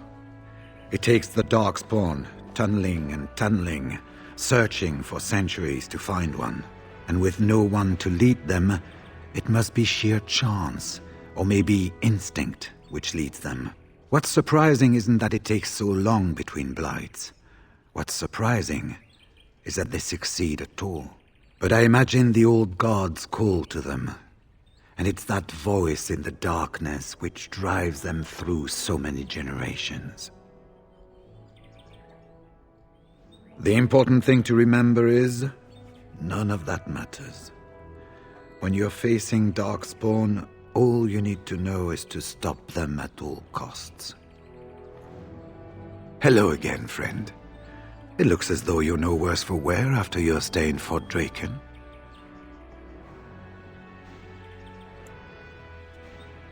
It takes the Darkspawn, tunneling and tunneling, searching for centuries to find one. And with no one to lead them, it must be sheer chance, or maybe instinct, which leads them. What's surprising isn't that it takes so long between blights. What's surprising is that they succeed at all. But I imagine the old gods call to them, and it's that voice in the darkness which drives them through so many generations. The important thing to remember is, none of that matters. When you're facing Darkspawn, all you need to know is to stop them at all costs. Hello again, friend. It looks as though you're no worse for wear after your stay in Fort Draken.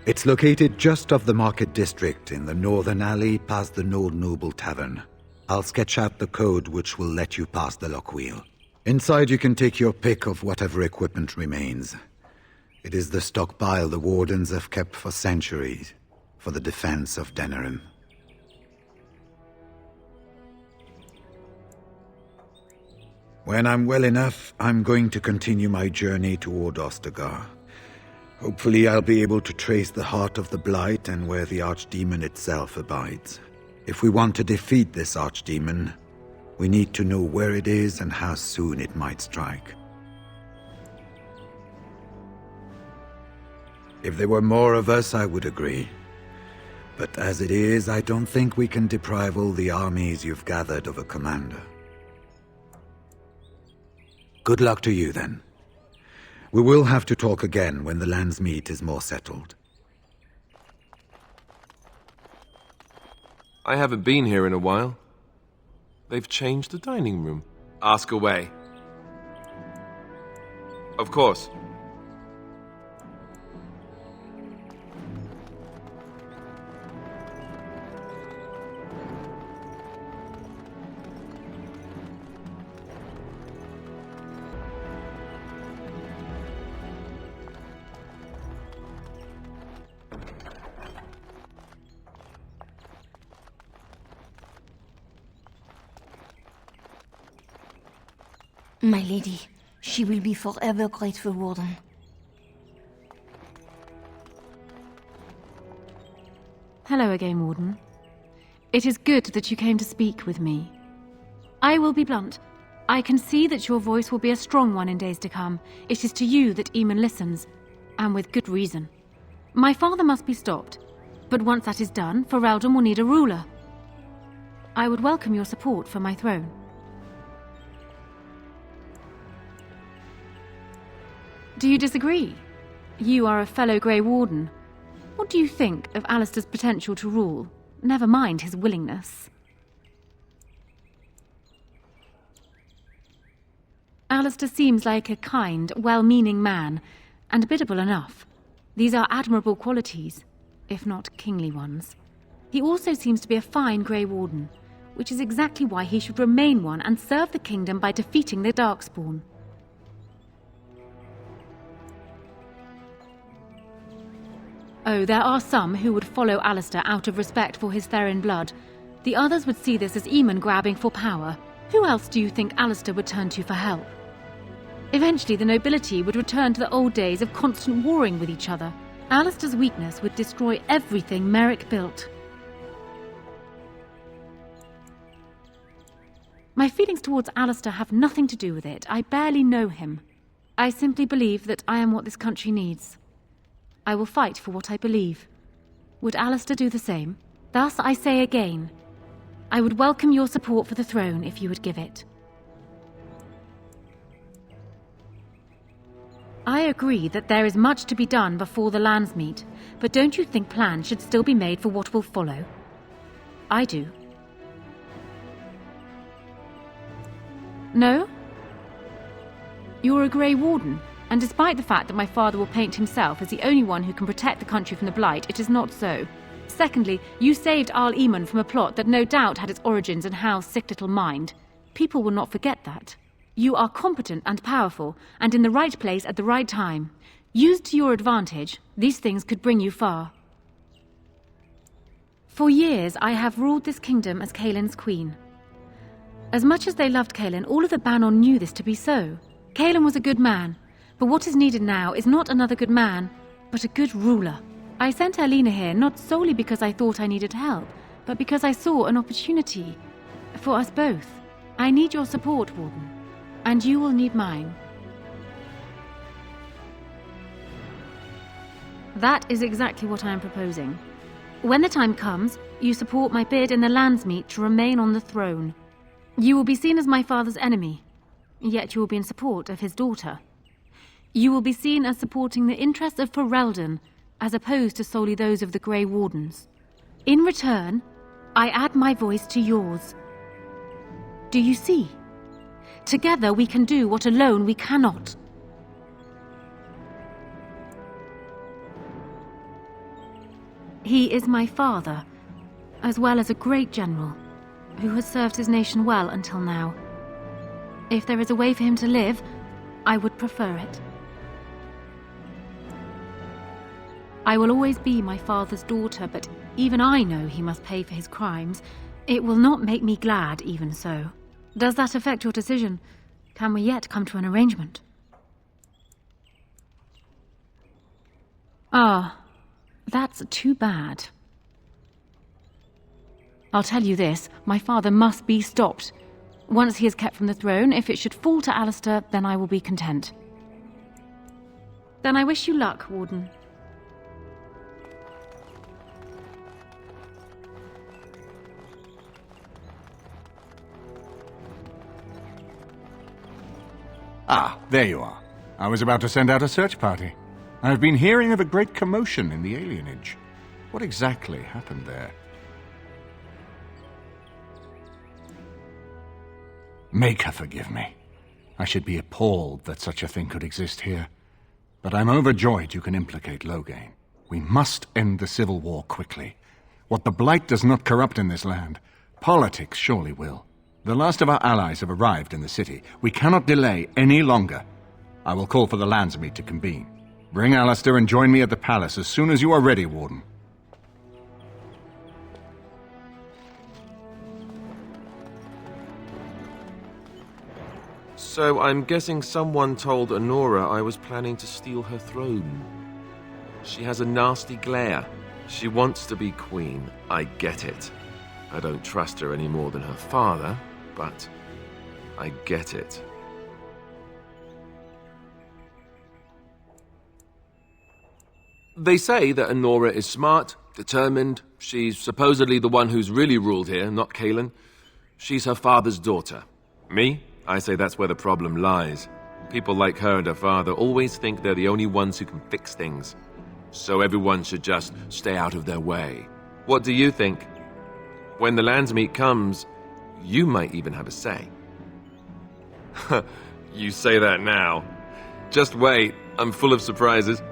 It's located just off the Market District in the northern alley past the Old Noble Tavern. I'll sketch out the code which will let you pass the lock wheel. Inside you can take your pick of whatever equipment remains. It is the stockpile the Wardens have kept for centuries, for the defense of Denerim. When I'm well enough, I'm going to continue my journey toward Ostagar. Hopefully I'll be able to trace the heart of the Blight and where the Archdemon itself abides. If we want to defeat this Archdemon, we need to know where it is and how soon it might strike. If there were more of us, I would agree. But as it is, I don't think we can deprive all the armies you've gathered of a commander. Good luck to you, then. We will have to talk again when the Landsmeet is more settled. I haven't been here in a while. They've changed the dining room. Ask away. Of course. My lady, she will be forever grateful, Warden. Hello again, Warden. It is good that you came to speak with me. I will be blunt. I can see that your voice will be a strong one in days to come. It is to you that Eamon listens, and with good reason. My father must be stopped, but once that is done, Ferelden will need a ruler. I would welcome your support for my throne. Do you disagree? You are a fellow Grey Warden. What do you think of Alistair's potential to rule? never mind his willingness. Alistair seems like a kind, well-meaning man, and biddable enough. These are admirable qualities, if not kingly ones. He also seems to be a fine Grey Warden, which is exactly why he should remain one and serve the kingdom by defeating the Darkspawn. Oh, there are some who would follow Alistair out of respect for his Therin blood. The others would see this as Eamon grabbing for power. Who else do you think Alistair would turn to for help? Eventually, the nobility would return to the old days of constant warring with each other. Alistair's weakness would destroy everything Merrick built. My feelings towards Alistair have nothing to do with it. I barely know him. I simply believe that I am what this country needs. I will fight for what I believe. Would Alistair do the same? Thus, I say again, I would welcome your support for the throne if you would give it. I agree that there is much to be done before the Landsmeet, but don't you think plans should still be made for what will follow? I do. No? You're a Grey Warden, and despite the fact that my father will paint himself as the only one who can protect the country from the Blight, it is not so. Secondly, you saved Arl Eamon from a plot that no doubt had its origins in Hal's sick little mind. People will not forget that. You are competent and powerful, and in the right place at the right time. Used to your advantage, these things could bring you far. For years, I have ruled this kingdom as Caelin's queen. As much as they loved Caelin, all of the Banon knew this to be so. Caelin was a good man, but what is needed now is not another good man, but a good ruler. I sent Alina here not solely because I thought I needed help, but because I saw an opportunity for us both. I need your support, Warden, and you will need mine. That is exactly what I am proposing. When the time comes, you support my bid in the Landsmeet to remain on the throne. You will be seen as my father's enemy, yet you will be in support of his daughter. You will be seen as supporting the interests of Ferelden, as opposed to solely those of the Grey Wardens. In return, I add my voice to yours. Do you see? Together we can do what alone we cannot. He is my father, as well as a great general, who has served his nation well until now. If there is a way for him to live, I would prefer it. I will always be my father's daughter, but even I know he must pay for his crimes. It will not make me glad, even so. Does that affect your decision? Can we yet come to an arrangement? Ah, that's too bad. I'll tell you this, my father must be stopped. Once he is kept from the throne, if it should fall to Alistair, then I will be content. Then I wish you luck, Warden. Ah, there you are. I was about to send out a search party. I've been hearing of a great commotion in the alienage. What exactly happened there? Make her forgive me. I should be appalled that such a thing could exist here. But I'm overjoyed you can implicate Loghain. We must end the civil war quickly. What the Blight does not corrupt in this land, politics surely will. The last of our allies have arrived in the city. We cannot delay any longer. I will call for the Landsmeet to convene. Bring Alistair and join me at the palace as soon as you are ready, Warden. So I'm guessing someone told Anora I was planning to steal her throne. She has a nasty glare. She wants to be queen. I get it. I don't trust her any more than her father, but I get it. They say that Anora is smart, determined. She's supposedly the one who's really ruled here, not Caelin. She's her father's daughter. Me? I say that's where the problem lies. People like her and her father always think they're the only ones who can fix things. So everyone should just stay out of their way. What do you think? When the Landsmeet comes, you might even have a say. You say that now. Just wait, I'm full of surprises.